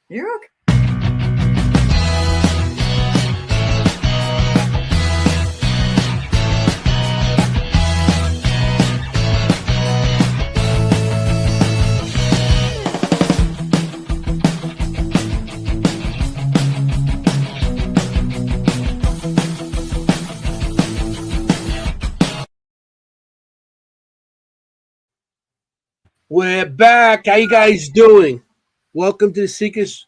You're okay. We're back. How you guys doing? Welcome to the Seekers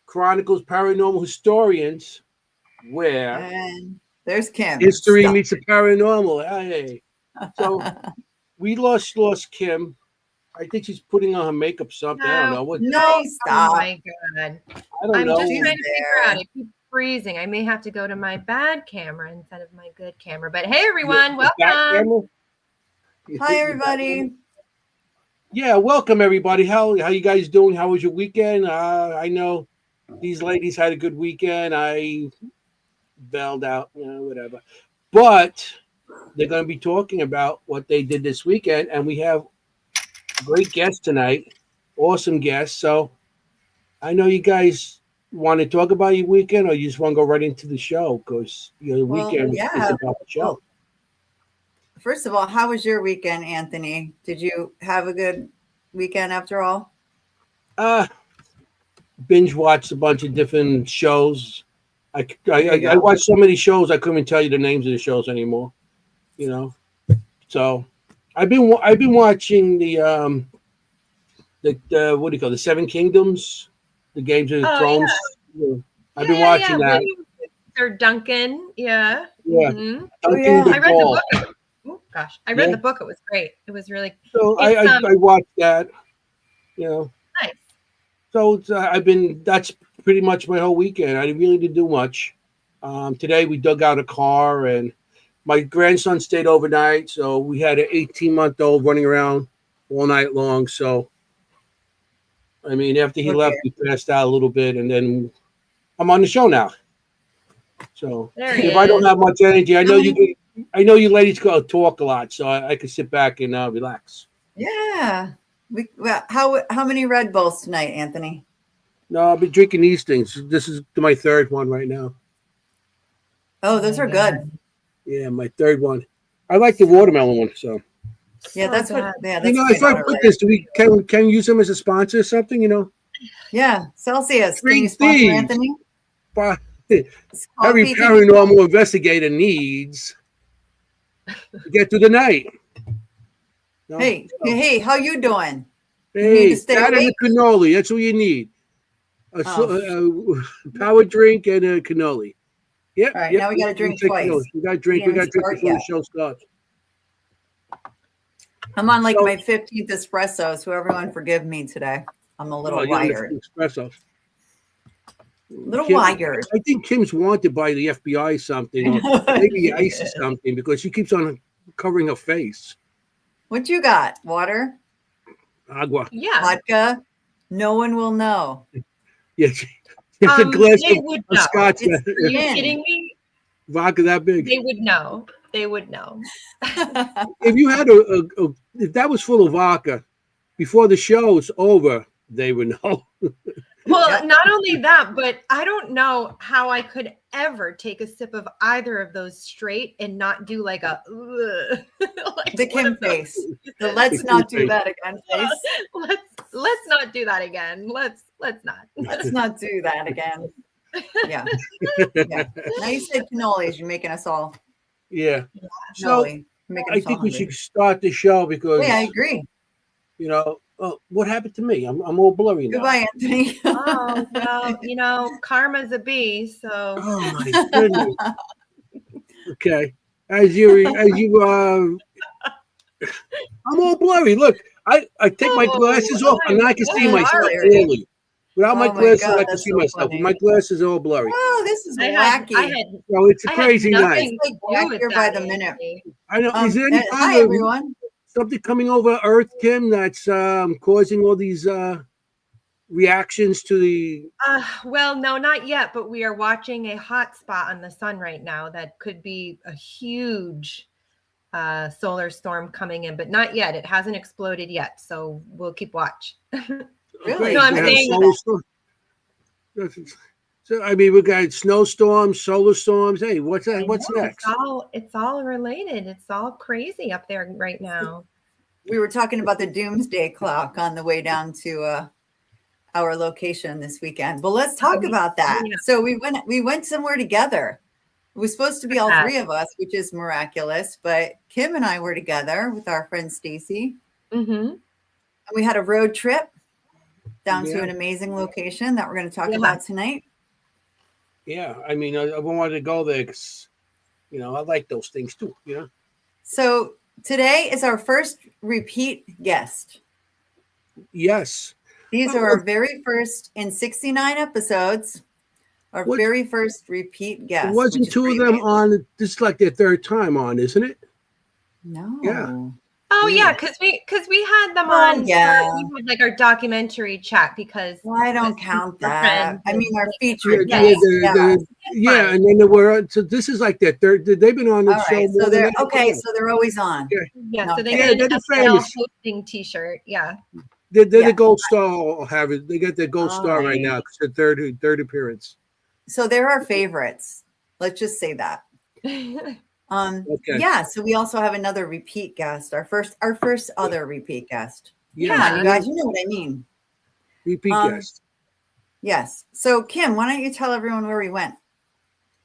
Chronicles Paranormal Historians, where And there's Kimm. history Stop. meets the paranormal. Hey. So we lost Kimm. I think she's putting on her makeup something. I don't know what. No, stop. Oh my god. I don't I'm know. just She's trying to figure there. out. It keeps freezing. I may have to go to my bad camera instead of my good camera. But hey everyone, welcome. Hi, everybody. Yeah, welcome everybody. How you guys doing? How was your weekend? I know these ladies had a good weekend. I bailed out, whatever. But they're going to be talking about what they did this weekend, and we have great guests tonight, awesome guests. So I know you guys want to talk about your weekend, or you just want to go right into the show because your weekend is about the show. Well, first of all, how was your weekend, Anthony? Did you have a good weekend after all? Binge watched a bunch of different shows. I go. watched so many shows I couldn't tell you the names of the shows anymore. So I've been watching the what do you call it, the Seven Kingdoms, the Games of the Thrones. Yeah. I've been watching that. Sir Duncan, yeah. Yeah. Mm-hmm. Duncan I read Ball. the book. Oh gosh, I read the book. It was great. It was really. So I watched that. Nice. So that's pretty much my whole weekend. I really didn't do much. Today we dug out a car and my grandson stayed overnight. So we had an 18-month-old running around all night long. So, I mean, after he left, we passed out a little bit and then I'm on the show now. So if I don't have much energy, I know you ladies go talk a lot. So I can sit back and relax. Yeah. How many Red Bulls tonight, Anthony? No, I've been drinking these things. This is my third one right now. Oh, those are good. Yeah, my third one. I like the watermelon one. So yeah, that's what. Yeah, that's if I put this, can we use them as a sponsor or something? Yeah, Celsius. Can you sponsor Anthony? Every paranormal investigator needs to get through the night. No? Hey, how you doing? Hey, that and a cannoli. That's what you need. A power drink and a cannoli. Yep. All right, now we got to drink twice. We got to drink. We got to drink before the show starts. I'm on my 15th espresso, so everyone forgive me today. I'm a little wired. Espresso. Wired. I think Kim's wanted by the FBI something, or maybe ISIS something, because she keeps on covering her face. What you got? Water? Agua. Yeah. Vodka? No one will know. Yes. It's a glass of scotch. Are you kidding me? Vodka that big. They would know. If you had if that was full of vodka before the show's over, they would know. Well, not only that, but I don't know how I could ever take a sip of either of those straight and not do like a like the Kimm face. The let's not do that again face. Let's not do that again. Let's not. Let's not do that again. Yeah. Now you said cannolis. You're making us all. Yeah. So I think we should start the show because. Yeah, I agree. What happened to me? I'm all blurry now. Goodbye, Anthony. Oh, well, karma's a beast, so. Oh my goodness. Okay. As you I'm all blurry. Look, I take my glasses off and I can see myself clearly. Without my glasses, I can see myself. With my glasses are all blurry. Oh, this is wacky. It's a crazy night. Here by the minute. I know. Is there any hi, everyone. Something coming over Earth, Kimm, that's causing all these reactions to the. Well, no, not yet. But we are watching a hot spot on the sun right now that could be a huge solar storm coming in, but not yet. It hasn't exploded yet, so we'll keep watch. Really? No, I'm saying So I mean, we got snowstorms, solar storms. Hey, what's that? I What's know next? it's all related. It's all crazy up there right now. We were talking about the doomsday clock on the way down to our location this weekend. But let's talk about that. Yeah. So we went somewhere together. It was supposed to be all three of us, which is miraculous. But Kimm and I were together with our friend Stacy. Mm-hmm. And we had a road trip down to Yeah. an amazing location that we're going to talk Yeah. about tonight. Yeah, I mean, I wanted to go there because, I like those things too. So today is our first repeat guest. Yes. These are our very first in 69 episodes. Our very first repeat guest. Wasn't two of them on? This is like their third time on, isn't it? No. Yeah. Oh yeah, because we had them on. Yeah. We had like our documentary chat because. Well, I don't count that. friends I mean, our Yeah, featured Yeah. guest. yeah, and then there were. So this is like their third. They've been on the All show. right. more So than they're that. okay. So they're always on. Yeah. Yeah, so they Okay. get an they're SNL famous. hosting T-shirt. Yeah. They're Yeah. the gold star. Have it? They got their gold All star right right. now because their third appearance. So they're our favorites. Let's just say that. Okay. Yeah. So we also have another repeat guest. Our first other repeat guest. Yeah. Come on, you guys. You know what I mean. Repeat guest. Yes. So Kimm, why don't you tell everyone where we went?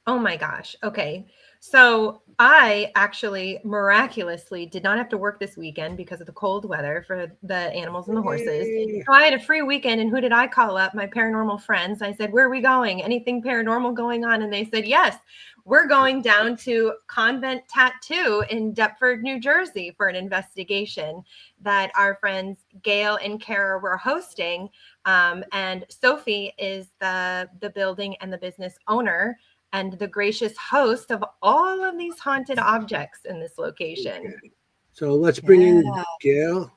Oh my gosh. Okay. So I actually miraculously did not have to work this weekend because of the cold weather for the animals and the horses. Yay. So I had a free weekend, and who did I call up? My paranormal friends. I said, "Where are we going? Anything paranormal going on?" And they said, "Yes, we're going down to Convent Tattoo in Deptford, New Jersey for an investigation that our friends Gail and Kara were hosting. And Sophie is the building and the business owner and the gracious host of all of these haunted objects in this location." Okay. So let's bring in Yeah. Gail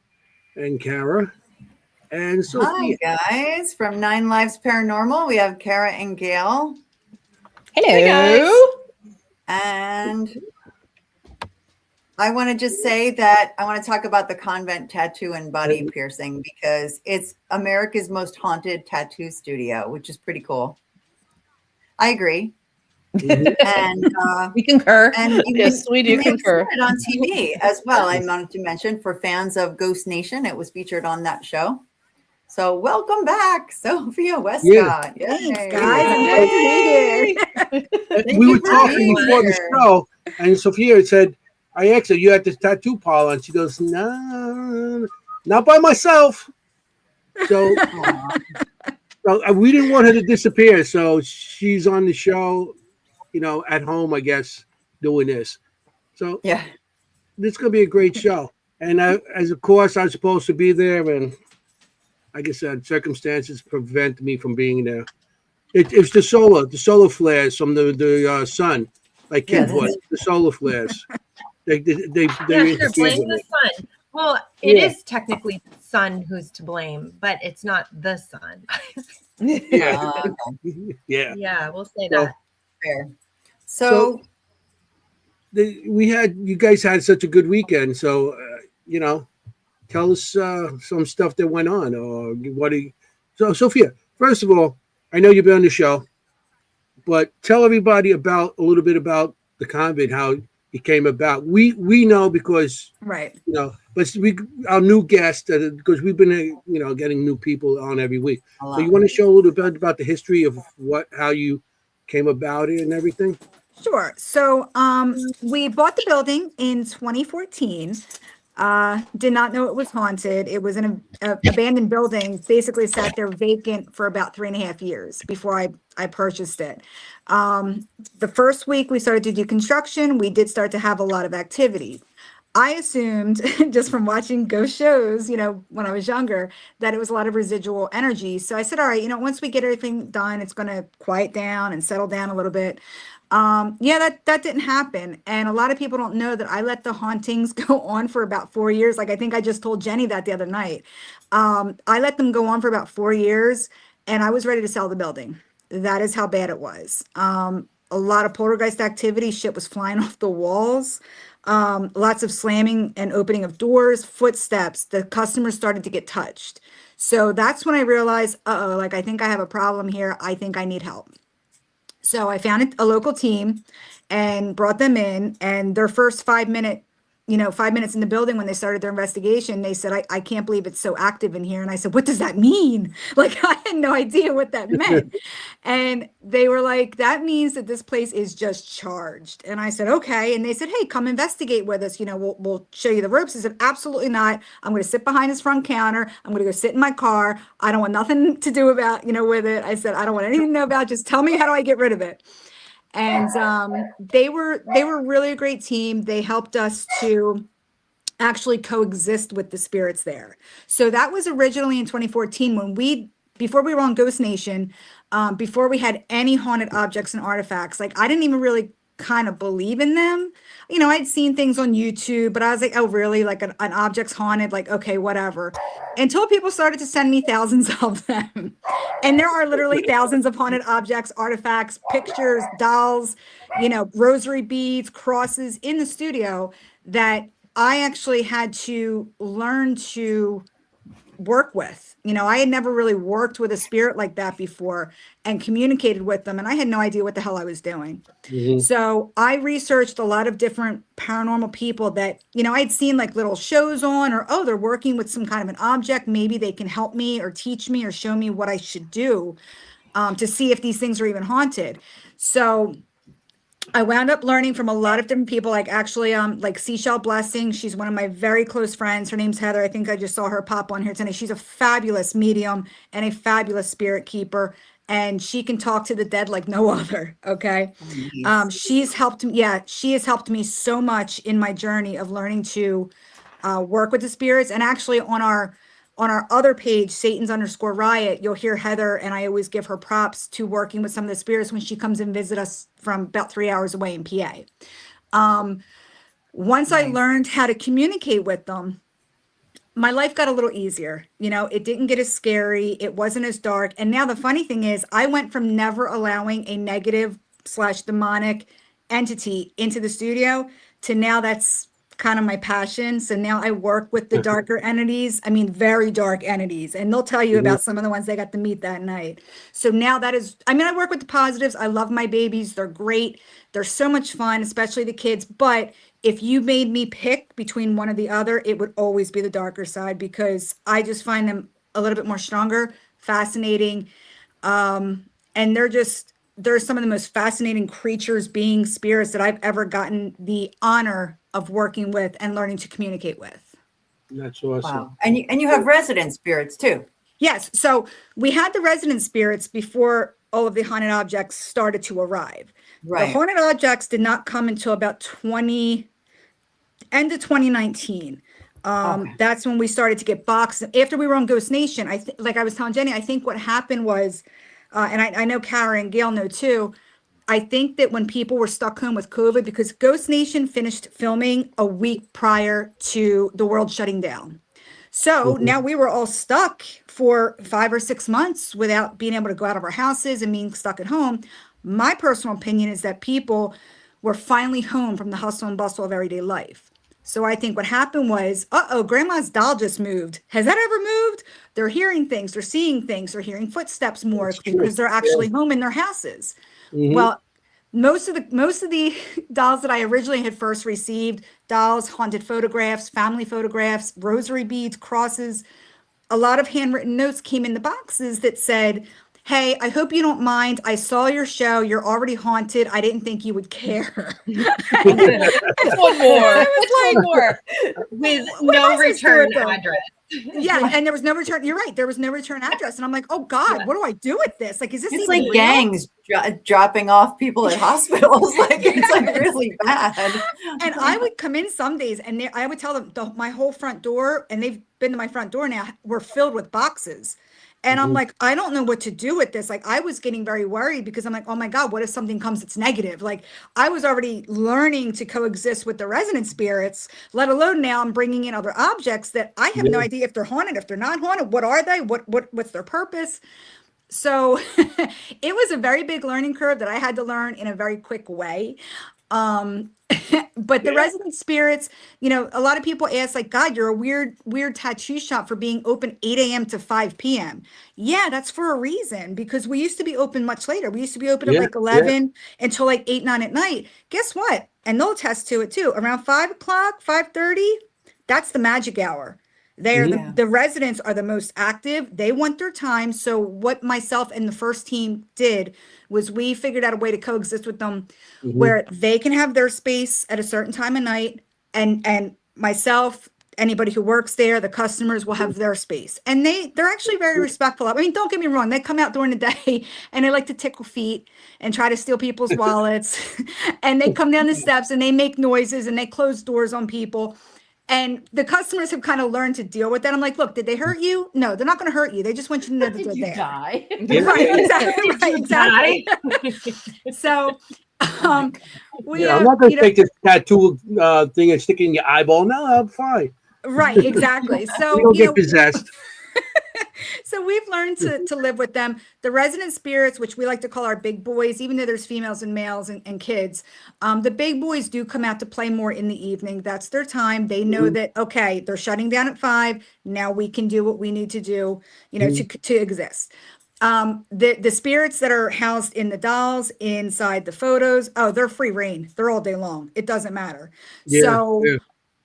and Kara and Sophia. Hi guys, from 9 Lives Paranormal, we have Kara and Gail. Hello. And I want to just say that I want to talk about the Convent Tattoo and Body Piercing because it's America's most haunted tattoo studio, which is pretty cool. I agree. And We concur. and Yes, we do and they concur. put it on TV as well. I wanted to mention for fans of Ghost Nation, it was featured on that show. So welcome back, Sophia Westcott. Yeah. Yay. Guys, I'm glad to be here. Thank We you were for talking being before the here. show, and Sophia said, I asked her, "You at this tattoo parlor?" And she goes, "No, not by myself." So, we didn't want her to disappear. So she's on the show, at home, I guess, doing this. So Yeah. this is going to be a great show. And as of course, I'm supposed to be there, and like I said, circumstances prevent me from being there. It's the solar flares from the sun, like Kimm Yeah, put the solar flares. They Yeah, sure. interfered Blame with the me. sun. Well, it Yeah. is technically the sun who's to blame, but it's not the sun. Yeah, Okay, yeah. Yeah, we'll say So- that. fair. So You guys had such a good weekend. So tell us some stuff that went on, or what? So Sophia, first of all, I know you've been on the show, but tell everybody a little bit about the convent, how it came about. We know because Right. but our new guest, because we've been getting new people on every week. a So you lot. want to show a little bit about the history of how you came about it and everything? Sure. So we bought the building in 2014. Did not know it was haunted. It was an abandoned building, basically sat there vacant for about 3.5 years before I purchased it. The first week we started to do construction, we did start to have a lot of activity. I assumed just from watching ghost shows, when I was younger, that it was a lot of residual energy. So I said, all right, once we get everything done, it's going to quiet down and settle down a little bit. That didn't happen. And a lot of people don't know that I let the hauntings go on for about 4 years. Like I think I just told Jennie that the other night. I let them go on for about 4 years and I was ready to sell the building. That is how bad it was. A lot of poltergeist activity, shit was flying off the walls. Lots of slamming and opening of doors, footsteps. The customers started to get touched. So that's when I realized, like, I think I have a problem here. I think I need help. So I found a local team and brought them in, and their first 5 minute, 5 minutes in the building when they started their investigation, they said, I can't believe it's so active in here. And I said, what does that mean? Like, I had no idea what that meant. And they were like, that means that this place is just charged. And I said, okay. And they said, hey, come investigate with us. We'll show you the ropes. I said, absolutely not. I'm going to sit behind this front counter. I'm going to go sit in my car. I don't want nothing to do about, with it. I said, I don't want anything to know about. Just tell me, how do I get rid of it? And they were really a great team. They helped us to actually coexist with the spirits there. So that was originally in 2014 before we were on Ghost Nation, before we had any haunted objects and artifacts. Like, I didn't even really kind of believe in them. I'd seen things on YouTube, but I was like, oh, really? Like an object's haunted? Like, okay, whatever. Until people started to send me thousands of them. And there are literally thousands of haunted objects, artifacts, pictures, dolls, rosary beads, crosses in the studio that I actually had to learn to work with. I had never really worked with a spirit like that before and communicated with them, and I had no idea what the hell I was doing. Mhm. So I researched a lot of different paranormal people that, I'd seen like little shows on, or, oh, they're working with some kind of an object. Maybe they can help me or teach me or show me what I should do to see if these things are even haunted. So I wound up learning from a lot of different people, like actually, like Seashell Blessing. She's one of my very close friends. Her name's Heather. I think I just saw her pop on here tonight. She's a fabulous medium and a fabulous spirit keeper, and she can talk to the dead like no other. Okay. Nice. She's helped me. Yeah. She has helped me so much in my journey of learning to work with the spirits. And actually on our other page, Satan's_Riot, you'll hear Heather, and I always give her props to working with some of the spirits when she comes and visit us from about 3 hours away in PA. Once I Nice. learned how to communicate with them, my life got a little easier. It didn't get as scary. It wasn't as dark. And now the funny thing is, I went from never allowing a negative/demonic entity into the studio to now that's kind of my passion. So now I work with the darker entities. I mean, very dark entities. And they'll tell you about some of the ones they got to meet that night. So now I work with the positives. I love my babies. They're great. They're so much fun, especially the kids. But if you made me pick between one or the other, it would always be the darker side, because I just find them a little bit more stronger, fascinating. And they're some of the most fascinating creatures, beings, spirits that I've ever gotten the honor of working with and learning to communicate with. That's awesome. Wow. And you have resident spirits too. Yes. So we had the resident spirits before all of the haunted objects started to arrive. Right. The haunted objects did not come until about end of 2019. Okay. That's when we started to get boxed. After we were on Ghost Nation, like I was telling Jenny, I think what happened was, and I know Kara and Gail know too, I think that when people were stuck home with COVID, because Ghost Nation finished filming a week prior to the world shutting down. So now we were all stuck for 5 or 6 months without being able to go out of our houses and being stuck at home. My personal opinion is that people were finally home from the hustle and bustle of everyday life. So I think what happened was, grandma's doll just moved. Has that ever moved? They're hearing things, they're seeing things, they're hearing footsteps more because they're actually home in their houses. Well, most of the dolls that I originally had first received, dolls, haunted photographs, family photographs, rosary beads, crosses, a lot of handwritten notes came in the boxes that said, hey, I hope you don't mind. I saw your show. You're already haunted. I didn't think you would care. One more. One more. With What no else is there return with them? address. Yeah, and there was no return. You're right. There was no return address. And I'm like, oh God, what do I do with this? Like, is this It's even like real? gangs dropping off people at hospitals. Like, it's like really bad. And I would come in some days and I would tell them my whole front door, and they've been to my front door now, were filled with boxes. And I'm like, I don't know what to do with this. Like, I was getting very worried because I'm like, oh my God, what if something comes that's negative? Like, I was already learning to coexist with the resident spirits, let alone now I'm bringing in other objects that I have no idea if they're haunted, if they're not haunted, what are they? What's their purpose? So it was a very big learning curve that I had to learn in a very quick way. But the resident spirits, you know, a lot of people ask, like, God, you're a weird tattoo shop for being open 8 a.m. to 5 p.m. Yeah, that's for a reason, because we used to be open much later. We used to be open at like 11 until like 8, 9 at night. Guess what? And they'll attest to it too. Around 5 o'clock, 5:30, that's the magic hour. They're the residents are the most active. They want their time. So what myself and the first team did was we figured out a way to coexist with them where they can have their space at a certain time of night, and myself, anybody who works there, the customers will have their space. And they're actually very respectful. I mean, don't get me wrong, they come out during the day and they like to tickle feet and try to steal people's wallets. And they come down the steps and they make noises and they close doors on people. And the customers have kind of learned to deal with that. I'm like, look, did they hurt you? No, they're not going to hurt you. They just want you to know that Did they're you there. die? Right, exactly. Right, exactly. So, I'm not going to take this tattoo thing and stick it in your eyeball. No, I'm fine. Right, exactly. So You don't get possessed. So we've learned to live with them. The resident spirits, which we like to call our big boys, even though there's females and males and kids, the big boys do come out to play more in the evening. That's their time. They know that, okay, they're shutting down at 5. Now we can do what we need to do, you know, to exist. The spirits that are housed in the dolls, inside the photos, oh, they're free reign. They're all day long. It doesn't matter.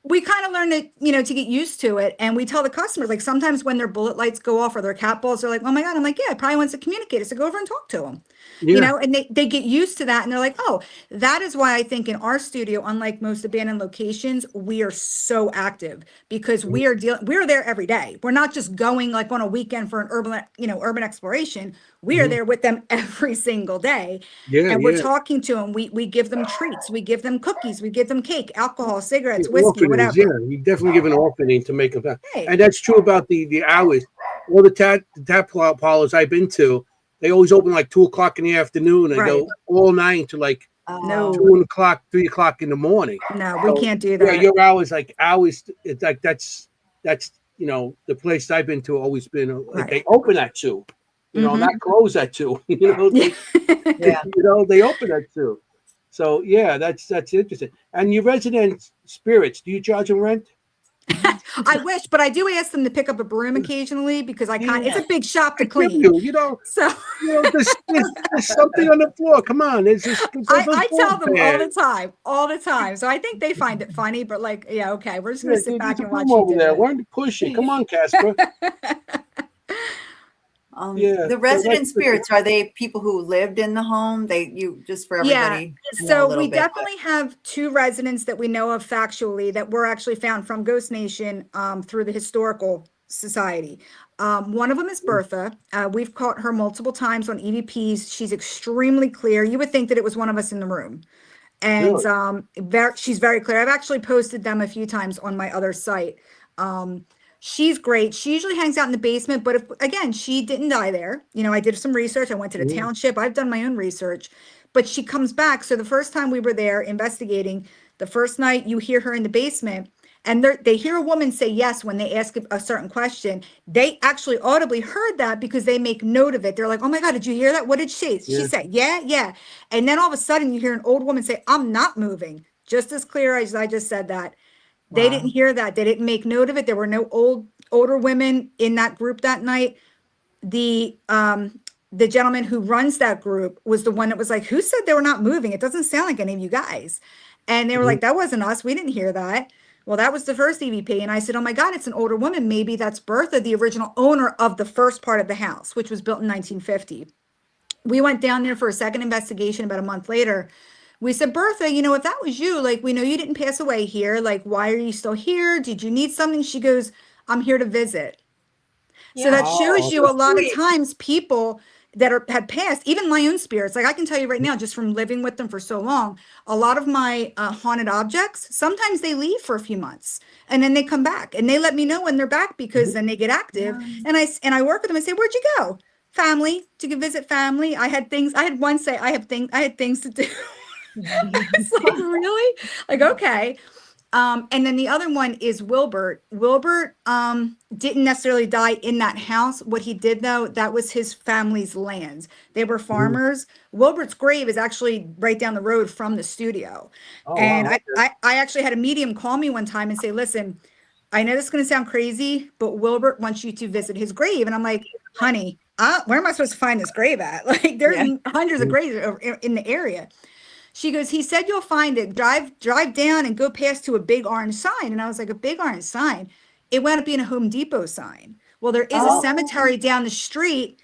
We kind of learn to, you know, to get used to it. And we tell the customers, like, sometimes when their bullet lights go off or their cat balls, they're like, oh my God. I'm like, yeah, it probably wants to communicate. So go over and talk to them, you know, and they get used to that. And they're like, oh, that is why I think in our studio, unlike most abandoned locations, we are so active, because we're there every day. We're not just going like on a weekend for an urban exploration. We are there with them every single day. And we're talking to them. We give them treats. We give them cookies. We give them cake, alcohol, cigarettes, whiskey, whatever. Yeah, you definitely give an opening to make them. And that's true about the hours. All the tat parlors I've been to, they always open like 2 o'clock in the afternoon and go all night to like 2 o'clock, 3 o'clock in the morning. No, we can't do that. Yeah, your hours, it's like that's you know, the place I've been to always been like they open at 2. You know, not close at 2. You know, you know, they open at 2. So yeah, that's interesting. And your resident spirits, do you charge them rent? I wish, but I do ask them to pick up a broom occasionally, because I can't. It's a big shop to clean. You know, so there's something on the floor. Come on, there's I tell them all the time. So I think they find it funny, but like, yeah, okay, we're just gonna sit back and watch you do it. Learn to push it. Come on, Casper. The resident spirits, are they people who lived in the home? Just for everybody. Yeah. So we definitely have 2 residents that we know of factually that were actually found from Ghost Nation through the Historical Society. One of them is Bertha. We've caught her multiple times on EVPs. She's extremely clear. You would think that it was one of us in the room. And she's very clear. I've actually posted them a few times on my other site. She's great. She usually hangs out in the basement, but again, she didn't die there. You know, I did some research. I went to the township. I've done my own research, but she comes back. So the first time we were there investigating, the first night you hear her in the basement, and they hear a woman say yes when they ask a certain question. They actually audibly heard that because they make note of it. They're like, oh my God, did you hear that? What did she say? She said, yeah. And then all of a sudden you hear an old woman say, I'm not moving. Just as clear as I just said that. They didn't hear that. They didn't make note of it. There were no older women in that group that night. The gentleman who runs that group was the one that was like, who said they were not moving? It doesn't sound like any of you guys. And they were like, that wasn't us. We didn't hear that. Well, that was the first EVP. And I said, oh my God, it's an older woman. Maybe that's Bertha, the original owner of the first part of the house, which was built in 1950. We went down there for a second investigation about a month later. We said, Bertha, you know, if that was you, like, we know you didn't pass away here. Like, why are you still here? Did you need something? She goes, I'm here to visit. So that shows you a lot of times people that had passed, even my own spirits. Like I can tell you right now, just from living with them for so long, a lot of my haunted objects, sometimes they leave for a few months and then they come back and they let me know when they're back, because then they get active. And I work with them. I say, where'd you go? Family, to go visit family. I had one say, I had things to do. It's like, really? Like, okay. And then the other one is Wilbert. Wilbert didn't necessarily die in that house. What he did, though, that was his family's lands. They were farmers. Wilbert's grave is actually right down the road from the studio. Oh, And wow. I actually had a medium call me one time and say, listen, I know this is going to sound crazy, but Wilbert wants you to visit his grave. And I'm like, honey, where am I supposed to find this grave at? Like, there's hundreds of graves in the area. She goes, he said you'll find it. Drive down and go past to a big orange sign. And I was like, a big orange sign? It wound up being a Home Depot sign. Well, there is a cemetery down the street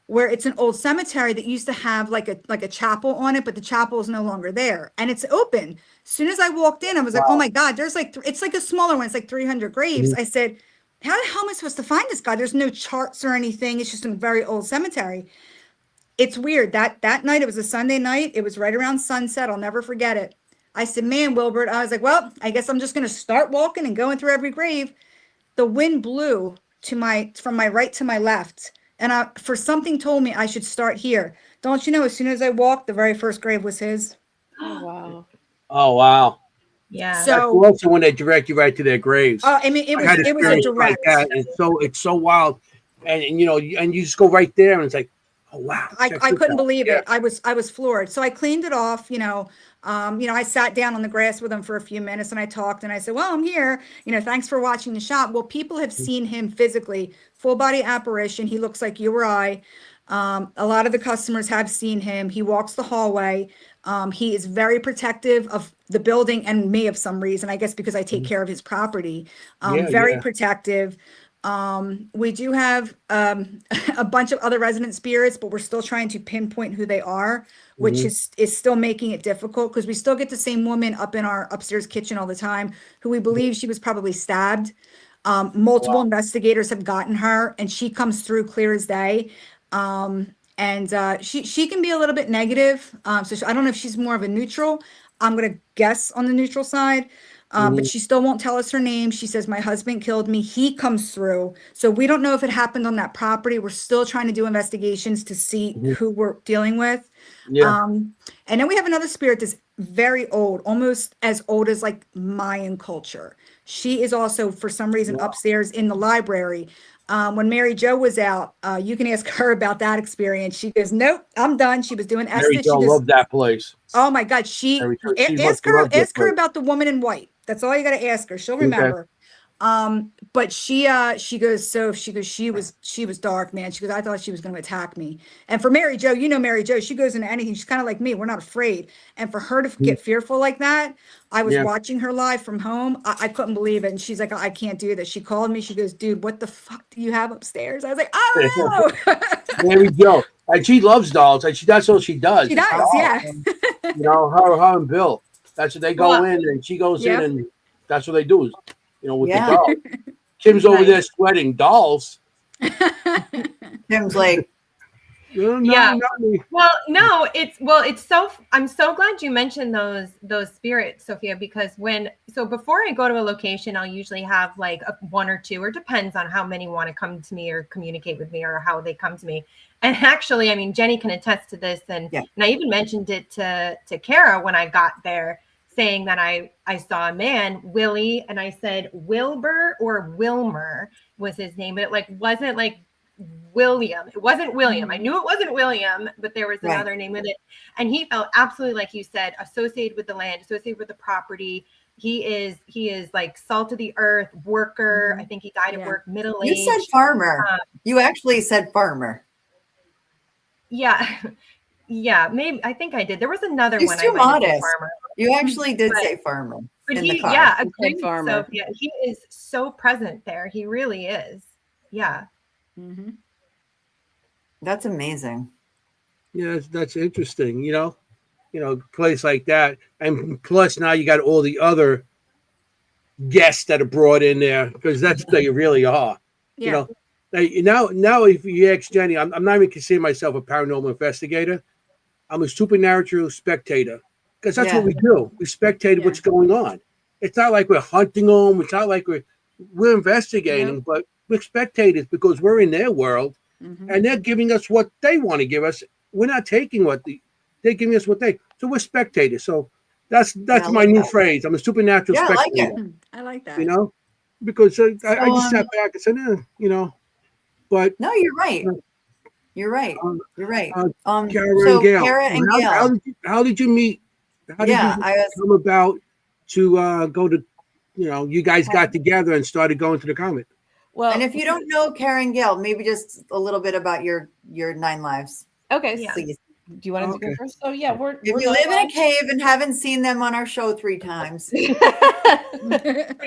where it's an old cemetery that used to have like a chapel on it, but the chapel is no longer there. And it's open. As soon as I walked in, I was like, oh my God, there's like, it's like a smaller one. It's like 300 graves. I said, how the hell am I supposed to find this guy? There's no charts or anything. It's just a very old cemetery. It's weird that night, it was a Sunday night. It was right around sunset. I'll never forget it. I said, man, Wilbert, I was like, well, I guess I'm just going to start walking and going through every grave. The wind blew from my right to my left. And for something told me I should start here. Don't you know, as soon as I walked, the very first grave was his. Oh, wow. Oh, wow. Yeah. So That's also when they direct you right to their graves. I mean, it was a experience direct. that. It's so wild. And you know, and you just go right there and it's like, oh wow! I couldn't believe it. I was floored. So I cleaned it off. I sat down on the grass with him for a few minutes and I talked and I said, well, I'm here. Thanks for watching the shop. Well, people have seen him physically, full body apparition. He looks like you or I. A lot of the customers have seen him. He walks the hallway. He is very protective of the building and me of some reason. I guess because I take care of his property. Very protective. We do have a bunch of other resident spirits, but we're still trying to pinpoint who they are, which is still making it difficult because we still get the same woman up in our upstairs kitchen all the time who we believe she was probably stabbed. Multiple investigators have gotten her and she comes through clear as day. She can be a little bit negative. I don't know if she's more of a neutral. I'm going to guess on the neutral side. But she still won't tell us her name. She says, my husband killed me. He comes through. So we don't know if it happened on that property. We're still trying to do investigations to see who we're dealing with. Yeah. And then we have another spirit that's very old, almost as old as like Mayan culture. She is also, for some reason, upstairs in the library. When Mary Jo was out, you can ask her about that experience. She goes, nope, I'm done. She was doing Estes. Mary Jo loved that place. Oh my God. Ask her about the woman in white. That's all you got to ask her. She'll remember. But she goes, she was dark, man. She goes, I thought she was going to attack me. And for Mary Jo, Mary Jo, she goes into anything. She's kind of like me. We're not afraid. And for her to get fearful like that, I was watching her live from home. I couldn't believe it. And she's like, I can't do this. She called me. She goes, dude, what the fuck do you have upstairs? I was like, I don't know. Mary Jo. And she loves dolls. And that's what she does. She does, yeah. Her and Bill. That's what they go in and she goes in and that's what they do is, with the doll. Kimm's over there sweating dolls. Kim's like, yeah. Well, no, it's so, I'm so glad you mentioned those spirits, Sophia, because before I go to a location, I'll usually have like one or two, or depends on how many want to come to me or communicate with me or how they come to me. And actually, I mean, Jennie can attest to this. And I even mentioned it to Kara when I got there, saying that I saw a man, Willie, and I said Wilbur or Wilmer was his name, but it wasn't like William. It wasn't William. I knew it wasn't William, but there was another name with it. And he felt absolutely, like you said, associated with the land, associated with the property. He is like salt of the earth, worker. I think he died of work, middle-aged. You said farmer. You actually said farmer. Yeah. Yeah, maybe I think I did. There was another He's one. Too I modest. Farmer. You actually did say farmer. But in the car. agreed, Sophia. He is so present there. He really is. Yeah. Mm-hmm. That's amazing. Yeah, that's interesting. Place like that, and plus now you got all the other guests that are brought in there because that's what they really are. Yeah. Now, if you ask Jennie, I'm not even considering myself a paranormal investigator. I'm a supernatural spectator because that's what we do. We spectate what's going on. It's not like we're hunting them. It's not like we're investigating, but we're spectators because we're in their world and they're giving us what they want to give us. We're not taking they're giving us what so we're spectators. So That's Yeah, I my like new that. phrase. I'm a supernatural Yeah, I like spectator. it. I like that. You know, because I just So, sat back and said, you know, but no, you're right. You're right. um, You're right. Kara and So Gail, Kara and how Gail. how did you meet? How did Yeah, you I was. come about to go to? You know, you guys got together and started going to the comic. Well, And if you don't know Karen Gill, maybe just a little bit about your 9 lives, okay. Yeah. please. Do you want to go Okay. first? So yeah, we're If we're you nine live in a lives. cave and haven't seen them on our show 3 times, Pretty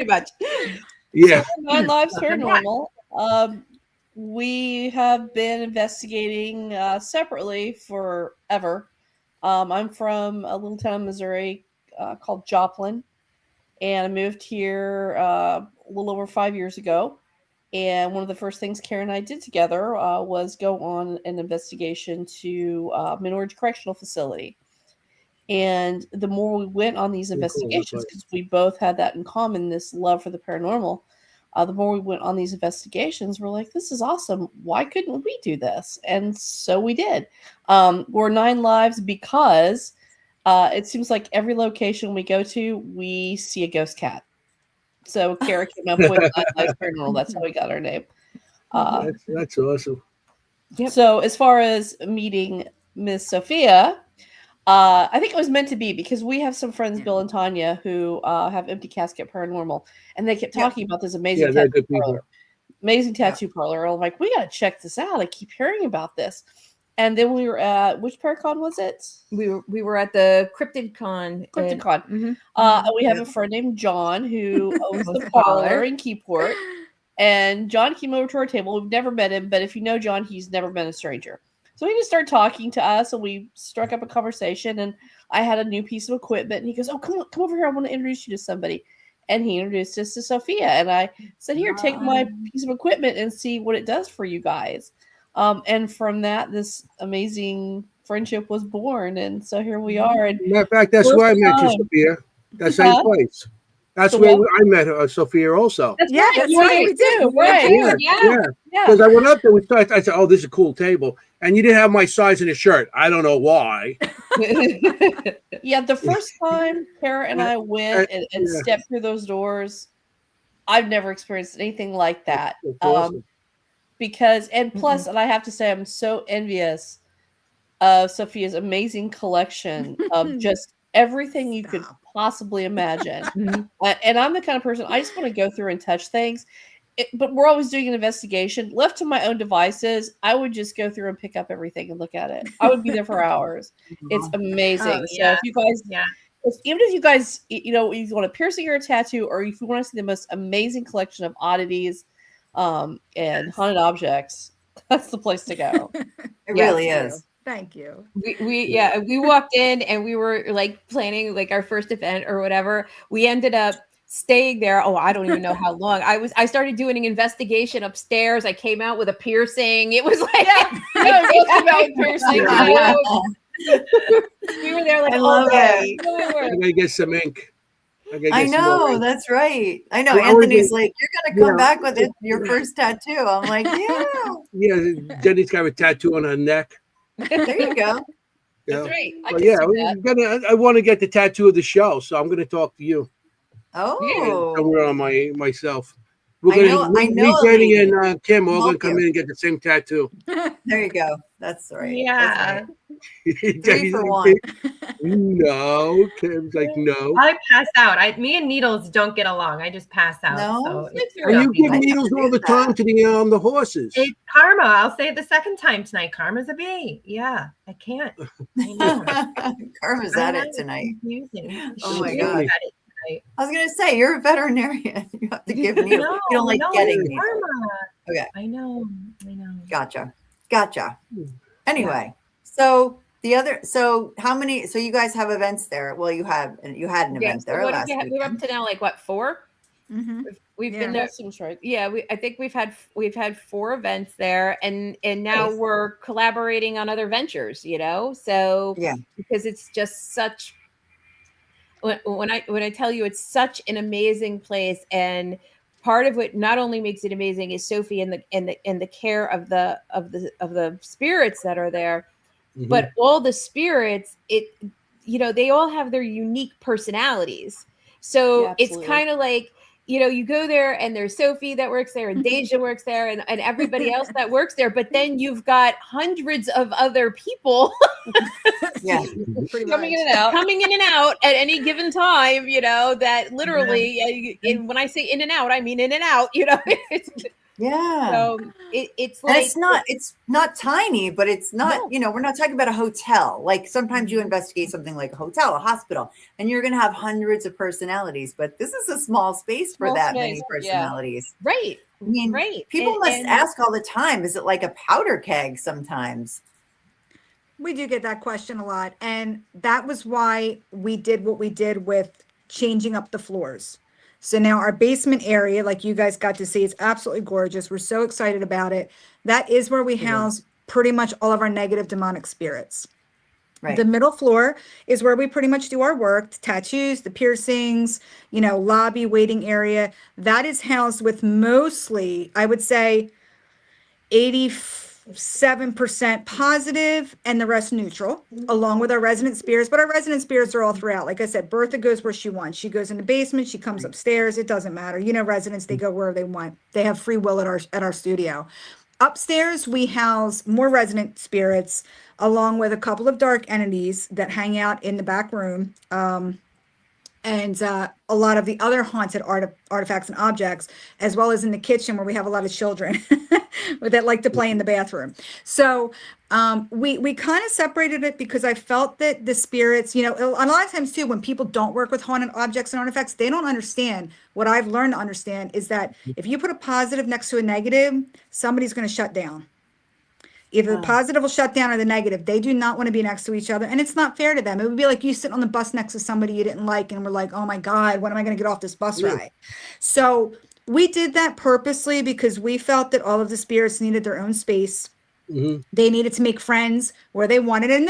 much. Yeah. So we're Nine Lives Welcome back. Paranormal. We have been investigating separately forever. I'm from a little town in Missouri called Joplin, and I moved here a little over 5 years ago. And one of the first things Karen and I did together was go on an investigation to Minority Correctional Facility. And the more we went on these Cool, investigations, because we both had that in common, this love for the paranormal, the more we went on these investigations, we're like, this is awesome. Why couldn't we do this? And so we did. We're 9 lives because it seems like every location we go to, we see a ghost cat. So Kara came up with 9 Lives Paranormal. That's how we got our name. That's awesome. Yep. So as far as meeting Miss Sophia, I think it was meant to be because we have some friends, Bill and Tanya, who have Empty Casket Paranormal, and they kept talking about this amazing Yeah, they're tattoo good people. parlor. Amazing tattoo parlor. I'm like, we got to check this out. I keep hearing about this. And then we were at, which Paracon was it? We were at the CryptidCon. CryptidCon. Mhm. And we have a friend named John who owns the the parlor parlor. in Keyport. And John came over to our table. We've never met him, but if you know John, he's never been a stranger. So he just started talking to us, and we struck up a conversation. And I had a new piece of equipment, and he goes, "Oh, come over here! I want to introduce you to somebody." And he introduced us to Sophia, and I said, "Here, take my piece of equipment and see what it does for you guys." And from that, this amazing friendship was born, and so here we are. And Matter of fact, that's where I met you, time. Sophia. That same place. That's The where what? I met her, Sophia, also. That's Yeah, right. that's You were right, there we did. too, We were right? there. Yeah. Yeah. Because I went up there, I said, "Oh, this is a cool table," and you didn't have my size in the shirt. I don't know why. Yeah, the first time Kara and I went and Yeah. stepped through those doors, I've never experienced anything like that. That's awesome. Because, and plus, and I have to say, I'm so envious of Sophia's amazing collection of just everything you could Stop. possibly imagine. Mhm. And I'm the kind of person, I just want to go through and touch things. But we're always doing an investigation. Left to my own devices, I would just go through and pick up everything and look at it. I would be there for hours. It's amazing. Oh, So yeah. if you guys, Yeah. even if you guys, if you want a piercing or a tattoo, or if you want to see the most amazing collection of oddities and haunted objects, that's the place to go. it Yeah, really Thank is. you. Thank you. We walked in and we were like planning like our first event or whatever. We ended up staying there. Oh, I don't even know how long. I started doing an investigation upstairs. I came out with a piercing. It was like No, it was about piercing. we were there like I all love day. it. We were. I gotta get some ink. Gotta I get some more know, ink. that's right. I know. Well, I was Anthony's in- like, you're going to come Yeah. back with your first tattoo. I'm like, yeah, Yeah, Jenny's got a tattoo on her neck. there you go. Yeah. That's right. I But can yeah, see that. I want to get the tattoo of the show, so I'm gonna talk to you Oh, somewhere on myself. We're I gonna know a Jenny lady. and Kimm all gonna Help come you. in and get the same tattoo. There you go. That's right. Yeah. That's right. 3 Jenny's for like, 1. no. Kimm's like, no. I pass out. Me and needles don't get along. I just pass out. No? So it's And you give I needles never all knew the time that. to the horses. It's karma. I'll say it the second time tonight. Karma's a bee. Yeah, I can't. I know. Karma's I at know, it it's tonight. confusing. Oh my She's God. at it tonight. I was going to say, you're a veterinarian. You have to give needles. No, You don't like no, getting it's needles. karma. Okay. I know. Gotcha. Anyway, so how many, so you guys have events there? Well, you had an Yeah, event so there what last did we have? We were up weekend. to now like what, 4? Mhm. We've Yeah. been there. That seems right. Yeah, I think we've had 4 events there, and now Nice. we're collaborating on other ventures. So Yeah. because it's just such. When I tell you it's such an amazing place, and part of what not only makes it amazing is Sophie and the care of the spirits that are there, Mhm. but all the spirits they all have their unique personalities. So Yeah, it's absolutely. kind of like, you go there and there's Sophie that works there and Deja works there and everybody else that works there. But then you've got hundreds of other people Yeah. Pretty Coming much. in and out. coming in and out at any given time, that literally, and when I say in and out, I mean in and out, It's, Yeah. so it's And like, it's not tiny, but it's not, No. we're not talking about a hotel. Like sometimes you Mhm. investigate something like a hotel, a hospital, and you're going to have hundreds of personalities, but this is a small space for Small that space, many yeah. personalities. right, I mean, right. people And- must and- ask all the time, is it like a powder keg sometimes? We do get that question a lot. And that was why we did what we did with changing up the floors. So now our basement area, like you guys got to see, it's absolutely gorgeous. We're so excited about it. That is where we house pretty much all of our negative demonic spirits. Right. The middle floor is where we pretty much do our work, the tattoos, the piercings, lobby, waiting area. That is housed with mostly, I would say, 87% positive and the rest neutral, along with our resident spirits. But our resident spirits are all throughout. Like I said, Bertha goes where she wants. She goes in the basement, she comes upstairs. It doesn't matter. Residents, they go wherever they want. They have free will at our studio. Upstairs, we house more resident spirits, along with a couple of dark entities that hang out in the back room. And a lot of the other haunted artifacts and objects, as well as in the kitchen where we have a lot of children that like to play in the bathroom. So we kind of separated it because I felt that the spirits, a lot of times too, when people don't work with haunted objects and artifacts, they don't understand. What I've learned to understand is that if you put a positive next to a negative, somebody's going to shut down. Either the positive will shut down or the negative. They do not want to be next to each other. And it's not fair to them. It would be like you sitting on the bus next to somebody you didn't like and we're like, oh my God, when am I going to get off this bus ride? So we did that purposely because we felt that all of the spirits needed their own space. Mhm. They needed to make friends where they wanted, and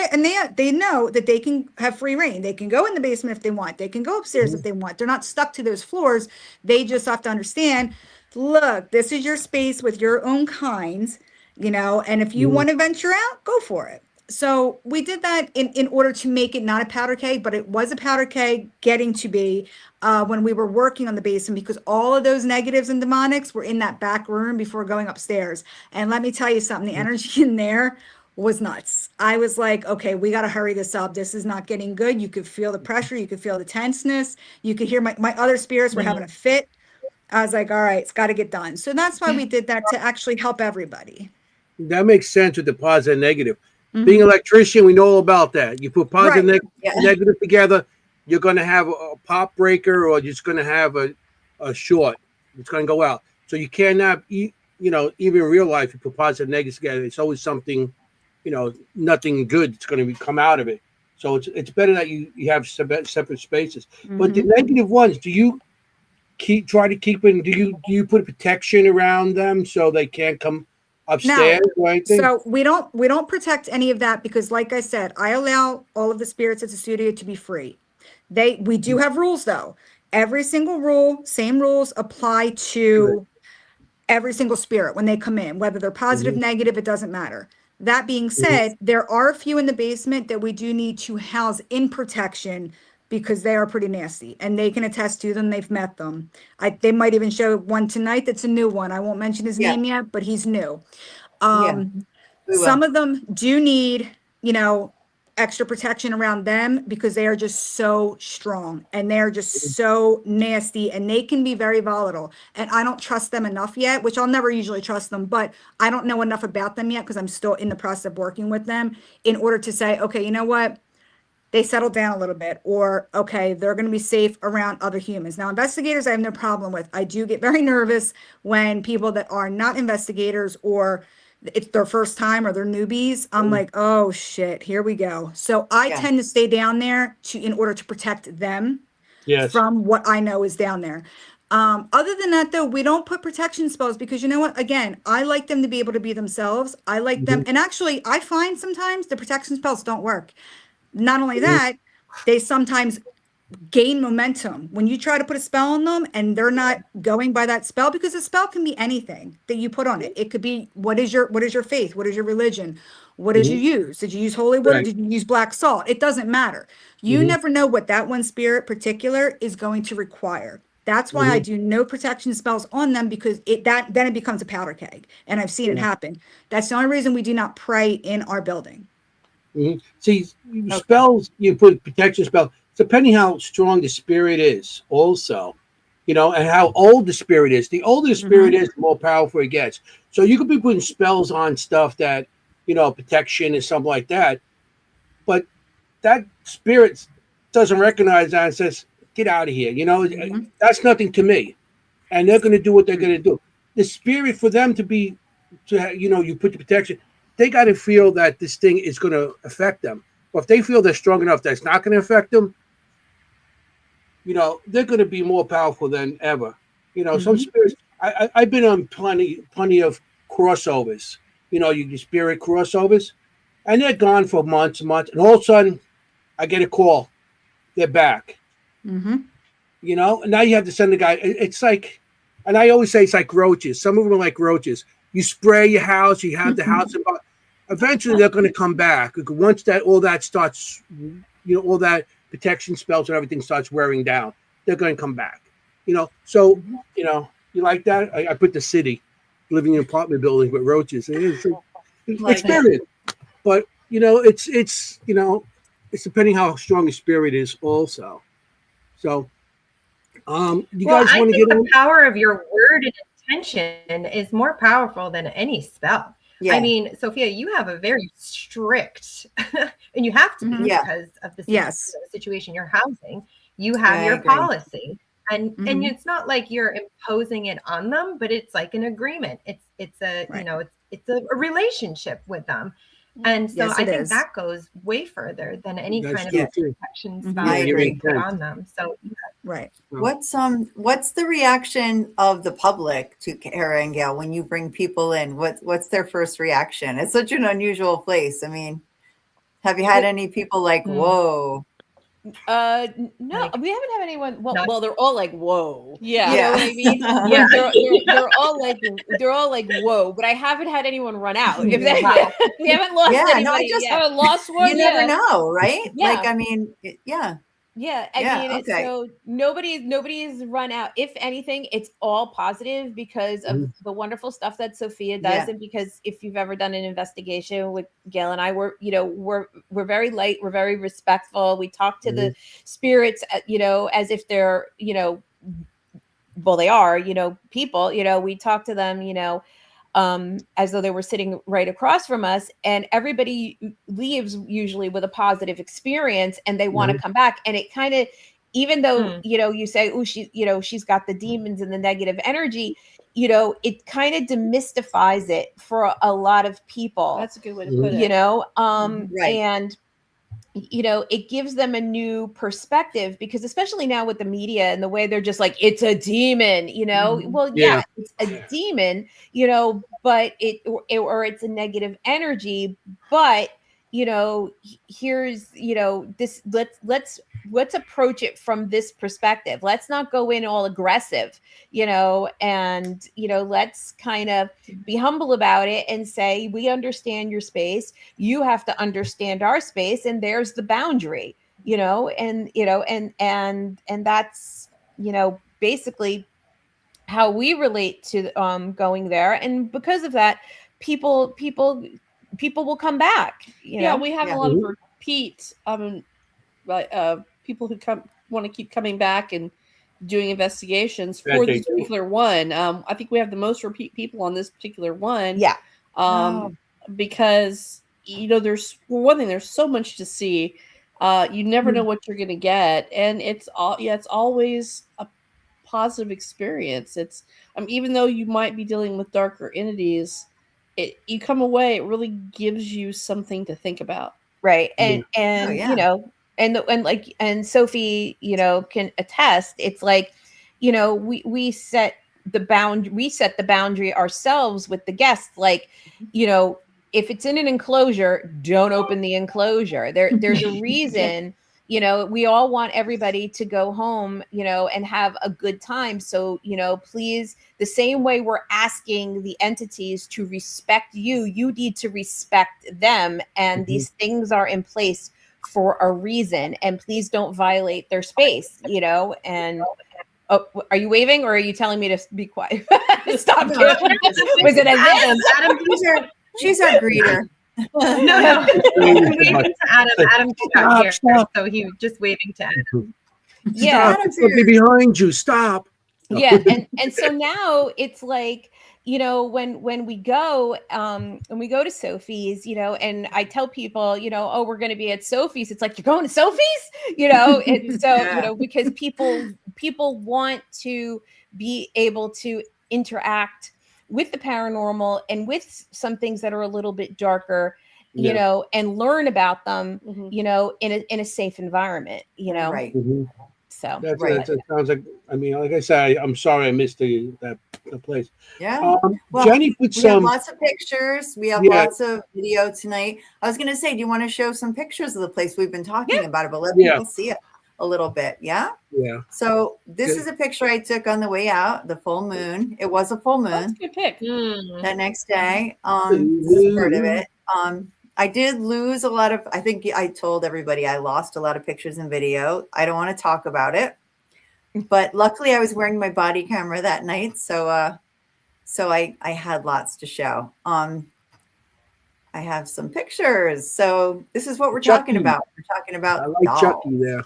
they know that they can have free reign. They can go in the basement if they want. They can go upstairs if they want. They're not stuck to those floors. They just have to understand, look, this is your space with your own kinds, and if you want to venture out, go for it. So we did that in order to make it not a powder keg, but it was a powder keg getting to be when we were working on the basement, because all of those negatives and demonics were in that back room before going upstairs. And let me tell you something, the energy in there was nuts. I was like, okay, we got to hurry this up. This is not getting good. You could feel the pressure. You could feel the tenseness. You could hear my other spirits were having a fit. I was like, all right, it's got to get done. So that's why we did that, to actually help everybody. That makes sense with the positive and negative. Mhm. Being an electrician, we know all about that. You put positive Right. and negative together, you're going to have a pop breaker, or you're just going to have a short. It's going to go out. So you cannot, even in real life, you put positive and negatives together, it's always something, nothing good that's going to come out of it. So it's better that you have separate spaces. But the negative ones, do you try to keep it? Do you put protection around them so they can't come upstairs or anything? So we don't protect any of that because, like I said, I allow all of the spirits at the studio to be free. We do have rules though. Every single rule, same rules apply to every single spirit when they come in, whether they're positive, negative, it doesn't matter. That being said, there are a few in the basement that we do need to house in protection because they are pretty nasty and they can attest to them. They've met them. They might even show one tonight that's a new one. I won't mention his name yet, but he's new. We will. Some of them do need, extra protection around them because they are just so strong and they're just so nasty and they can be very volatile. And I don't trust them enough yet, which I'll never usually trust them, but I don't know enough about them yet because I'm still in the process of working with them in order to say, okay, you know what? They settle down a little bit, or okay, they're going to be safe around other humans. Now, investigators, I have no problem with. I do get very nervous when people that are not investigators or it's their first time or they're newbies. I'm like, oh shit, here we go. So I tend to stay down there in order to protect them from what I know is down there. Other than that, though, we don't put protection spells because you know what? Again, I like them to be able to be themselves. I like them. And actually, I find sometimes the protection spells don't work. Not only that, they sometimes gain momentum when you try to put a spell on them and they're not going by that spell, because a spell can be anything that you put on it. It could be what is your faith, what is your religion, What did you use? Did you use holy water? Right. Did you use black salt? It doesn't matter. You never know what that one spirit particular is going to require. That's why I do no protection spells on them, because then it becomes a powder keg. And I've seen it happen. That's the only reason we do not pray in our building. See, spells, you put protection spell, depending how strong the spirit is also, and how old the spirit is. The older the spirit is, the more powerful it gets. So you could be putting spells on stuff that, protection and something like that. But that spirit doesn't recognize that and says, get out of here. That's nothing to me. And they're going to do what they're going to do. The spirit for them you put the protection, they got to feel that this thing is going to affect them. But if they feel they're strong enough that's not going to affect them, they're going to be more powerful than ever. Some spirits, I've been on plenty of crossovers, you spirit crossovers, and they're gone for months and months. And all of a sudden, I get a call. They're back. And now you have to send the guy. It's like, and I always say it's like roaches. Some of them are like roaches. You spray your house, you have the house, and eventually they're going to come back. Once all that starts, all that protection spells and everything starts wearing down, they're going to come back. So, you like that? I put the city, living in apartment buildings with roaches. It's experience. But, it's depending how strong the spirit is also. So, you guys want to get the power of your word and intention is more powerful than any spell. Yeah. I mean, Sophia, you have a very strict, and you have to be because of the situation you're housing. You have your policy, and it's not like you're imposing it on them, but it's like an agreement. It's a it's a relationship with them. And so I think that goes way further than any kind of protection spell you put on them. So what's the reaction of the public to Kara and Gail when you bring people in? What's their first reaction? It's such an unusual place. I mean, have you had any people like, whoa? No, we haven't had anyone. Well, they're all like, whoa. Yeah. You know what I mean? They're all like, whoa. But I haven't had anyone run out. If that, we haven't lost anybody. I haven't lost one. You never know, right? Yeah. Like, I mean, Yeah, I mean, so nobody's run out. If anything, it's all positive because of the wonderful stuff that Sophia does, and because if you've ever done an investigation with Gail and I, we're very light, we're very respectful. We talk to the spirits, as if they're, well, they are, people. We talk to them, as though they were sitting right across from us, and everybody leaves usually with a positive experience and they want to come back. And it kind of, even though, you say, oh, she's got the demons and the negative energy, it kind of demystifies it for a lot of people. That's a good way to put it. And, it gives them a new perspective, because especially now with the media and the way they're just like, it's a demon, well, it's a demon, but it's a negative energy, but, here's, this, let's approach it from this perspective. Let's not go in all aggressive, and, let's kind of be humble about it and say, we understand your space. You have to understand our space. And there's the boundary, and that's, basically how we relate to, going there. And because of that, people will come back. We have a lot of repeat, people who want to keep coming back and doing investigations for this particular one. I think we have the most repeat people on this particular one. Because there's there's so much to see. You never know what you're going to get, and it's always a positive experience. It's even though you might be dealing with darker entities, you come away, it really gives you something to think about. Right. And and Sophie, can attest, it's like, we set the boundary ourselves with the guests. Like, if it's in an enclosure, don't open the enclosure. There's a reason you know, we all want everybody to go home, you know, and have a good time. So, you know, please, the same way we're asking the entities to respect you, you need to respect them. And these things are in place for a reason. And please don't violate their space, you know. And oh, are you waving or are you telling me to be quiet? Stop. No. Was it a this? Adam, She's our greeter. no. He's waving to Adam. Adam got here, Stop. so he was just waving to Adam. Yeah. Stop. It's gonna be behind you. Stop. Yeah, and so now it's like, you know, when we go to Sophie's, you know, and I tell people, you know, oh, we're going to be at Sophie's, it's like, you're going to Sophie's, you know. And so Yeah. you know, because people want to be able to interact with the paranormal and with some things that are a little bit darker, you Yeah. know, and learn about them, Mhm. you know, in a safe environment, you know. Right. Mhm. So That sounds like. I mean, like I said, I'm sorry I missed the place. Yeah. Well, Jennie put we have some. lots of pictures. We have Yeah. lots of video tonight. I was going to say, do you want to show some pictures of the place? We've been talking about it, but let Yeah. people see it a little bit. Yeah. Yeah. So this Good. is a picture I took on the way out, the full moon. It was a full That's moon a good pick. that next day. This is part of it. I did lose a lot of, I think I told everybody I lost a lot of pictures and video. I don't want to talk about it, but luckily I was wearing my body camera that night. So I had lots to show. I have some pictures. So this is what we're talking Chucky. about. We're talking about I like dolls. Chucky there.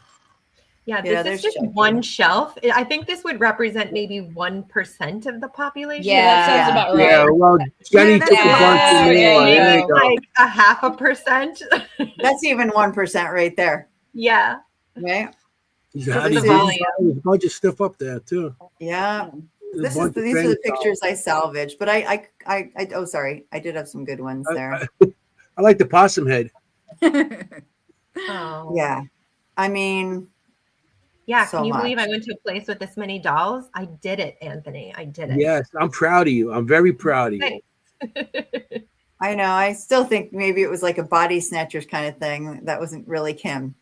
Yeah, Yeah, this there's is just Chucky. one shelf. I think this would represent maybe 1% of the population. Yeah, that sounds about right. Yeah. Well, Jennie Yeah, took a that's bunch of right. more. Yeah, There you go. Like a 0.5%. That's even 1% right there. Yeah. Right? How This do is you the do? volume. There's a bunch of stuff up there too. Yeah. There's a bunch of These are the things. pictures I salvaged, but I oh sorry, I did have some good ones there. I like the possum head. Oh. Yeah. I mean, Yeah. So Can you believe much. I went to a place with this many dolls? I did it, Anthony. I did it. Yes, I'm proud of you. I'm very proud of you. Thanks. I know. I still think maybe it was like a body snatchers kind of thing. That wasn't really Kimm.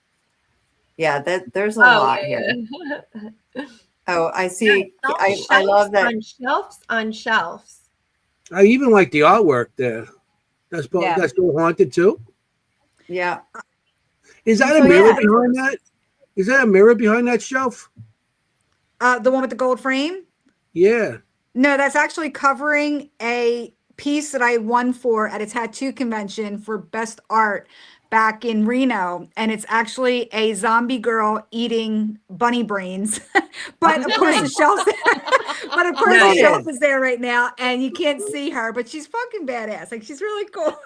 Yeah, there's a lot here. Oh, I see. I love that. On shelves. I even like the artwork there. That's Yeah. that's still haunted too. Yeah. Is that So, a mirror yeah. behind that? Is that a mirror behind that shelf? The one with the gold frame? Yeah. No, that's actually covering a piece that I won for at a tattoo convention for best art back in Reno. And it's actually a zombie girl eating bunny brains. But of course the shelf the shelf is there right now and you can't see her, but she's fucking badass. Like she's really cool.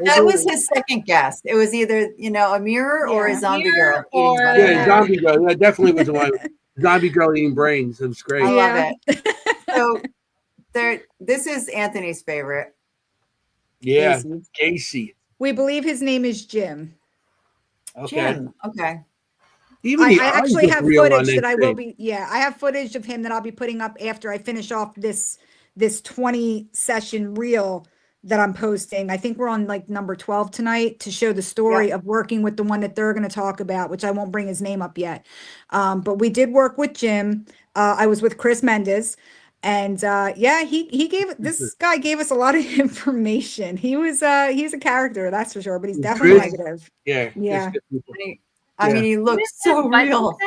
That was his second guess. It was either, a mirror or a Yeah. zombie Mirror girl eating or- bunny Yeah, brains. zombie girl. That definitely was the one. Zombie girl eating brains. It was great. I Yeah. love it. So this is Anthony's favorite. Yeah, Casey. Casey. We believe his name is Jim. Okay. Jim. Okay. Even I the eyes actually look have real on footage that that I will thing. be, I have footage of him that I'll be putting up after I finish off this 20 session reel that I'm posting. I think we're on like number 12 tonight to show the story of working with the one that they're going to talk about, which I won't bring his name up yet. But we did work with Jim. I was with Chris Mendez. And this guy gave us a lot of information. He's a character, that's for sure, but he's definitely Chris? negative. Yeah. Yeah. I mean, he looks so real.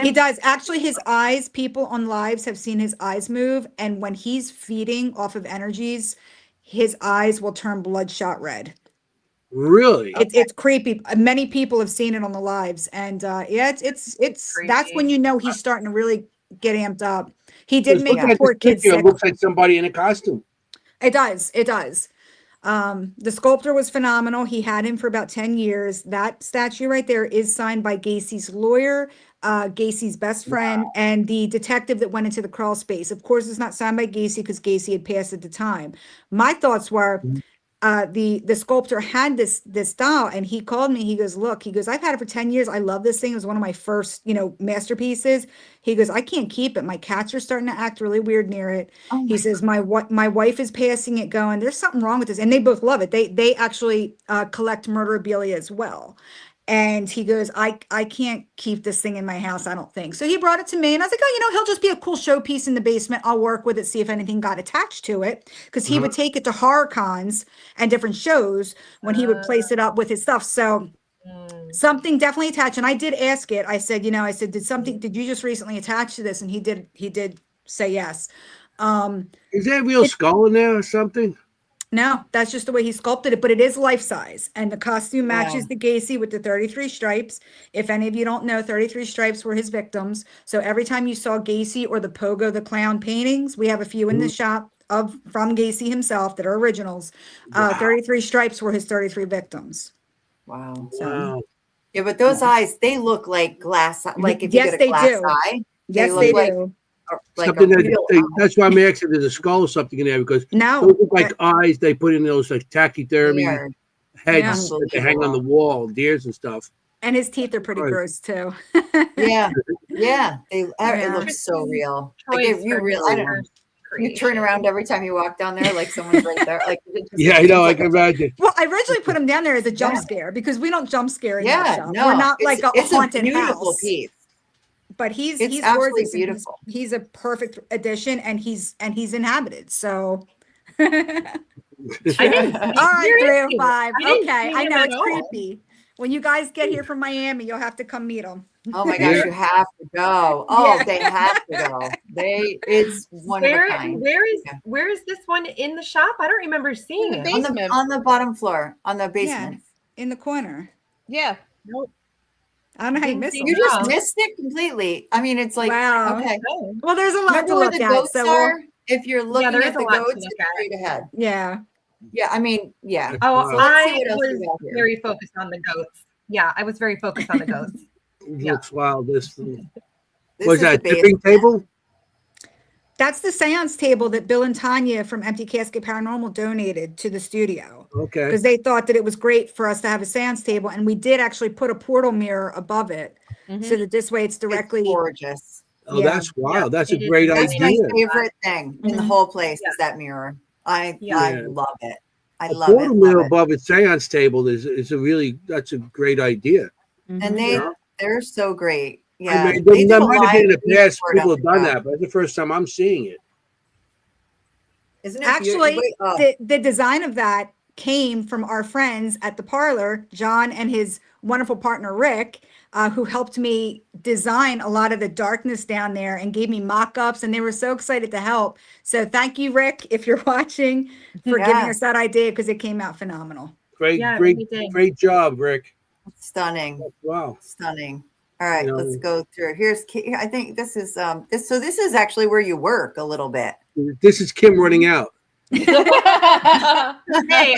He does. Actually, his eyes, people on lives have seen his eyes move. And when he's feeding off of energies, his eyes will turn bloodshot red. Really? It's creepy. Many people have seen it on the lives. And it's that's when you know he's starting to really get amped up. He did make Looking the at poor this kid picture, sick. it looks like somebody in a costume. It does. The sculptor was phenomenal. He had him for about 10 years. That statue right there is signed by Gacy's lawyer, Gacy's best friend, and the detective that went into the crawl space. Of course, it's not signed by Gacy because Gacy had passed at the time. My thoughts were, the sculptor had this doll and he called me. He goes, look, I've had it for 10 years. I love this thing. It was one of my first, masterpieces. He goes, I can't keep it. My cats are starting to act really weird near it. He says, my wife is passing it going, there's something wrong with this. And they both love it. They actually collect murderabilia as well. And he goes, I can't keep this thing in my house, I don't think. So he brought it to me and I was like, oh, he'll just be a cool showpiece in the basement. I'll work with it, see if anything got attached to it. Because he would take it to horror cons and different shows when he would place it up with his stuff. So something definitely attached. And I did ask it. I said, did you just recently attach to this? And he did say yes. Is there a real skull in there or something? No, that's just the way he sculpted it, but it is life size. And the costume matches Wow. the Gacy with the 33 stripes. If any of you don't know, 33 stripes were his victims. So every time you saw Gacy or the Pogo the Clown paintings, we have a few in the shop from Gacy himself that are originals. 33 stripes were his 33 victims. Wow. Wow. Yeah, but those eyes, they look like glass, like if you Yes, get a they glass do. eye. Yes, look they like, do. like Something a real eye. that's why I'm asking. There's a skull or something in there because No, those look like eyes they put in those like taxidermy They are heads that they hang on the wall, deers and stuff. and his teeth are pretty Right. gross too. Yeah, yeah. It Yeah. looks so real. Like Choice you for real. his I don't know. You turn creation. around every time you walk down there, like someone's right there. Like Yeah, I know. I can imagine. Well, I originally put him down there as a jump Yeah. scare because we don't jump scare in that Yeah, shop. no, We're not like a it's haunted a beautiful house. piece. But he's It's he's absolutely gorgeous and beautiful. he's a perfect addition and he's inhabited. So all I didn't. right, 305. I didn't Okay, see I him know at it's all. creepy. When you guys get here from Miami, you'll have to come meet him. Oh my gosh, Yeah. you have to go. Oh, Yeah. they have to go. It's one of a kind. Where is this one in the shop? I don't remember seeing In the it. basement. On the bottom floor, on the Yeah, basement. in the corner. Yeah. Nope. I don't know how you Didn't miss see him. You just Wow. missed it completely. I mean, it's like Wow. okay. Oh. Well, there's a lot Remember to where look the at. goats So are? If you're looking there at is a the lot to goats, look it's at. straight ahead. yeah. Yeah, I mean, yeah. Oh, Wow. So let's see I what else we was got here. very focused on the goats. Yeah, I was very focused on the goats. Yeah. Looks wild. This This was is that the tipping basement. table. That's the seance table that Bill and Tanya from Empty Casket Paranormal donated to the studio Okay. because they thought that it was great for us to have a seance table. And we did actually put a portal mirror above it so that this way it's directly. It's gorgeous. Oh, Yeah. that's wild. That's a it is great really That's my idea. favorite thing in the Mhm. whole place Yeah. is that mirror. I Yeah. love it. I A love it. portal mirror Love it. above a seance table is a really that's a great idea. Mhm. And Yeah. they're so great. I Yeah, mean, they did that a might have been in live the past. report People on have done that. that, but it's the first time I'm seeing it. Isn't it Actually, beautiful? Oh, the design of that came from our friends at the parlor, John and his wonderful partner, Rick, who helped me design a lot of the darkness down there and gave me mock-ups, and they were so excited to help. So thank you, Rick, if you're watching, for giving Yeah. us that idea because it came out phenomenal. Great, Yeah, it great, really did. great job, Rick. stunning, Wow. stunning. All right, You know- let's go through. I think this is this. So this is actually where you work a little bit. This is Kimm running out. Hey,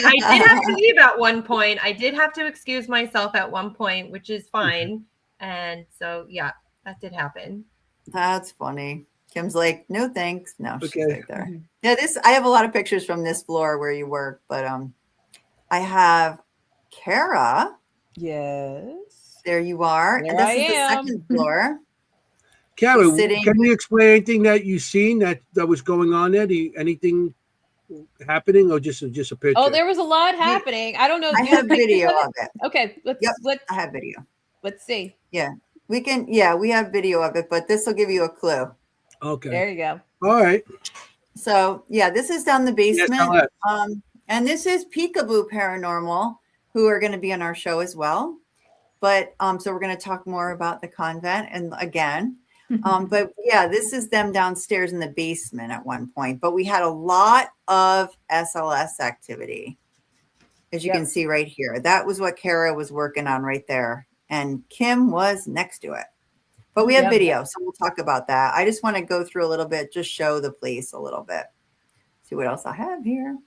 I did have to leave at one point. I did have to excuse myself at one point, which is fine. And so, yeah, that did happen. That's funny. Kim's like, no thanks. No, she's Okay. right there. Yeah, I have a lot of pictures from this floor where you work, but I have Kara. Yes. There you are. There And this I is am. the second floor. Karen, sitting can you explain anything that you seen that was going on there? Anything happening, or just a picture? Oh, there was a lot happening. I don't know. I do you have pictures video of it? of it. Okay, Yep. let's I have video. see. We can, yeah, we have video of it, but this will give you a clue. Okay. There you go. All right. So yeah, this is down the basement. Yes, And this is Peekaboo Paranormal, who are going to be on our show as well. But so we're going to talk more about the convent and again. But yeah, this is them downstairs in the basement at one point. But we had a lot of SLS activity, as you can see right here. That was what Kara was working on right there. And Kimm was next to it. But we have video, so we'll talk about that. I just want to go through a little bit, just show the place a little bit. See what else I have here.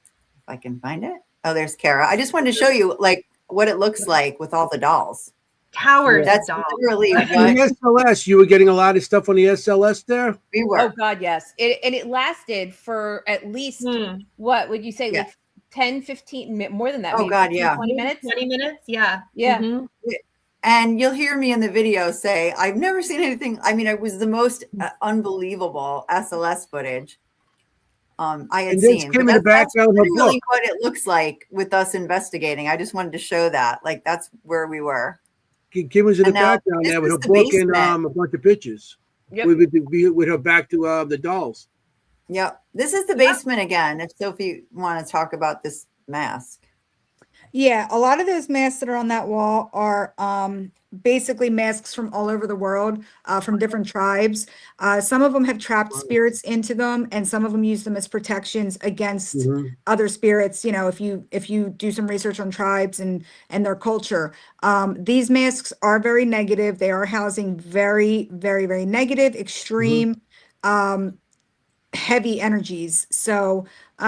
If I can find it. Oh, there's Kara. I just wanted to show you like what it looks like with all the dolls. Towers That's of dolls. literally The what SLS, you were getting a lot of stuff on the SLS there. we Oh were. God, yes. It lasted for at least what would you say, Yeah. like 10, 15 minutes, more than that. Oh, maybe God, 15, yeah. 20 minutes. 20 minutes? Yeah. Yeah. Mhm. And you'll hear me in the video say, I've never seen anything. I mean, it was the most unbelievable SLS footage. I had And there's seen. Kimm But in the that's background of her really book. what it looks like with us investigating. I just wanted to show that. Like, that's where we were. Kimm was in the And now background this there with is her the book and basement. a bunch of pictures. Yep. With her back to the dolls. Yep. This is the basement again. If Sophie want to talk about this mask. Yeah, a lot of those masks that are on that wall are basically masks from all over the world, from different tribes. Some of them have trapped spirits into them, and some of them use them as protections against other spirits. You know, if you do some research on tribes and their culture, these masks are very negative. They are housing very, very, very negative, extreme, heavy energies. So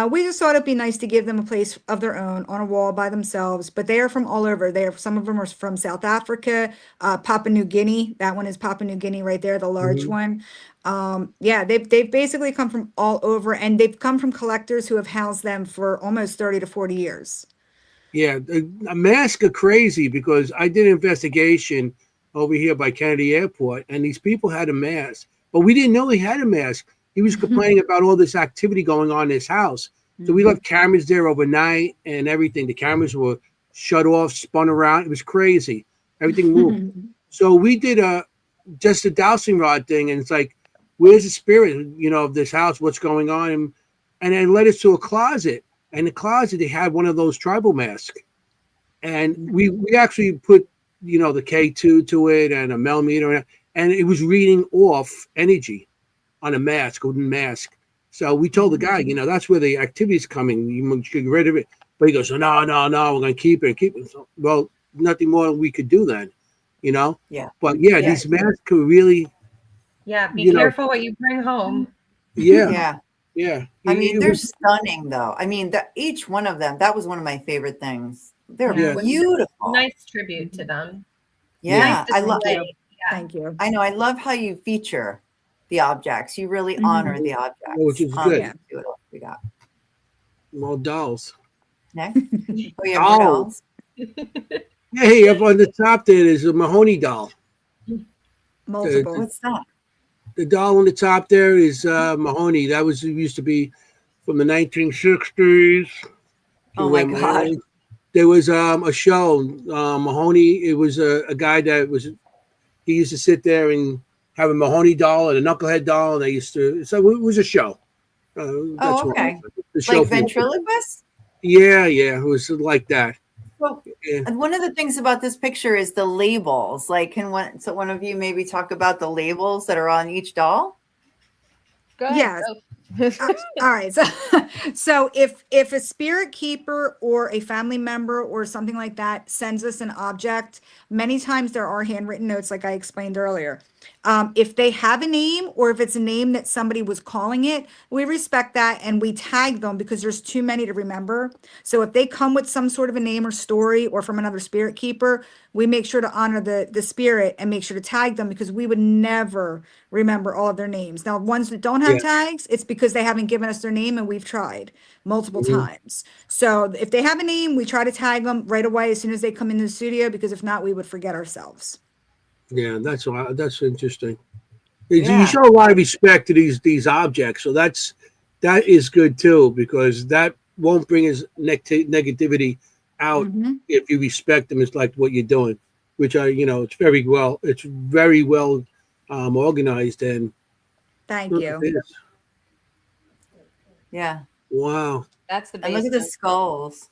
we just thought it'd be nice to give them a place of their own on a wall by themselves. But they are from all over. Some of them are from South Africa, Papua New Guinea. That one is Papua New Guinea right there, the large one. Yeah, they've basically come from all over, and they've come from collectors who have housed them for almost 30 to 40 years. Yeah, a mask are crazy because I did an investigation over here by Kennedy Airport, and these people had a mask, but we didn't know he had a mask. He was complaining about all this activity going on in his house. So we left cameras there overnight and everything. The cameras were shut off, spun around. It was crazy. Everything moved. So we did just a dowsing rod thing, and it's like, where's the spirit, of this house? What's going on? And it led us to a closet. And in the closet, they had one of those tribal masks. And we actually put, the K2 to it and a millimeter, and it was reading off energy on a mask, wooden mask. So we told the guy, that's where the activity's coming. You should get rid of it. But he goes, no, we're going to keep it. So, well, nothing more we could do then, Yeah. But these masks could really. Yeah, be careful what you bring home. Yeah. I mean, they're stunning, though. I mean, each one of them, that was one of my favorite things. They're beautiful. Nice tribute to them. Yeah, nice I love it. Thank you. I know. I love how you feature the objects. You really honor the objects. Which is good. Yeah. See what else we got. More dolls. Next. Oh, yeah, more dolls. Hey, up on the top there is a Mahoney doll. Multiple. What's that? The doll on the top there is Mahoney. That used to be from the 1960s. Oh my God. There was a show, Mahoney. It was a guy he used to sit there and have a Mahoney doll and a knucklehead doll. And so it was a show. Okay. Like ventriloquist? Yeah. It was like that. Well, and one of the things about this picture is the labels. Like, so one of you maybe talk about the labels that are on each doll? Go ahead. Yes. All right. So if a spirit keeper or a family member or something like that sends us an object, many times there are handwritten notes, like I explained earlier. If they have a name or if it's a name that somebody was calling it, we respect that and we tag them because there's too many to remember. So if they come with some sort of a name or story or from another spirit keeper, we make sure to honor the spirit and make sure to tag them because we would never remember all of their names. Now, ones that don't have tags, it's because they haven't given us their name and we've tried multiple times. So if they have a name, we try to tag them right away as soon as they come into the studio because if not, we would forget ourselves. Yeah, that's interesting. You show a lot of respect to these objects, so that is good too because that won't bring his negativity out if you respect them. It's like what you're doing, which it's very well organized and. Thank you. Yeah. Wow. That's the and look at the skulls.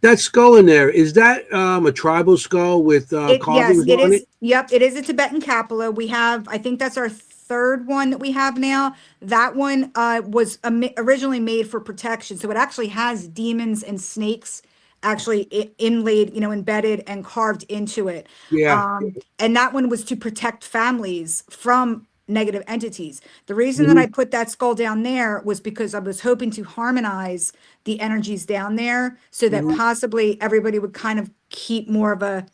That skull in there, is that a tribal skull with carvings yes, it on is. it? Yep, it is a Tibetan Kapala. We have, I think that's our third one that we have now. That one was originally made for protection. So it actually has demons and snakes actually inlaid, embedded and carved into it. Yeah. And that one was to protect families from negative entities. The reason that I put that skull down there was because I was hoping to harmonize the energies down there so that possibly everybody would kind of keep more of a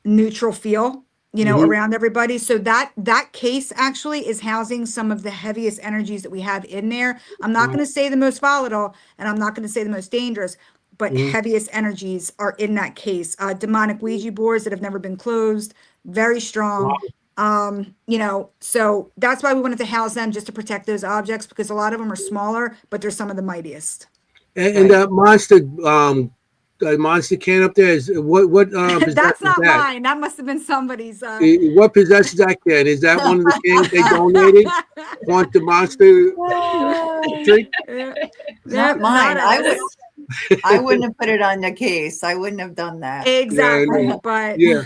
neutral feel, around everybody. So that case actually is housing some of the heaviest energies that we have in there. I'm not going to say the most volatile and I'm not going to say the most dangerous, but heaviest energies are in that case. Demonic Ouija boards that have never been closed, very strong. You know, so that's why we wanted to house them, just to protect those objects, because a lot of them are smaller, but they're some of the mightiest. And that monster can up there is what That's possesses not that? mine. That must have been somebody's. What possesses that can? Is that one of the cans they donated? Want the monster drink? Not mine. I wouldn't have put it on the case. I wouldn't have done that. Exactly, but Yeah.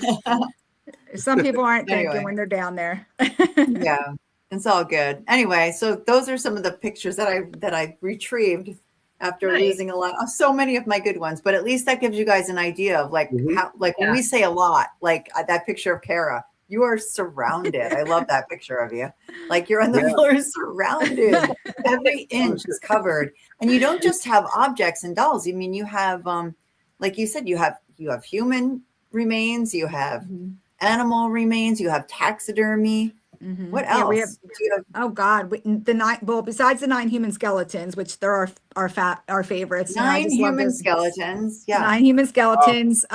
some people aren't thinking Anyway. when they're down there. Yeah, it's all good. Anyway, so those are some of the pictures that I retrieved after Nice. losing a lot. Oh, so many of my good ones, but at least that gives you guys an idea of like Mhm. how, like when we say a lot, like that picture of Kara, you are surrounded. I love that picture of you. Like you're on the Yeah. floor surrounded. Every inch is covered. And you don't just have objects and dolls. I mean, you have like you said, you have human remains, you have animal remains, you have taxidermy. Mhm. What Yeah, else? we have, Do you have- oh God, the 9, well, besides the 9 human skeletons, which they're our favorites. You know, I 9 just love human those. skeletons. Yeah. 9 human skeletons,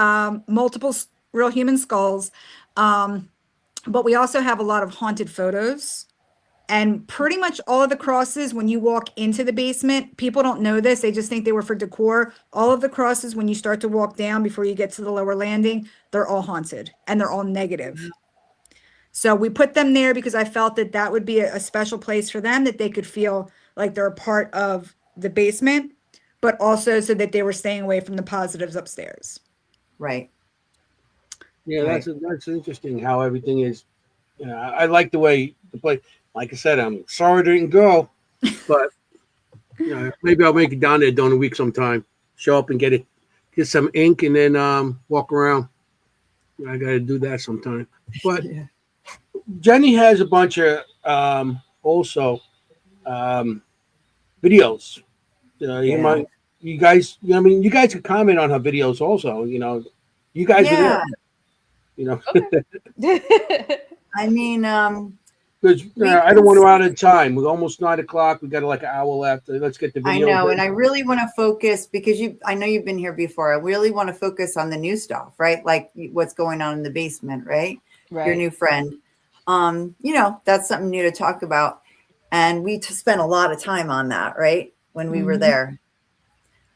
multiple real human skulls. But we also have a lot of haunted photos. And pretty much all of the crosses, when you walk into the basement, people don't know this. They just think they were for decor. All of the crosses, when you start to walk down before you get to the lower landing, they're all haunted and they're all negative. So we put them there because I felt that that would be a special place for them, that they could feel like they're a part of the basement, but also so that they were staying away from the positives upstairs. Right. Yeah, Right. that's interesting how everything is. You know, I like the way the play. Like I said, I'm sorry I didn't go, but you know, maybe I'll make it down there during the week sometime. Show up and get some ink, and then walk around. I got to do that sometime. But Yeah. Jennie has a bunch of also videos. Yeah. You guys. I mean, you guys could comment on her videos also. You know, you guys were there. Yeah. You know, I mean, because We I don't want to can run out of time. We're almost 9:00. We got like an hour left. Let's get the I video. know, and I really want to focus because I know you've been here before. I really want to focus on the new stuff, right? Like what's going on in the basement, right? Your Right. new friend. You know, that's something new to talk about. And we spent a lot of time on that, right? When we were Mhm. there.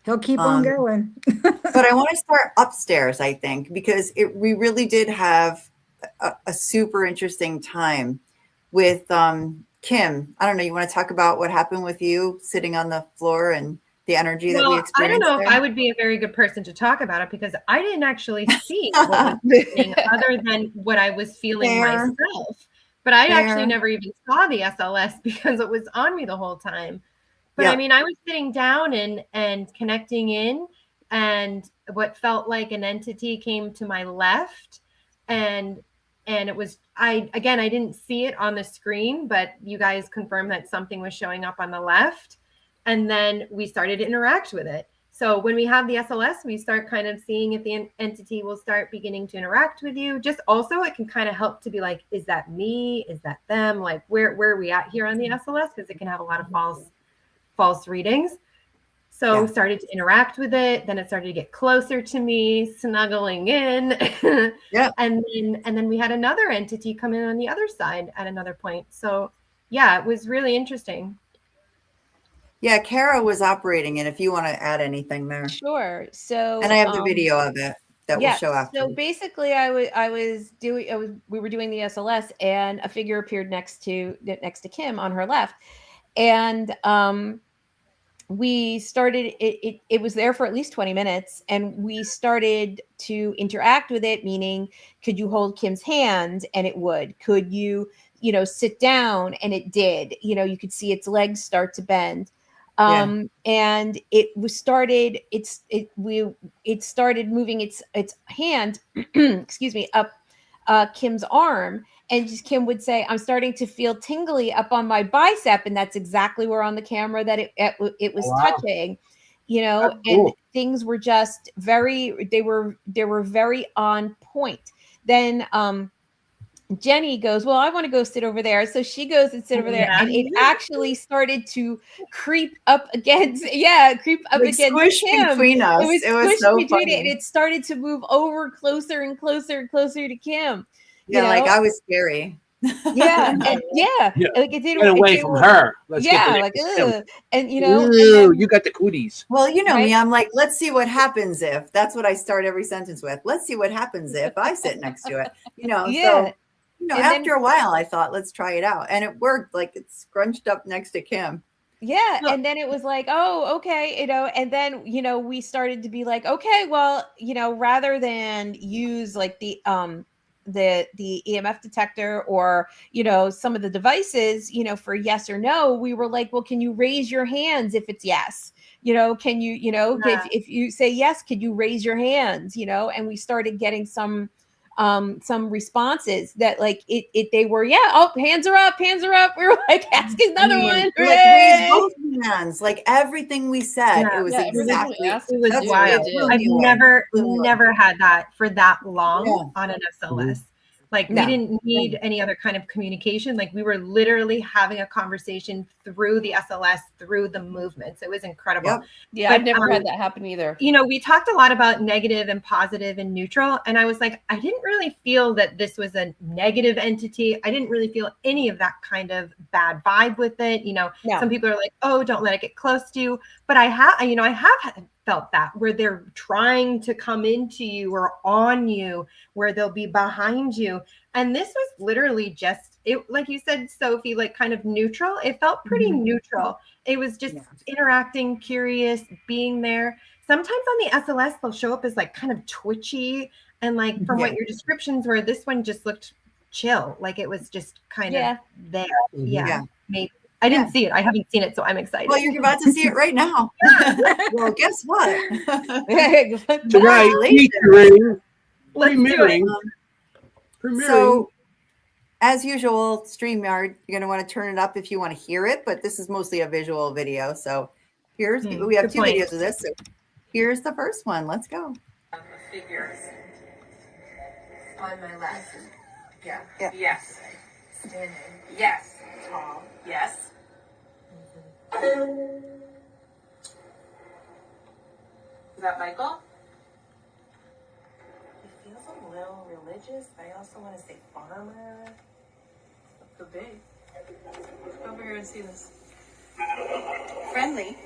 He'll keep on Um, going. But I want to start upstairs, I think, because we really did have a super interesting time with Kimm. I don't know. You want to talk about what happened with you sitting on the floor and the energy that we Well, I don't experienced know if there? I would be a very good person to talk about it because I didn't actually see what was happening other than what I was feeling Fair. myself. But I actually Fair. never even saw the SLS because it was on me the whole time. But Yeah. I mean, I was sitting down and connecting in, and what felt like an entity came to my left, and it was I didn't see it on the screen, but you guys confirmed that something was showing up on the left, and then we started to interact with it. So when we have the SLS, we start kind of seeing if the entity will start beginning to interact with you. Just also, it can kind of help to be like, is that me? Is that them? Like, where are we at here on the SLS? Because it can have a lot of false readings. So Yeah. started to interact with it. Then it started to get closer to me, snuggling in. Yeah. And then we had another entity come in on the other side at another point. So yeah, it was really interesting. Yeah, Kara was operating, and if you want to add anything there. Sure. So, And I have the video of it that will show after. So basically, we were doing the SLS, and a figure appeared next to Kimm on her left, and we started. It was there for at least 20 minutes, and we started to interact with it. Meaning, could you hold Kimm's hand, and it would. Could you, sit down, and it did. You could see its legs start to bend. And it started moving its hand, excuse me, up Kimm's arm, and just Kimm would say, "I'm starting to feel tingly up on my bicep," and that's exactly where on the camera that it was touching, That's and cool. things were just they were very on point. Then Jennie goes, "Well, I want to go sit over there." So she goes and sit over there, Yeah. and it actually started to creep up against against Squish Kimm. between us. It was squished so between funny. it, and it started to move over closer and closer and closer to Kimm. Yeah, like I was scary. Yeah, and yeah, Yeah. like it didn't. Get away they from were- her. Let's Yeah, get the like next Kimm. and you know, and Ooh, then you got the cooties. Well, you know me, Right? I'm like, let's see what happens if. That's what I start every sentence with. Let's see what happens if I sit next to it. Yeah, So and after then a while, I thought, let's try it out, and it worked. Like it's scrunched up next to Kimm. yeah, Well- and then it was like, oh, okay, and then we started to be like, okay, well, rather than use like the EMF detector or some of the devices for yes or no, we were like, well, can you raise your hands if it's yes? Can you Yeah. if you say yes, could you raise your hands? And we started getting some responses that like they were, yeah, oh, hands are up. We were like, ask another one. Like raise both hands, like everything we said. Yeah. It was Yeah, everything we exactly. asked. It was That's wild. it blew I've me away. never had that for that long Yeah. on an SOS. Like No. we didn't need any other kind of communication. Like we were literally having a conversation through the SLS, through the movements. It was incredible. Yep. Yeah, But, I've never had that happen either. We talked a lot about negative and positive and neutral. And I was like, I didn't really feel that this was a negative entity. I didn't really feel any of that kind of bad vibe with it. No. Some people are like, oh, don't let it get close to you. But I have felt that where they're trying to come into you or on you, where they'll be behind you. And this was literally just it, like you said, Sophie, like kind of neutral. It felt pretty neutral. It was just interacting, curious, being there. Sometimes on the SLS, they'll show up as like kind of twitchy. And like from what your descriptions were, this one just looked chill. Like it was just kind of there. Yeah. Maybe. I didn't see it. I haven't seen it, so I'm excited. Well, you're about to see it right now. Well, guess what? Tonight, featuring premiering. So, as usual, StreamYard, you're going to want to turn it up if you want to hear it, but this is mostly a visual video. So, we have good two point. videos of this. So, here's the first one. Let's go. Figures on my left. Yeah. Yes. Standing. Yes. Tall. Yes. Is that Michael? He feels a little religious. I also want to say farmer. Could be. Come over here and see this. Friendly.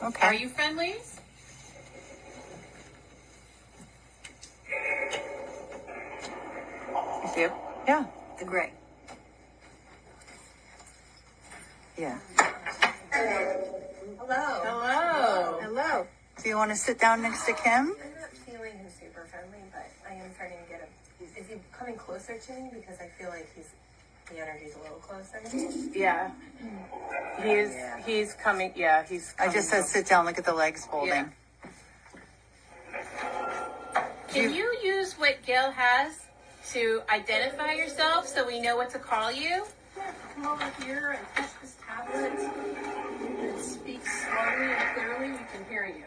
Okay. Are you friendlies? You see? Yeah. The gray. Yeah. Hello. Hello. Hello. Do you want to sit down next to Kimm? I'm not feeling him super friendly, but I am starting to get him. Is he coming closer to me? Because I feel like the energy's a little closer. Yeah. He's coming. Yeah, he's coming. I just said sit down. Look at the legs folding. Yeah. Can you use what Gail has to identify yourself so we know what to call you? Yeah, come over here and touch this tablet. And speak slowly and clearly. We can hear you.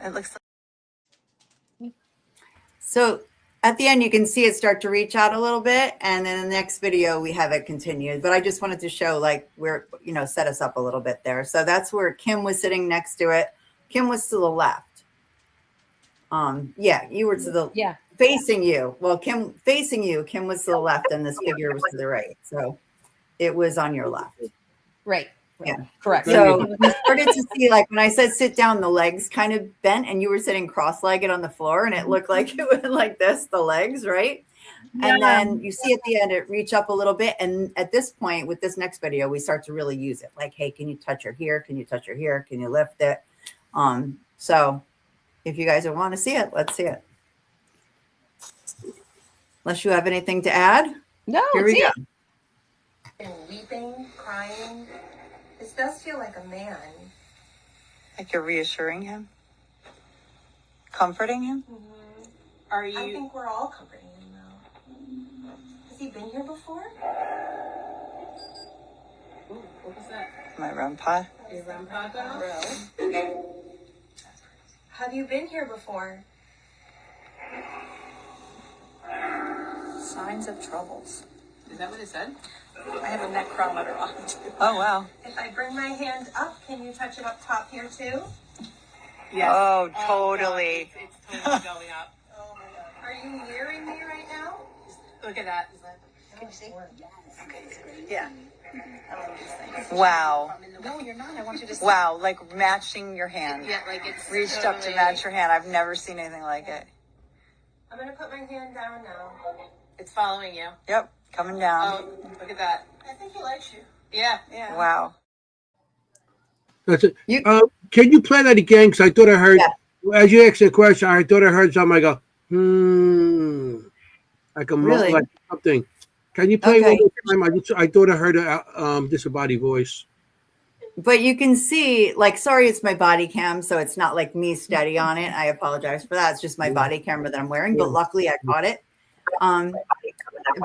It looks like. So at the end, you can see it start to reach out a little bit. And in the next video, we have it continued. But I just wanted to show like where, set us up a little bit there. So that's where Kimm was sitting next to it. Kimm was to the left. Yeah, you were to the facing you. Well, Kimm facing you. Kimm was to the left, and this figure was to the right. So it was on your left. Right. Yeah. Correct. So we started to see, like when I said sit down, the legs kind of bent, and you were sitting cross-legged on the floor, and it looked like it went like this, the legs, right? And then you see at the end it reach up a little bit, and at this point with this next video, we start to really use it. Like, hey, can you touch her here? Can you touch her here? Can you lift it? So if you guys want to see it, let's see it. Unless you have anything to add. No, Here we go. And weeping, crying. This does feel like a man. Like you're reassuring him? Comforting him? Mm-hmm. Are you? I think we're all comforting him though. Has he been here before? Ooh, what was that? My REM pod. Your REM pod go? Have you been here before? Signs of troubles. Is that what it said? I have a necrometer on too. Oh, wow. If I bring my hand up, can you touch it up top here too? Yes. Oh, totally. It's totally going up. Oh my God. Are you hearing me right now? Look at that. Can you see? Yeah. Wow. No, you're not. I want you to see. Wow, like matching your hand. Yeah, like it's Reached up to match your hand. I've never seen anything like it. I'm gonna put my hand down now. It's following you. Yep, coming down. Oh, look at that. I think he likes you. Yeah. Yeah. Wow. That's it. You- Can you play that again? Because I thought I heard, Yeah. as you asked the question, I thought I heard something. I go, like a Really? like something. Can you play Okay. one more time? I thought I heard a disembodied voice. But you can see, like, sorry, it's my body cam, so it's not like me steady on it. I apologize for that. It's just my body camera that I'm wearing, but luckily I caught it.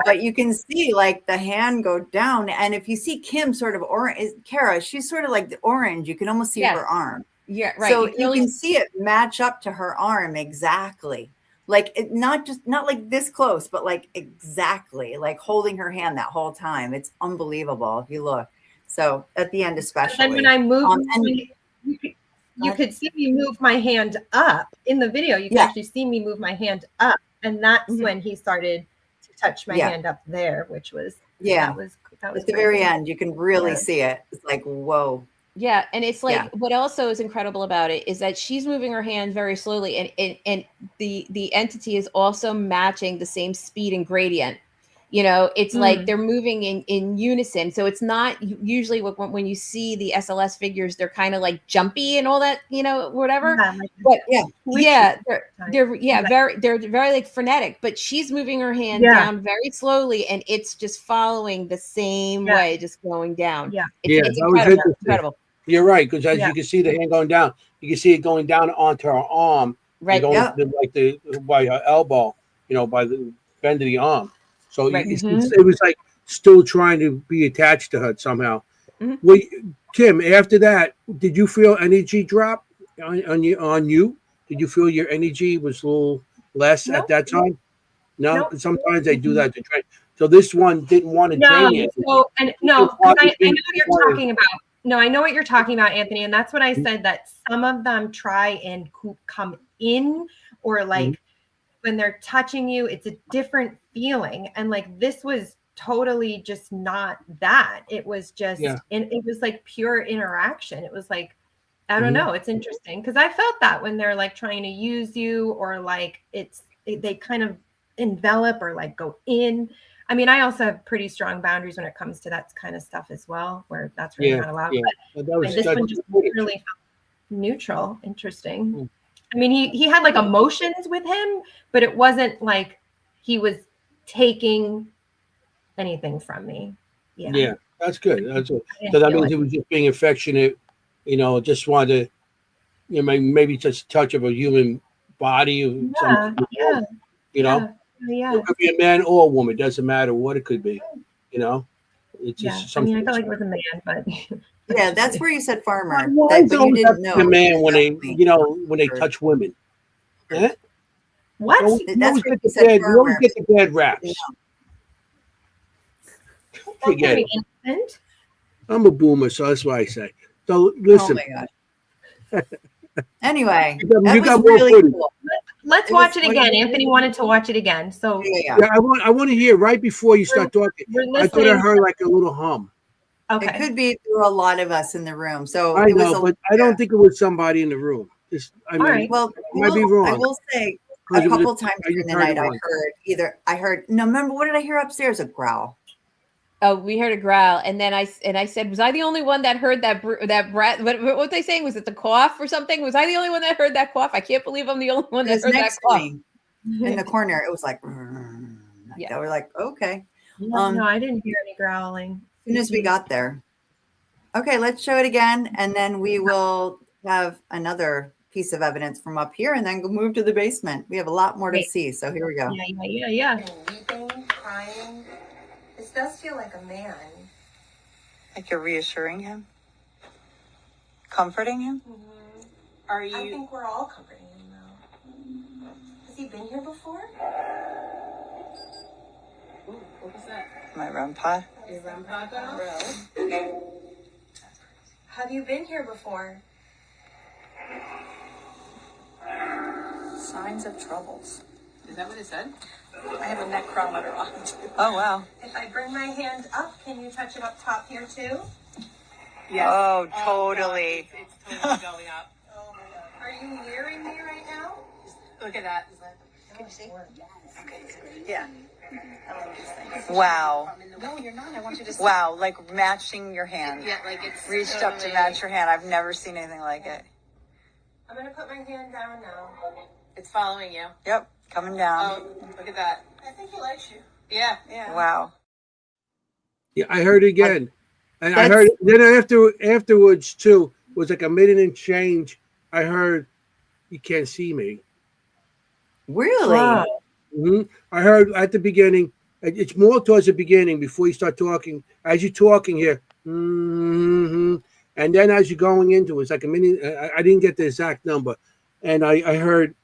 But you can see like the hand go down, and if you see Kimm sort of orange, Kara, she's sort of like the orange. You can almost see Yes. her arm. Yeah, right. So You can you really- can see it match up to her arm exactly. Like it, not like this close, but like exactly, like holding her hand that whole time. It's unbelievable if you look. So at the end, especially. And then when I moved, and- you could see me move my hand up in the video. You can Yeah. actually see me move my hand up, and that's Mhm. when he started to touch my Yeah. hand up there, which was Yeah. that was At the very crazy. end, you can really Yeah. see it. It's like, whoa. Yeah, and it's like Yeah. what also is incredible about it is that she's moving her hand very slowly, and the entity is also matching the same speed and gradient. You know, it's like they're moving in unison. So it's not usually when you see the SLS figures, they're kind of like jumpy and all that, you know, whatever. Yeah, like But Yeah. they're very like frenetic. But she's moving her hand Yeah. down very slowly, and it's just following the same Yeah. way, just going down. Yeah. Yeah, It's that was incredible. interesting. Incredible. You're right, because as Yeah. you can see the hand going down, you can see it going down onto her arm, Right. going Yeah. by her elbow, by the bend of the arm. So Right. it was like still trying to be attached to her somehow. Mhm. Well, Kimm, after that, did you feel energy drop on you? Did you feel your energy was a little less No. at that time? No, No. 'Cause sometimes they do that to train. So this one didn't want to No, train you. so and no, It's 'cause I know obviously what you're required. talking about. No, I know what you're talking about, Anthony, and that's what I said. That some of them try and come in, or like when they're touching you, it's a different feeling, and like this was totally just not that. It was just, Yeah. and it was like pure interaction. It was like, I don't know. It's interesting because I felt that when they're like trying to use you, or like they kind of envelop or like go in. I mean, I also have pretty strong boundaries when it comes to that kind of stuff as well, where that's really not allowed. Yeah. But That was this one just really felt neutral. Interesting. I mean, he had like emotions with him, but it wasn't like he was taking anything from me. Yeah, that's good. That's good. I didn't So that feel means it. he was just being affectionate, just wanted to, maybe just a touch of a human body. Or Yeah, something, yeah, yeah. It could be a man or a woman. Doesn't matter what it could be. It's Yeah. just I mean, I something. felt like it was a man, but Yeah, that's where you said farmer. Why But you didn't know. a man when they, Definitely. when they touch women. Eh? what? You always That's get what the you said, bad- you always farmer. get the bad raps. Yeah. That's Forget very it. innocent. I'm a boomer, so that's why I say. So Oh listen, my god. Anyway, You got- that you was got more really footage. cool. Let's It watch was it again. funny. Anthony wanted to watch it again. So Yeah. yeah, I want to hear right before you start talking. we're I thought I listening. heard like a little hum. It Okay. could be through a lot of us in the room. So I it was know, but I don't think it was somebody in the room. I mean, right. well, might be I wrong. will say 'Cause a it was couple times I during the heard it night once. I heard no, remember what did I hear upstairs? A growl. Oh, we heard a growl, and then I said, "Was I the only one that heard that breath? What they saying? Was it the cough or something? Was I the only one that heard that cough? I can't believe I'm the only one It that was heard that next to cough." me in the corner. It was like, Yeah. that. We're like, okay. No, I didn't hear any growling. As soon as we got there. Okay, let's show it again, and then we will have another piece of evidence from up here, and then go move to the basement. We have a lot more to Great. see. So here we go. Yeah. Weeping, crying. This does feel like a man. Like you're reassuring him, comforting him. Are you? I think we're all comforting him though. Has he been here before? Ooh, what was that? My REM pod. Your REM pod doll? Have you been here before? Signs of troubles. Is that what it said? I have a necrometer on too. Oh, wow. If I bring my hand up, can you touch it up top here too? Yes. Oh, totally. It's totally going up. Oh my God. Are you hearing me right now? Look at that. Can you see? Okay. Yeah. Wow. No, you're not. I want you to see. Wow, like matching your hand. Yeah, like it's Reached up to match your hand. I've never seen anything like it. I'm gonna put my hand down now. It's following you. Yep, coming down. Oh, look at that. I think he likes you. Yeah. Yeah. Wow. Yeah, I heard it again, and I That's- heard then afterwards too was like a minute and change. I heard, "You can't see me." Really? Wow. I heard at the beginning. It's more towards the beginning before you start talking. As you're talking here, and then as you're going into it, it's like a minute. I didn't get the exact number, and I heard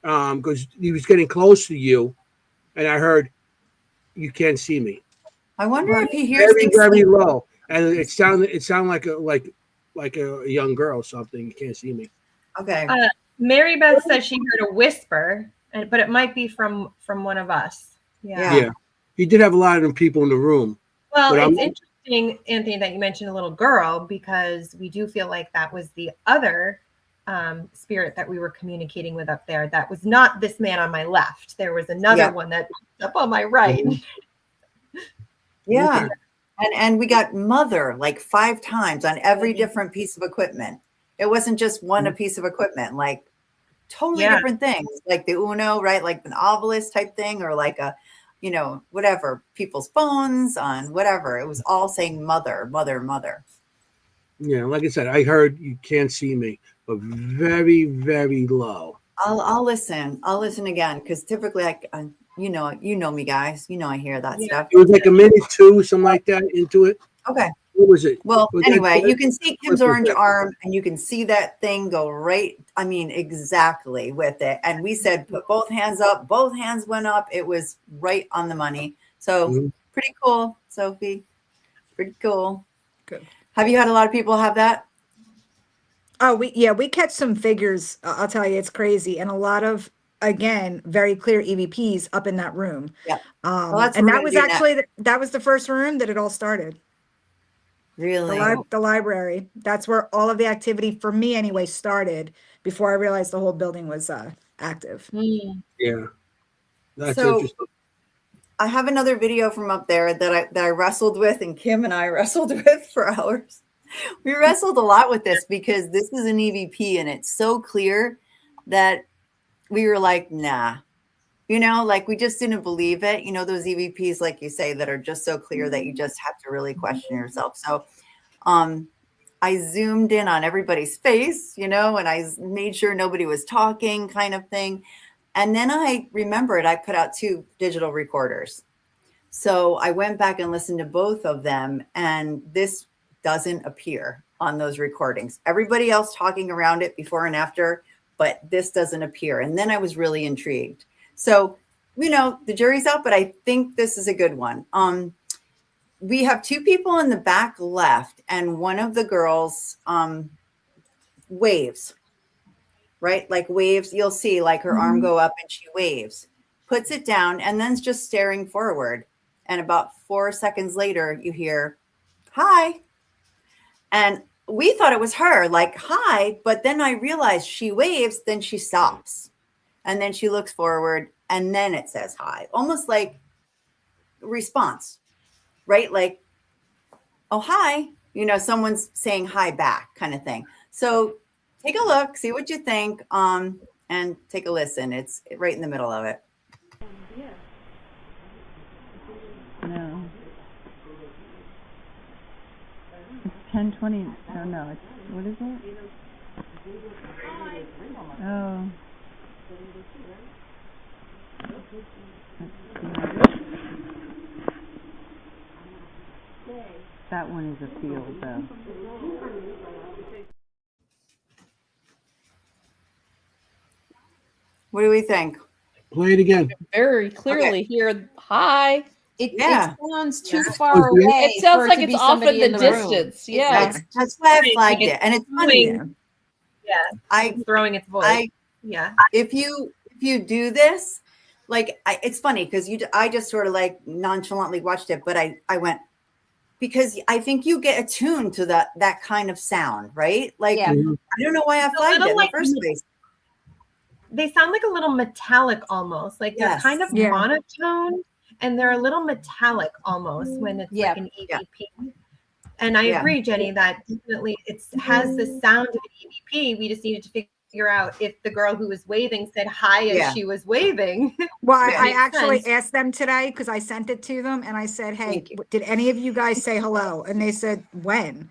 because he was getting close to you, and I heard, "You can't see me." I wonder if he hears Very things. very low, and it sounded like a young girl or something. You can't see me. Okay. Mary Beth says she heard a whisper, but it might be from one of us. Yeah. Yeah, he did have a lot of people in the room. Well, But it's I'm- interesting, Anthony, that you mentioned a little girl, because we do feel like that was the other spirit that we were communicating with up there. That was not this man on my left. There was another one that was up on my right. Yeah. Okay. And we got mother like 5 times on every different piece of equipment. It wasn't just one a piece of equipment, like totally different things, like the Uno, right? Like an obelisk type thing, or like a, whatever, people's phones on whatever. It was all saying mother, mother, mother. Yeah, like I said, I heard "You can't see me," but very very low. I'll listen. I'll listen again, because typically you know me, guys. I hear that stuff. It was like a minute 2, something like that into it. Okay. What was it? Well, Was anyway, that- you can see Kim's what was orange it? arm, and you can see that thing go right. I mean, exactly with it. And we said, put both hands up. Both hands went up. It was right on the money. So Mhm. pretty cool, Sophie. Pretty cool. Good. Have you had a lot of people have that? Oh, we catch some figures. I'll tell you, it's crazy, and a lot of, again, very clear EVPs up in that room. Yeah. Well, that's and what that we're was gonna do actually that was the first room that it all started. Really? The library. That's where all of the activity, for me anyway, started before I realized the whole building was active. Yeah, that's So- interesting. I have another video from up there that I wrestled with, and Kim and I wrestled with for hours. We wrestled a lot with this because this is an EVP, and it's so clear that we were like, nah, like we just didn't believe it. Those EVPs, like you say, that are just so clear that you just have to really question yourself. So I zoomed in on everybody's face, and I made sure nobody was talking, kind of thing. And then I remembered I put out 2 digital recorders. So I went back and listened to both of them, and this doesn't appear on those recordings. Everybody else talking around it before and after, but this doesn't appear. And then I was really intrigued. So, the jury's out, but I think this is a good one. We have 2 people in the back left, and one of the girls waves, right? Like waves, you'll see like her arm go up and she waves, puts it down, and then's just staring forward. And about 4 seconds later, you hear, hi. And we thought it was her, like, hi. But then I realized she waves, then she stops. And then she looks forward, and then it says hi. Almost like response, right? Like, oh, hi. Someone's saying hi back, kind of thing. So take a look, see what you think, and take a listen. It's right in the middle of it. No. It's 10:20. Oh no, it's what is it? Oh. That one is a field though. What do we think? Play it again. Very clearly hear hi. It Yeah. sounds too Oh, far away. It sounds for it like to it's be off in somebody the room. distance. Yeah. That's why I flagged it. And it's funny. Yeah, I throwing its voice. I yeah. if you do this, like it's funny because I just sort of like nonchalantly watched it, but I went because I think you get attuned to that kind of sound, right? Like Yeah. I don't know why I flagged it in the first place. They sound like a little metallic almost, like they're Yes. kind of Yeah. monotone and they're a little metallic almost when it's Yeah. like an EVP. And I agree, Jenny, that definitely it has the sound of an EVP. We just needed to figure out if the girl who was waving said hi as she was waving. Well, Yeah. I Makes actually sense. asked them today because I sent it to them and I said, hey, Thank you. did any of you guys say hello? And they said, when?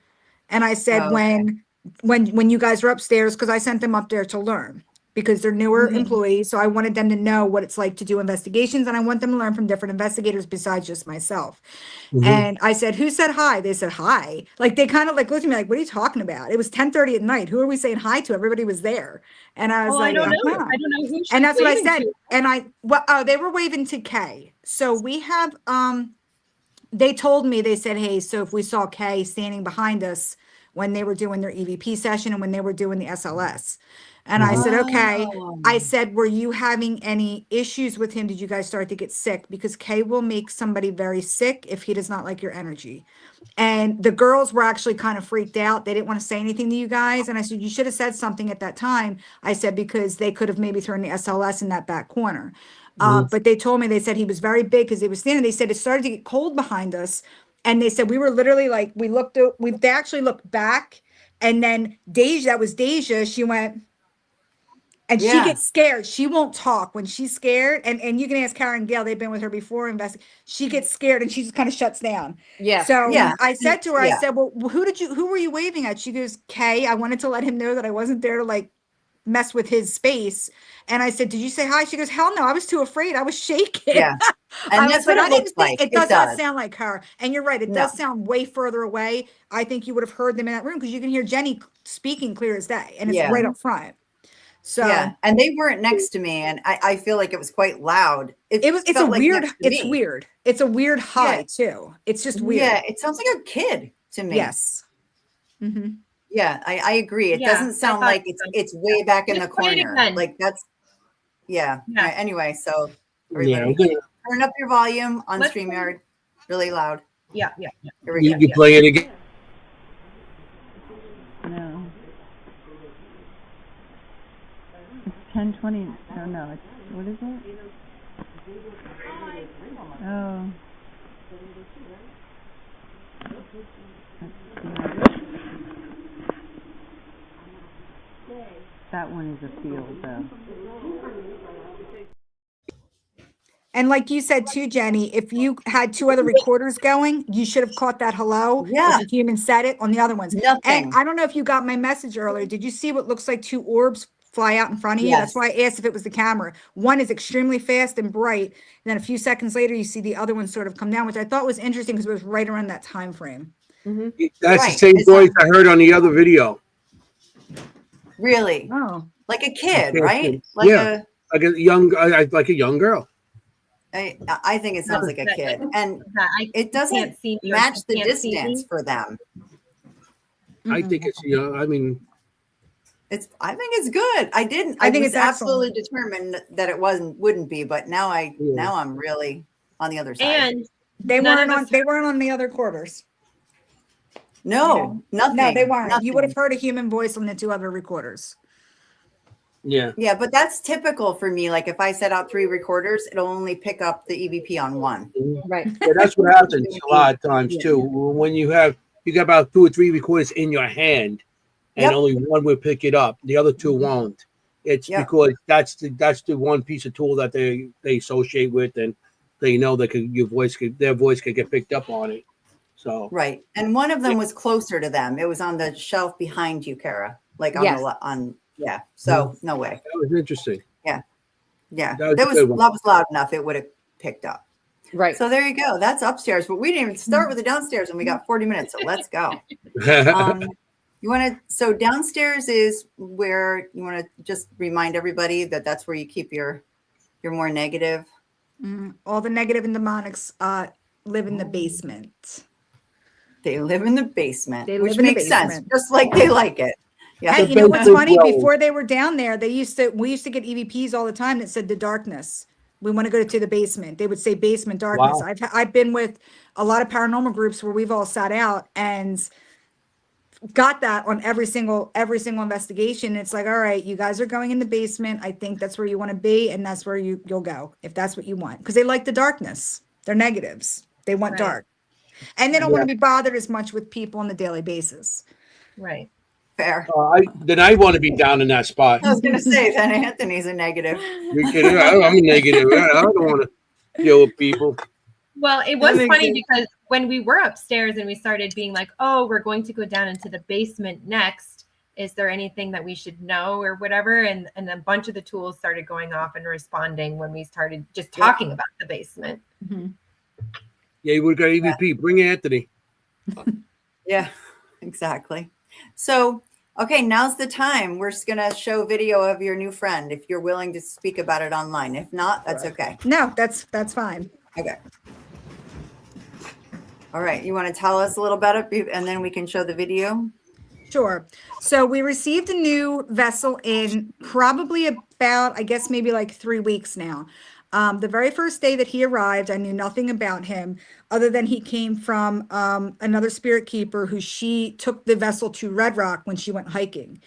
And I said, Oh, okay. when you guys were upstairs, because I sent them up there to learn because they're newer employees. So I wanted them to know what it's like to do investigations. And I want them to learn from different investigators besides just myself. And I said, who said hi? They said, hi. Like they kind of like looked at me like, what are you talking about? It was 10:30 at night. Who are we saying hi to? Everybody was there. And I was I like, don't know. "Uh-huh." I don't know who she's And that's what I waving said. to. And they were waving to Kay. So we have they told me, they said, hey, so if we saw Kay standing behind us when they were doing their EVP session and when they were doing the SLS. And I said, okay. I said, were you having any issues with him? Did you guys start to get sick? Because Kay will make somebody very sick if he does not like your energy. And the girls were actually kind of freaked out. They didn't want to say anything to you guys. And I said, you should have said something at that time. I said, because they could have maybe thrown the SLS in that back corner. But they told me, they said he was very big because they were standing. They said it started to get cold behind us. And they said we were literally like, they actually looked back. And then that was Deja, she went, and she gets scared. She won't talk when she's scared. And you can ask Karen Gale, they've been with her before. She gets scared and she just kind of shuts down. Yeah. So Yeah. I said to her, I Yeah. said, well, who were you waving at? She goes, Kay. I wanted to let him know that I wasn't there to like mess with his space. And I said, did you say hi? She goes, hell no, I was too afraid. I was shaking. Yeah. And I that's was what like, it I didn't looks think like. it does not sound like her. And you're right, it does sound way further away. I think you would have heard them in that room because you can hear Jenny speaking clear as day, and it's right up front. So yeah, and they weren't next to me, and I feel like it was quite loud. it's felt a like weird, next to it's me. weird. It's a weird high too. It's just weird. Yeah, it sounds like a kid to me. Yes. Mm-hmm. Yeah, I agree. It Yeah, doesn't sound I thought like it's way back in the Just wait corner. again. Like that's Yeah. Anyway, so Yeah, everybody turn up your volume on Let's- StreamYard really loud. Yeah. Here we go. you play it again. No. It's 10:20. Oh no, it's what is it? Oh. Let's see. That one is a field though. And like you said too, Jenny, if you had two other recorders going, you should have caught that hello. Yeah. If a human said it on the other ones. Nothing. And I don't know if you got my message earlier. Did you see what looks like two orbs fly out in front of you? That's Yes. why I asked if it was the camera. One is extremely fast and bright. And then a few seconds later, you see the other one sort of come down, which I thought was interesting because it was right around that time frame. That's Right. the same It's voice I heard on the other video. Really, Oh. like a kid, Yeah, right? yeah. Like a young girl. I think it sounds like a kid, and That I it doesn't can't see me or match she the can't see distance me. for them. I think it's I mean, I think it's good. I think it's was excellent. absolutely determined that it wouldn't be, but now I'm really on the other side. And They None weren't of on. us- They weren't on the other quarters. no, nothing. No, they weren't. You would have nothing. heard a human voice on the two other recorders. yeah. Yeah, but that's typical for me. Like if I set out 3 recorders, it'll only pick up the EVP on one. Right. Yeah, that's what happens a lot of times too. When you got about 2 or 3 recorders in your hand, and Yep. only one will pick it up, the other 2 won't. It's Yep. because that's the one piece of tool that they associate with, and they know that their voice could get picked up on it. So Right. And one of them was closer to them. It was on the shelf behind you, Kara. Like on Yes. yeah. So no way. that was interesting. Yeah. That That was a good one. was loud enough. It would have picked up. Right. So there you go. That's upstairs, but we didn't even start with the downstairs and we got 40 minutes. So let's go. So downstairs is where you want to just remind everybody that that's where you keep your more negative. All the negative and demonics live in the basement. They live in the basement, They which live in the makes sense, basement. just like they like it. Yeah. Hey, you know what's basement funny? well. Before they were down there, we used to get EVPs all the time that said the darkness. We want to go to the basement. They would say basement darkness. Wow. I've been with a lot of paranormal groups where we've all sat out and got that on every single investigation. It's like, all right, you guys are going in the basement. I think that's where you want to be, and that's where you'll go if that's what you want. Because they like the darkness. They're negatives. They want Right. dark. And they don't Yeah. want to be bothered as much with people on a daily basis. Right. Fair. I want to be down in that spot. I was going to say that Anthony's a negative. You're kidding? I'm a negative. I don't want to deal with people. Well, it was makes funny sense. because when we were upstairs and we started being like, oh, we're going to go down into the basement next. Is there anything that we should know or whatever? And a bunch of the tools started going off and responding when we started just talking about the basement. Yeah, you would have got EVP. Bring Anthony. Yeah, exactly. So, okay, now's the time. We're just going to show video of your new friend if you're willing to speak about it online. If not, that's okay. No, that's fine. Okay. All right. You want to tell us a little about it and then we can show the video? Sure. So we received a new vessel in probably about, I guess, maybe like 3 weeks now. The very first day that he arrived, I knew nothing about him other than he came from another spirit keeper who she took the vessel to Red Rock when she went hiking.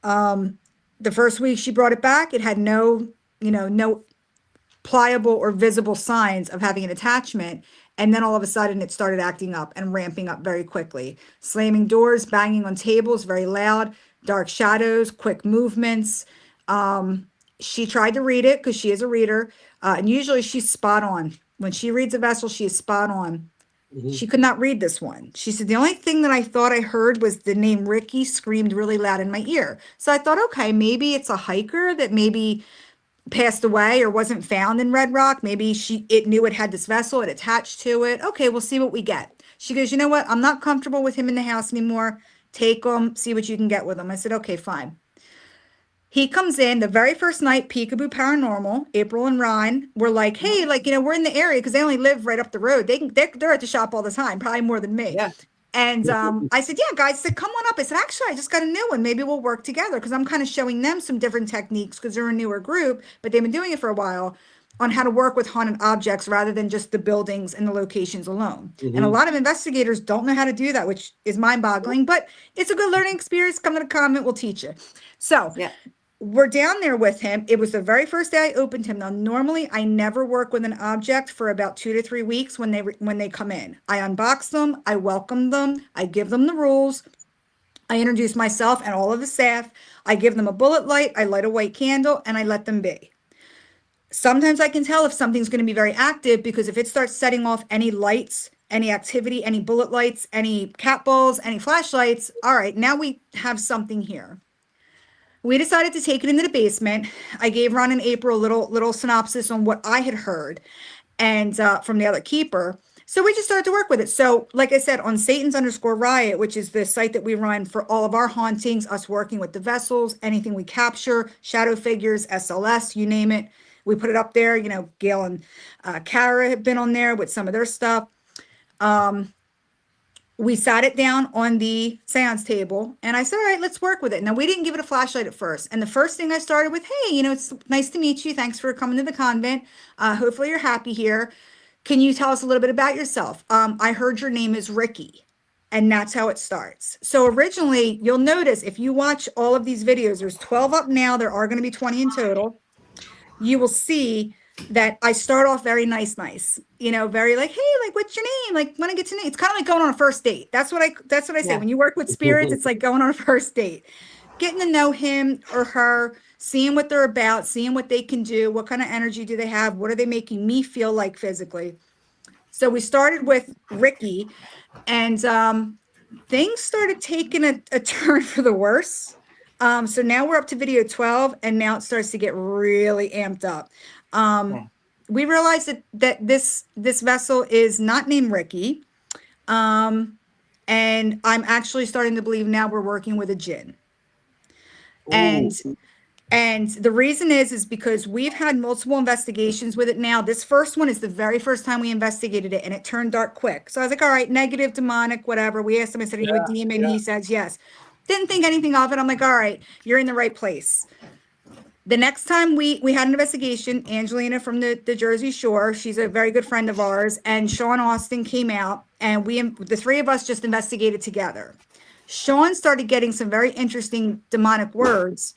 The first week she brought it back, it had no pliable or visible signs of having an attachment. And then all of a sudden it started acting up and ramping up very quickly. Slamming doors, banging on tables, very loud, dark shadows, quick movements. She tried to read it because she is a reader. And usually she's spot on. When she reads a vessel, she is spot on. She could not read this one. She said, the only thing that I thought I heard was the name Ricky screamed really loud in my ear. So I thought, okay, maybe it's a hiker that maybe passed away or wasn't found in Red Rock. Maybe it knew it had this vessel, it attached to it. Okay, we'll see what we get. She goes, you know what? I'm not comfortable with him in the house anymore. Take him, see what you can get with him. I said, okay, fine. He comes in the very first night, Peekaboo Paranormal, April and Ryan were like, hey, we're in the area because they only live right up the road. They're at the shop all the time, probably more than me. Yeah. And I said, yeah, guys, I said, come on up. I said, actually, I just got a new one. Maybe we'll work together because I'm kind of showing them some different techniques because they're a newer group, but they've been doing it for a while on how to work with haunted objects rather than just the buildings and the locations alone. And a lot of investigators don't know how to do that, which is mind boggling, but it's a good learning experience. Come to the convent, we'll teach you. So Yeah. we're down there with him. It was the very first day I opened him. Now, normally I never work with an object for about 2 to 3 weeks when they come in. I unbox them, I welcome them, I give them the rules, I introduce myself and all of the staff, I give them a bullet light, I light a white candle, and I let them be. Sometimes I can tell if something's going to be very active because if it starts setting off any lights, any activity, any bullet lights, any cat balls, any flashlights, all right, now we have something here. We decided to take it into the basement. I gave Ron and April a little synopsis on what I had heard and from the other keeper. So we just started to work with it. So like I said, on Satan's_Riot, which is the site that we run for all of our hauntings, us working with the vessels, anything we capture, shadow figures, SLS, you name it. We put it up there. Gail and Kara have been on there with some of their stuff. We sat it down on the seance table and I said, all right, let's work with it. Now, we didn't give it a flashlight at first. And the first thing I started with, hey, it's nice to meet you. Thanks for coming to the convent. Hopefully you're happy here. Can you tell us a little bit about yourself? I heard your name is Ricky. And that's how it starts. So originally, you'll notice if you watch all of these videos, there's 12 up now. There are going to be 20 in total. You will see that I start off very nice, very like, hey, like, what's your name? Like, want to get to know you. It's kind of like going on a first date. That's what I say. Yeah. When you work with spirits, it's like going on a first date, getting to know him or her, seeing what they're about, seeing what they can do, what kind of energy do they have, what are they making me feel like physically. So we started with Ricky, and things started taking a turn for the worse. So now we're up to video 12, and now it starts to get really amped up. We realized that this vessel is not named Ricky. And I'm actually starting to believe now we're working with a jinn. And the reason is because we've had multiple investigations with it now. This first one is the very first time we investigated it, and it turned dark quick. So I was like, all right, negative, demonic, whatever. We asked him, I said, are you a demon? He says yes. Didn't think anything of it. I'm like, all right, you're in the right place. The next time we had an investigation, Angelina from the Jersey Shore, she's a very good friend of ours, and Sean Austin came out, and the three of us just investigated together. Sean started getting some very interesting demonic words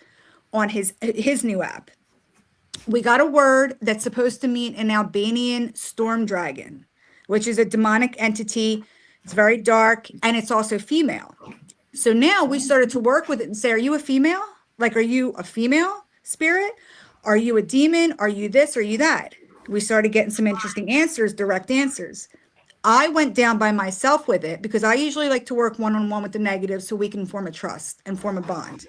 on his new app. We got a word that's supposed to mean an Albanian storm dragon, which is a demonic entity. It's very dark, and it's also female. So now we started to work with it and say, are you a female? Like, are you a female spirit? Are you a demon? Are you this? Are you that? We started getting some interesting answers, direct answers. I went down by myself with it because I usually like to work one-on-one with the negative so we can form a trust and form a bond.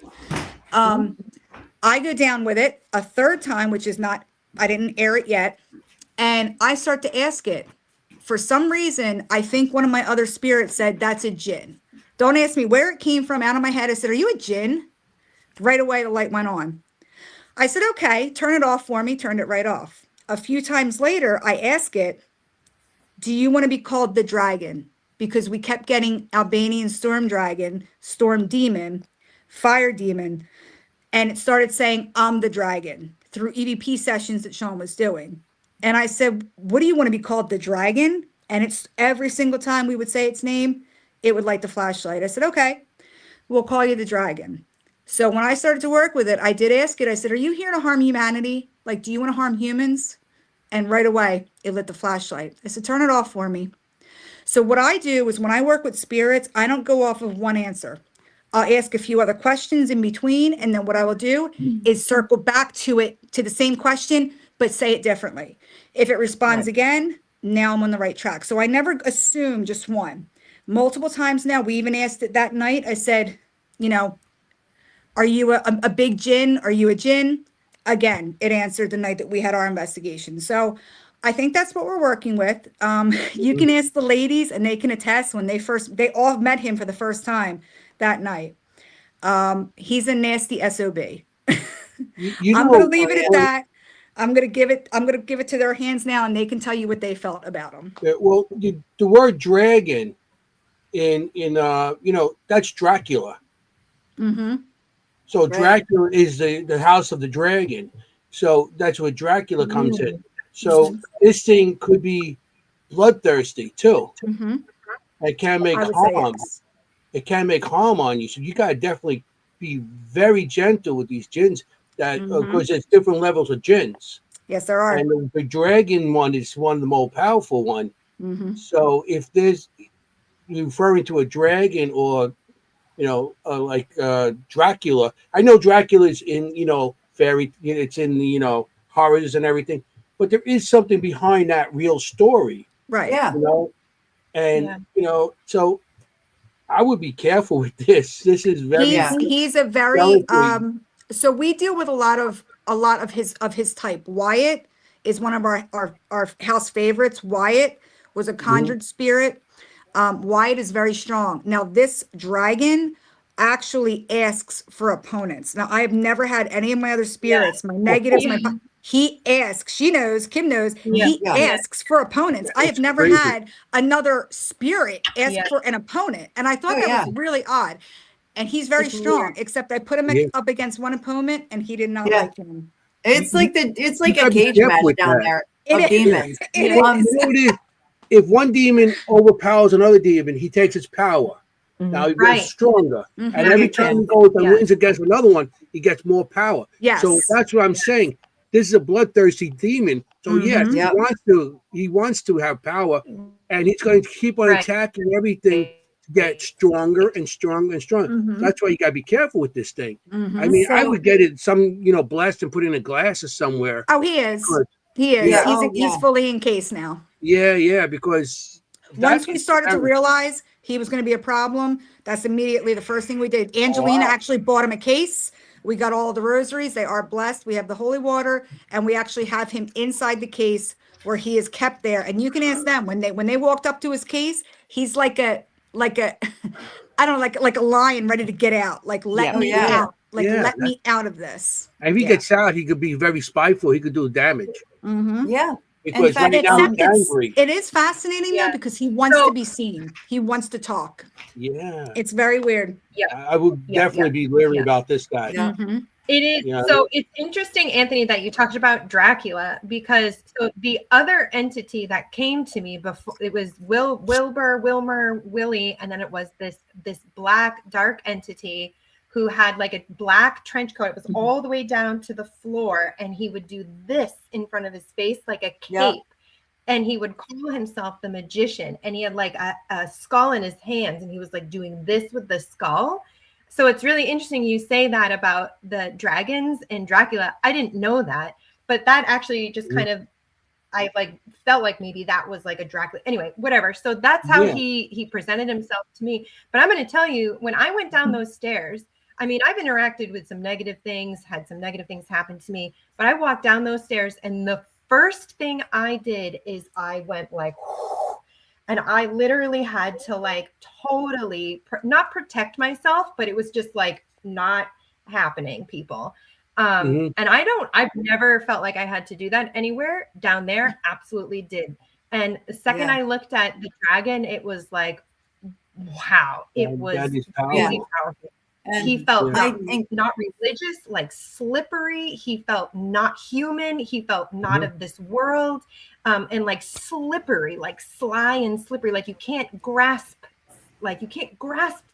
I go down with it a third time, which is not, I didn't air it yet. And I start to ask it. For some reason, I think one of my other spirits said, that's a jinn. Don't ask me where it came from. Out of my head, I said, are you a jinn? Right away, the light went on. I said, okay, turn it off for me. Turned it right off. A few times later, I ask it, do you want to be called the dragon? Because we kept getting Albanian storm dragon, storm demon, fire demon. And it started saying, I'm the dragon through EVP sessions that Sean was doing. And I said, what do you want to be called, the dragon? And it's every single time we would say its name, it would light the flashlight. I said, okay, we'll call you the dragon. So when I started to work with it, I did ask it, I said, are you here to harm humanity? Like, do you want to harm humans? And right away, it lit the flashlight. I said, turn it off for me. So what I do is when I work with spirits, I don't go off of one answer. I'll ask a few other questions in between. And then what I will do is circle back to it, to the same question, but say it differently. If it responds again, now I'm on the right track. So I never assume just one. Multiple times now, we even asked it that night. I said, you know, are you a big jinn? Are you a jinn? Again, it answered the night that we had our investigation. So I think that's what we're working with. You can ask the ladies and they can attest when they all met him for the first time that night. He's a nasty SOB. I'm going to leave it at that. I'm going to give it to their hands now, and they can tell you what they felt about him. Well, the word dragon in that's Dracula. Mm-hmm. So Dracula is the house of the dragon. So that's where Dracula comes in. So this thing could be bloodthirsty too. Mm-hmm. It can make harm. Yes. It can make harm on you. So you gotta definitely be very gentle with these jinns. That of course there's different levels of jinns. Yes, there are. And the dragon one is one of the more powerful one. Mm-hmm. So if there's referring to a dragon or like Dracula, I know Dracula's in fairy, it's in the horrors and everything, but there is something behind that real story, Right? Yeah. So I would be careful with this. This is very. He's a very So we deal with a lot of his type. Wyatt is one of our house favorites. Wyatt was a conjured spirit. Wyatt is very strong. Now this dragon actually asks for opponents. Now I have never had any of my other spirits, my negatives, he asks, she knows, Kimm knows, he asks for opponents. I have never had another spirit ask for an opponent. And I thought that was really odd. And he's very strong, except I put him up against one opponent and he did not like him. It's like a cage match down there of demons. If one demon overpowers another demon, he takes its power. Now he gets stronger. And every time he goes and wins against another one, he gets more power. Yes. So that's what I'm saying. This is a bloodthirsty demon. So yes, he wants to have power, and he's going to keep on attacking everything to get stronger and stronger and stronger. That's why you gotta be careful with this thing. I mean, I would get it blast and put in a glass or somewhere. Oh, he is. He is. Yeah. He's fully encased now. Yeah, because once we started to realize he was going to be a problem, that's immediately the first thing we did. Angelina actually bought him a case. We got all the rosaries. They are blessed. We have the holy water, and we actually have him inside the case where he is kept there. And you can ask them when they walked up to his case, he's like a I don't know, like a lion ready to get out. Like let me out. Like let me out of this. And if he gets out, he could be very spiteful. He could do damage. Yeah. Because right now he's angry. It is fascinating though, because he wants to be seen. He wants to talk. Yeah. It's very weird. I would definitely be leery about this guy. Yeah. It is. Yeah. So it's interesting, Anthony, that you talked about Dracula, because so the other entity that came to me before, it was Wilmer, Willie, and then it was this black dark entity who had like a black trench coat. It was all the way down to the floor, and he would do this in front of his face like a cape. Yep. And he would call himself the magician, and he had like a skull in his hands, and he was like doing this with the skull. So it's really interesting you say that about the dragons and Dracula. I didn't know that, but that actually just kind of, I like felt like maybe that was like a Dracula. Anyway, whatever. So that's how he presented himself to me. But I'm going to tell you, when I went down those stairs, I mean, I've interacted with some negative things, had some negative things happen to me, but I walked down those stairs, and the first thing I did is I went like, and I literally had to like totally not protect myself, but it was just like not happening, people. And I've never felt like I had to do that anywhere. Down there, absolutely did. And the second I looked at the dragon, it was like, wow, it was really powerful. And he felt not religious, like slippery. He felt not human. He felt not of this world, and like slippery, like sly and slippery. Like you can't grasp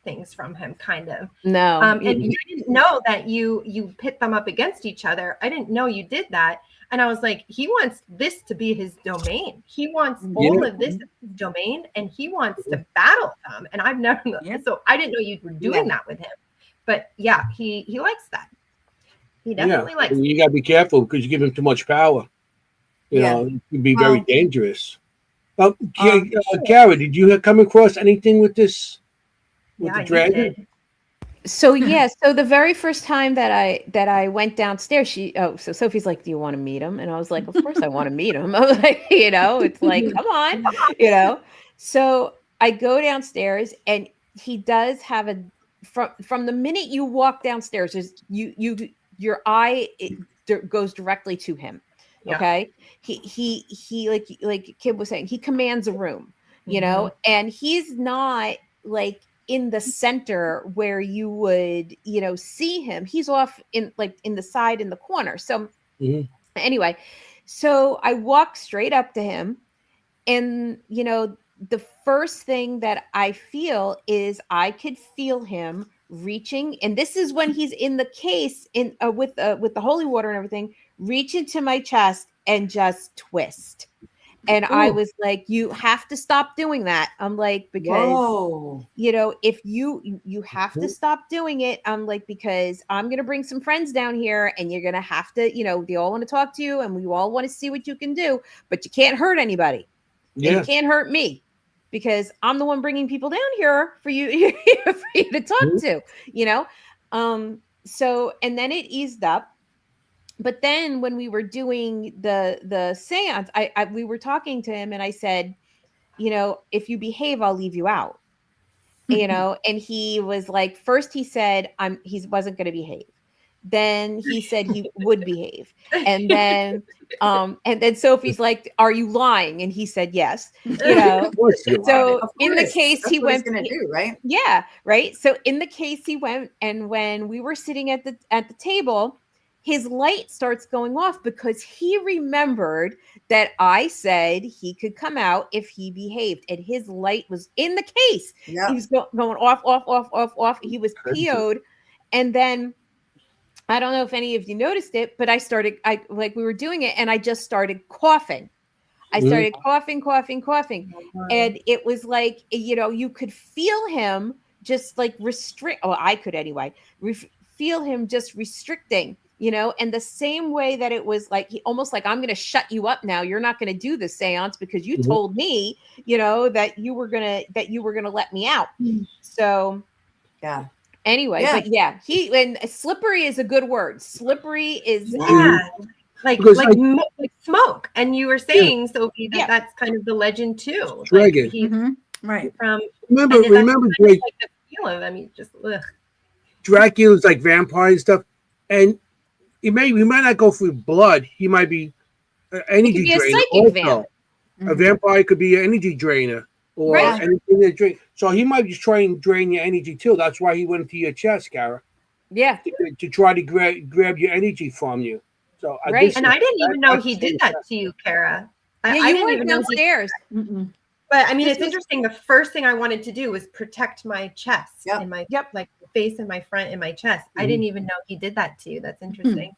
things from him, kind of. No. And I didn't know that you pit them up against each other. I didn't know you did that. And I was like, he wants this to be his domain. He wants all of this domain, and he wants to battle them. And I've never, so I didn't know you were doing that with him. But yeah, he likes that. He definitely likes it. You got to be careful because you give him too much power. You know, it can be very dangerous. Kara, did you come across anything with this? With the dragon? So so the very first time that I went downstairs, so Sophie's like, "Do you want to meet him?" And I was like, "Of course I want to meet him." I was like, it's like, come on, So I go downstairs, and he does have a from the minute you walk downstairs, your eye goes directly to him. Okay, he like Kimm was saying, he commands a room, and he's not like in the center where you would see him. He's off in the side in the corner. So anyway, so I walk straight up to him, and the first thing that I feel is I could feel him reaching, and this is when he's in the case with the holy water and everything, reach into my chest and just twist. And I was like, you have to stop doing that. I'm like, because if you have to stop doing it. I'm like, because I'm gonna bring some friends down here, and you're gonna have to, they all want to talk to you, and we all want to see what you can do, but you can't hurt anybody. And you can't hurt me, because I'm the one bringing people down here for you, for you to talk to, So, and then it eased up. But then when we were doing the seance, we were talking to him, and I said, if you behave, I'll leave you out, and he was like, first he said, he wasn't going to behave. Then he said he would behave. And then Sophie's like, are you lying? And he said, yes, so in the case he went, going to do, right? Yeah. Right. So in the case he went, and when we were sitting at the table, his light starts going off, because he remembered that I said he could come out if he behaved, and his light was in the case. Yep. He was going off. He was PO'd. And then, I don't know if any of you noticed it, but we were doing it, and I just started coughing. I started coughing. And it was like, you could feel him just like restrict. Oh, I could anyway. Feel him just restricting, and the same way that it was like, almost like, I'm going to shut you up now. You're not going to do the seance because you told me, that you were going to let me out. So anyway, but and slippery is a good word. Slippery is like smoke. And you were saying, Sophie, that's kind of the legend too. Dragon. Right. Remember, Drake, like the feel of him. Dracula's like vampire and stuff, and he might not go for blood. He might be an energy drainer. Also, a vampire could be an energy drainer or anything that drain. So he might just try and drain your energy too. That's why he went into your chest, Kara. Yeah. to try to grab your energy from you. So Right. And I didn't even know that's he so did that to you, Kara. Yeah, I you didn't weren't even know he. downstairs. Mm-mm. But I mean, This it's was- interesting. The first thing I wanted to do was protect my chest Yep. and my Yep. like face and my front and my chest. I didn't even know he did that to you. That's interesting.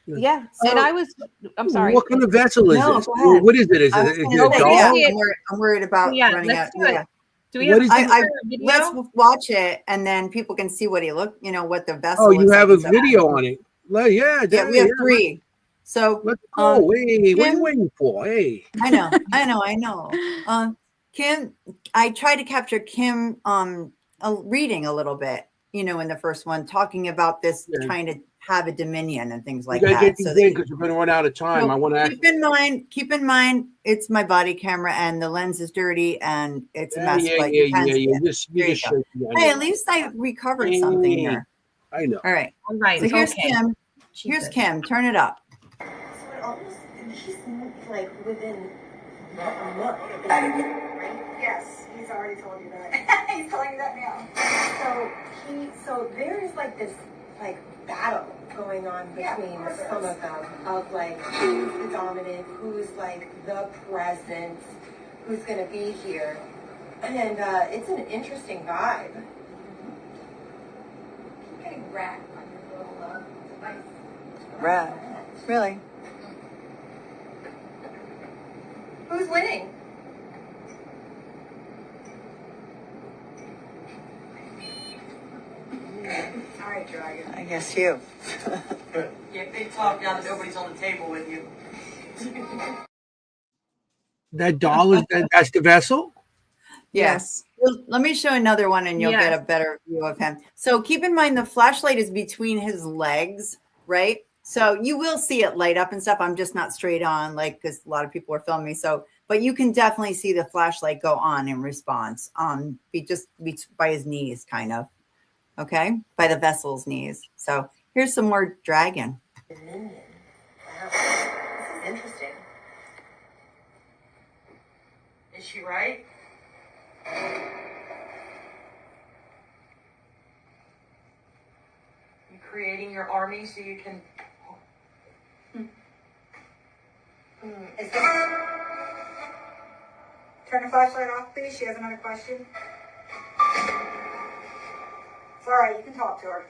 Yeah. So- And I was, I'm sorry. What kind of vessel is No, this? go ahead. What is it? Is I it, was is gonna it a say, doll? yeah, See it. I'm worried about Yeah, running out. let's do it. Yeah. Do we What have is a it? picture or video? Let's watch it, and then people can see what he what the vessel. Oh, you looks have a like inside. video on it. Like, yeah, Yeah, we have 3. So Let's go. Hey, what are you Kimm- waiting for? Hey. I know. Kimm, I tried to capture Kimm reading a little bit, in the first one, talking about this, Yeah. trying to have a dominion and things like You gotta that. get these in because we're going to run out of time. So I want to. keep in mind, it's my body camera and the lens is dirty and it's a Yeah, mess. yeah, but yeah, you can yeah, see yeah. it. Just, There you you just go. shake the Hey, onion. at least I recovered something Hey. here. I know. All right. All right. So here's okay. Kimm. Here's Jesus. Kimm. Turn it up. So it almost, he's like within a month, right? Yes, he's already told you that. He's telling you that now. So there is like this like battle going on between some of them of like who's the dominant, who's like the presence, who's gonna be here, and it's an interesting vibe. Keep getting rat on your little device. Rat. Really? Who's winning? All right, Dragon. I guess you. Yeah, big talk now that nobody's on the table with you. That doll that's the vessel? Yes. Well, let me show another one and you'll Yes. get a better view of him. So keep in mind the flashlight is between his legs, right? So you will see it light up and stuff. I'm just not straight on, because a lot of people are filming me. So, but you can definitely see the flashlight go on in response. Be by his knees, kind of. Okay, by the vessel's knees. So here's some more dragon. Dominion. Wow. This is interesting. Is she right? You creating your army so you can. Is this... Turn the flashlight off, please. She has another question. It's all right. You can talk to her.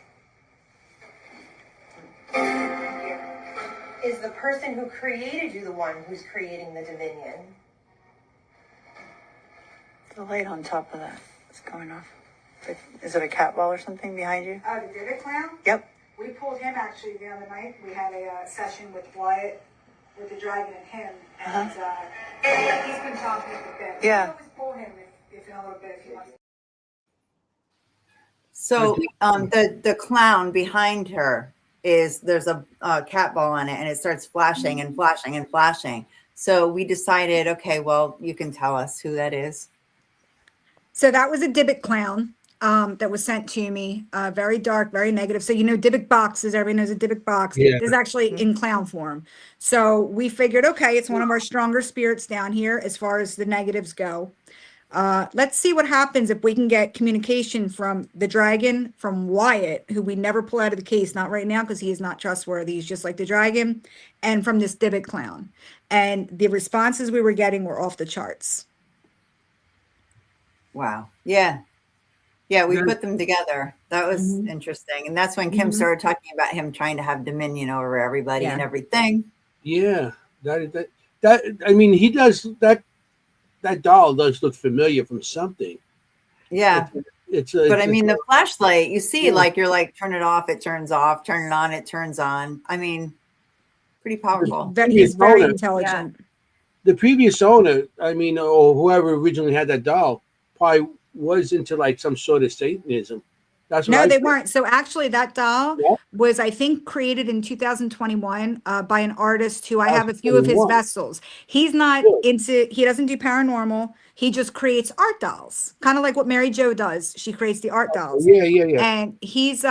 Thank you. Is the person who created you the one who's creating the dominion? The light on top of that is going off. Is it a cat ball or something behind you? The Divot Clown? Yep. We pulled him actually the other night. We had a session with Wyatt, with the dragon and him. And he's been talking with them. Yeah. We always pull him if in a little bit if you want. So the clown behind her there's a cat ball on it and it starts flashing and flashing and flashing. So we decided, okay, well, you can tell us who that is. So that was a Dybbuk clown that was sent to me. Very dark, very negative. So Dybbuk boxes. Everyone knows a Dybbuk box. Yeah. This is actually in clown form. So we figured, okay, it's one of our stronger spirits down here as far as the negatives go. Let's see what happens if we can get communication from the dragon, from Wyatt, who we never pull out of the case, not right now because he is not trustworthy. He's just like the dragon, and from this Dybbuk clown. And the responses we were getting were off the charts. Wow. Yeah. Yeah, we Yeah. put them together. That was interesting. And that's when Kimm started talking about him trying to have dominion over everybody and everything. Yeah. That I mean, he does that. That doll does look familiar from something. Yeah. But I mean, the flashlight, you see, you're like, turn it off, it turns off, turn it on, it turns on. I mean, pretty powerful. He's very owner. intelligent. the previous owner, I mean, or whoever originally had that doll, probably was into like some sort of Satanism. That's what No, I they think. weren't. So actually that doll was, I think, created in 2021 by an artist who I have a few of his 2021. vessels. He's not he doesn't do paranormal. He just creates art dolls, kind of like what Mary Jo does. She creates the art dolls. Yeah. And he's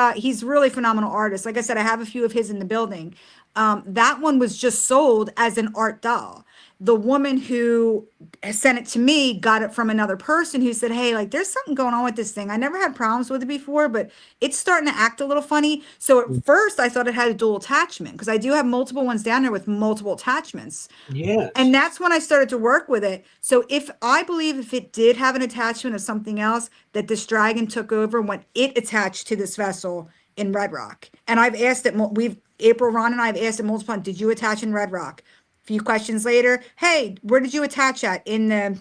really phenomenal artist. Like I said, I have a few of his in the building. That one was just sold as an art doll. the woman who sent it to me got it from another person who said, hey, like there's something going on with this thing. I never had problems with it before, but it's starting to act a little funny. So at first I thought it had a dual attachment because I do have multiple ones down there with multiple attachments. Yes. And that's when I started to work with it. So I believe if it did have an attachment of something else, that this dragon took over when it attached to this vessel in Red Rock. And I've asked it, April, Ron and I have asked it multiple times, did you attach in Red Rock? A few questions later, hey, where did you attach at? In the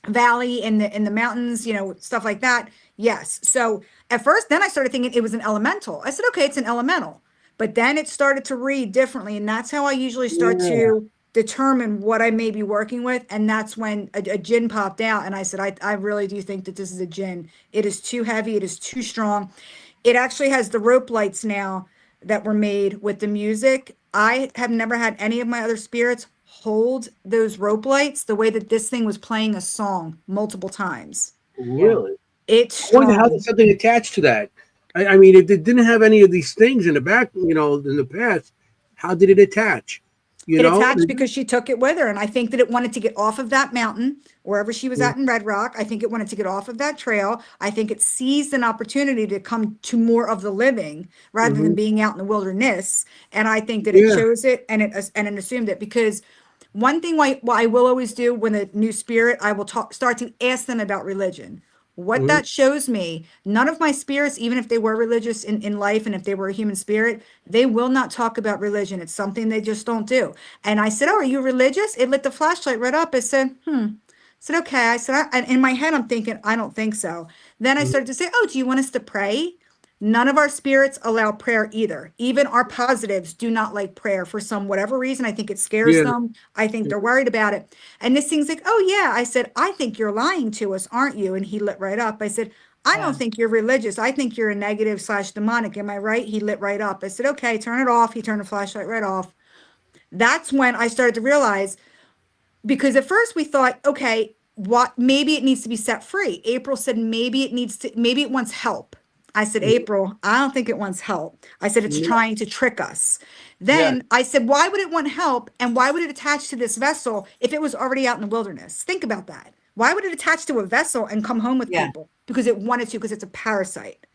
valley, in the mountains, stuff like that. Yes. So at first, then I started thinking it was an elemental. I said, okay, it's an elemental. But then it started to read differently. And that's how I usually start to determine what I may be working with. And that's when a jinn popped out. And I said, I really do think that this is a jinn. It is too heavy. It is too strong. It actually has the rope lights now that were made with the music. I have never had any of my other spirits hold those rope lights the way that this thing was playing a song multiple times. Really? It's I wonder how strong. there's something attached to that. I mean, it didn't have any of these things in the back, in the past. How did it attach? It attached because she took it with her. And I think that it wanted to get off of that mountain, wherever she was at in Red Rock. I think it wanted to get off of that trail. I think it seized an opportunity to come to more of the living rather than being out in the wilderness. And I think that it chose it and it assumed it, because one thing why I will always do when a new spirit, I will start to ask them about religion. What that shows me, none of my spirits, even if they were religious in life and if they were a human spirit, they will not talk about religion. It's something they just don't do. And I said, oh, are you religious? It lit the flashlight right up. I said, I said, okay. I said, and in my head, I'm thinking, I don't think so. Then I started to say, oh, do you want us to pray? None of our spirits allow prayer either. Even our positives do not like prayer for some whatever reason. I think it scares them. I think they're worried about it. And this thing's like, oh yeah. I said, I think you're lying to us, aren't you? And he lit right up. I said, I don't think you're religious. I think you're a negative / demonic. Am I right? He lit right up. I said, okay, turn it off. He turned the flashlight right off. That's when I started to realize, because at first we thought, okay, maybe it needs to be set free. April said maybe it wants help. I said, April, I don't think it wants help. I said, it's trying to trick us. Then I said, why would it want help? And why would it attach to this vessel if it was already out in the wilderness? Think about that. Why would it attach to a vessel and come home with people? Because it wanted to, because it's a parasite.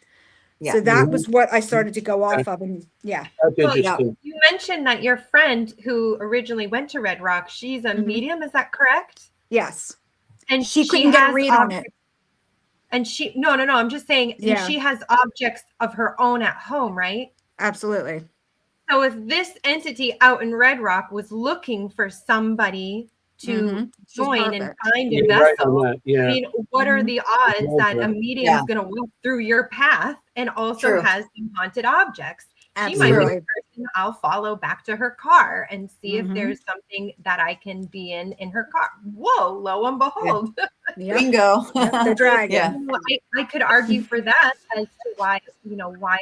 Yeah. So that was what I started to go off of. And That's Well, interesting. you mentioned that your friend who originally went to Red Rock, she's a medium, is that correct? Yes. And she couldn't get a read on it. And no, I'm just saying she has objects of her own at home, right? Absolutely. So if this entity out in Red Rock was looking for somebody to join and find a vessel, I mean, what are the odds that a medium is going to walk through your path and also has some haunted objects? Absolutely. She might be the person I'll follow back to her car and see if there's something that I can be in her car. Whoa, lo and behold. Bingo. The dragon. I could argue for that as to why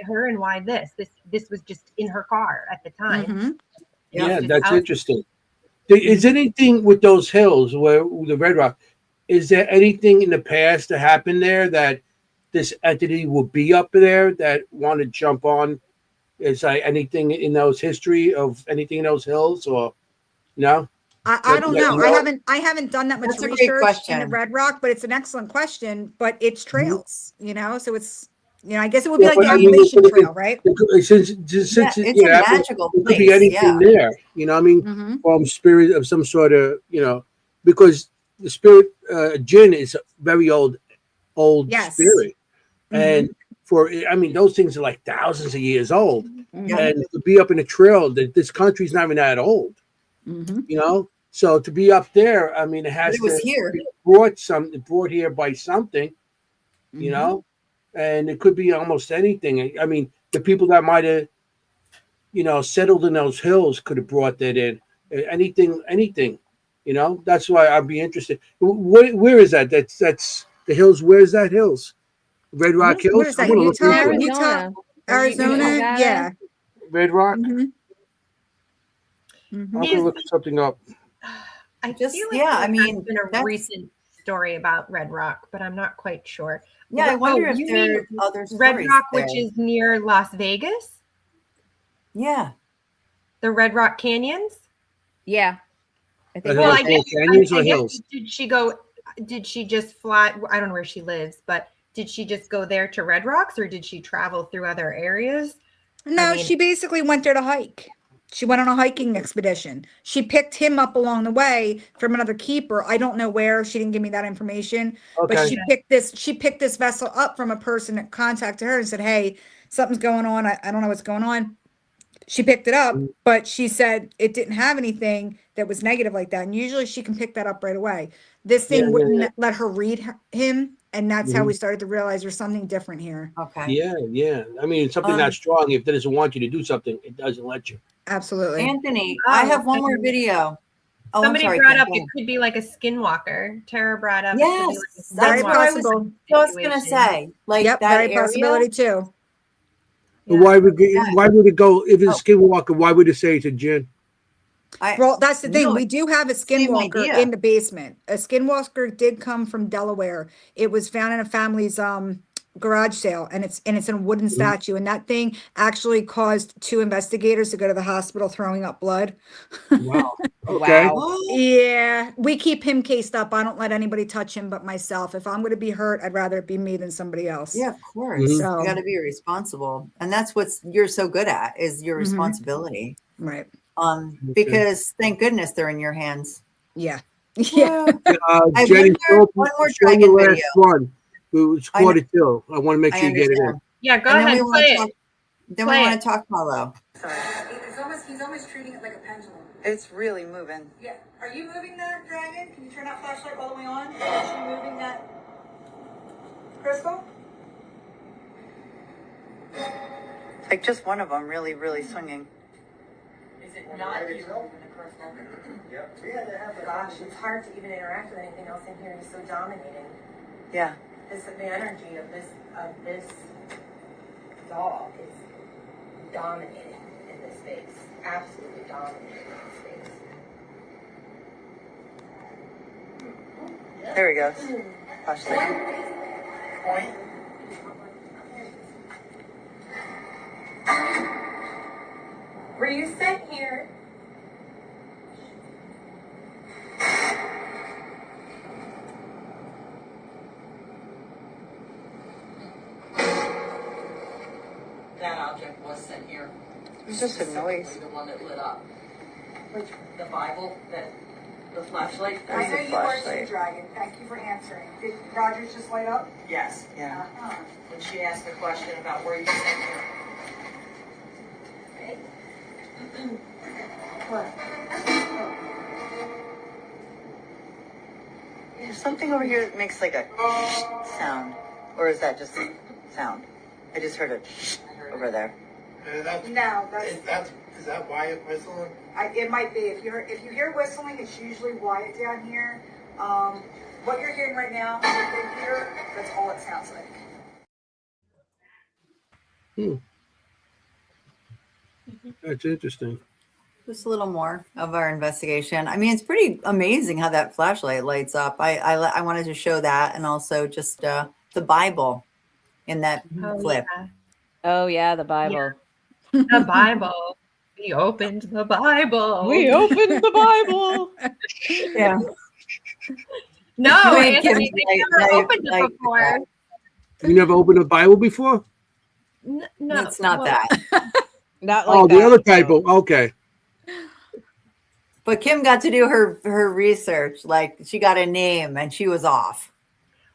her and why this was just in her car at the time. Yeah, that's interesting. Is anything with those hills where the Red Rock, is there anything in the past that happened there that this entity will be up there that want to jump on? Is anything in those history of anything in those hills, or no? I don't know. I haven't done that much research in the Red Rock, but it's an excellent question. But it's trails, so it's I guess it would be like the Appalachian Trail, right? Since it's a magical place. It could be anything there, from spirit of some sort of, because the spirit jinn is a very old spirit, and those things are like thousands of years old, and to be up in a trail, that this country's not even that old, So to be up there, it has to be brought here by something, and it could be almost anything. The people that might have, settled in those hills could have brought that in. Anything. That's why I'd be interested. Where is that? That's the hills. Where is that hills? Red Rock Hills. What is that? Utah, Arizona. Yeah. Red Rock. I'm gonna look something up. I feel like there's been a recent story about Red Rock, but I'm not quite sure. Yeah, I wonder if there are other stories Red Rock, there. which is near Las Vegas. Yeah. The Red Rock Canyons. Yeah. I think. Well, Well, I guess, canyons or I guess hills? did she just fly? I don't know where she lives, but did she just go there to Red Rocks or did she travel through other areas? No, mean- she basically went there to hike. She went on a hiking expedition. She picked him up along the way from another keeper. I don't know where. She didn't give me that information. But Okay. she picked this vessel up from a person that contacted her and said, "Hey, something's going on. I don't know what's going on." She picked it up, but she said it didn't have anything that was negative like that. And usually she can pick that up right away. This Yeah, thing yeah, wouldn't let her read him, and that's how Mhm. we started to realize there's something different here. Okay. Yeah, yeah. I mean, it's something that strong. If it doesn't want you to do something, it doesn't let you. Absolutely. Anthony, I have one more video. Oh, Somebody I'm sorry, brought Kim, up go it ahead. could be like a skinwalker. Tara brought up Yes, it could be like a that's Very what I was possible. just gonna situation. say. Like Yep, that very area. possibility too. But why would it go if it's Oh. Skinwalker? Why would it say it's a Jinn? Well, that's the thing. No, We do have a same skinwalker idea. in the basement. A skinwalker did come from Delaware. It was found in a family's garage sale, and it's in a wooden statue. And that thing actually caused 2 investigators to go to the hospital throwing up blood. Wow. Okay. Wow. Yeah, we keep him cased up. I don't let anybody touch him but myself. If I'm going to be hurt, I'd rather it be me than somebody else. Yeah, of course. Mhm. So You got to be responsible, and that's what you're so good at is your Mhm. responsibility. right. Because thank goodness they're in your hands. Yeah. Yeah. I have Jenny, one more show dragon your last video. one. It was I know. quarter till. I want to make I sure you get it in. understand. Yeah, go And ahead, play it. Then Play we it. want to talk Paulo. He's almost treating it like a pendulum. It's really moving. Yeah. Are you moving that dragon? Can you turn that flashlight all the way on? Is she moving that crystal? Like just one of them really, really swinging. Is it not you moving the crystal? Gosh, it's hard to even interact with anything else in here. He's so dominating. Yeah. The energy of this dog is dominating in this space. Absolutely dominating in this space. There he goes. Flashlight. Were you sent here? That object was sent here. It was just a noise. Specifically the one that lit up. Which The Bible, the flashlight. I know the you are flashlight. Sea Dragon. Thank you for answering. Did Rogers just light up? Yes. Yeah. When she asked the question about where you sent here. What? There's something over here that makes like a sound. Or is that just a sound? I just heard it over there. No, Is that Wyatt whistling? it might be. If you hear whistling, it's usually Wyatt down here. What you're hearing right now, in here, that's all it sounds like. That's interesting. Just a little more of our investigation. I mean, it's pretty amazing how that flashlight lights up. I wanted to show that, and also just the Bible in that clip. Yeah. Oh yeah, the Bible. The Bible. We opened the Bible. We opened the Bible. Yeah. No, You ain't Anthony, kidding, they never opened it before. You never opened a Bible before? No, It's not well, that. Not like Oh, the that, other so- type of, okay. But Kim got to do her research. Like she got a name, and she was off.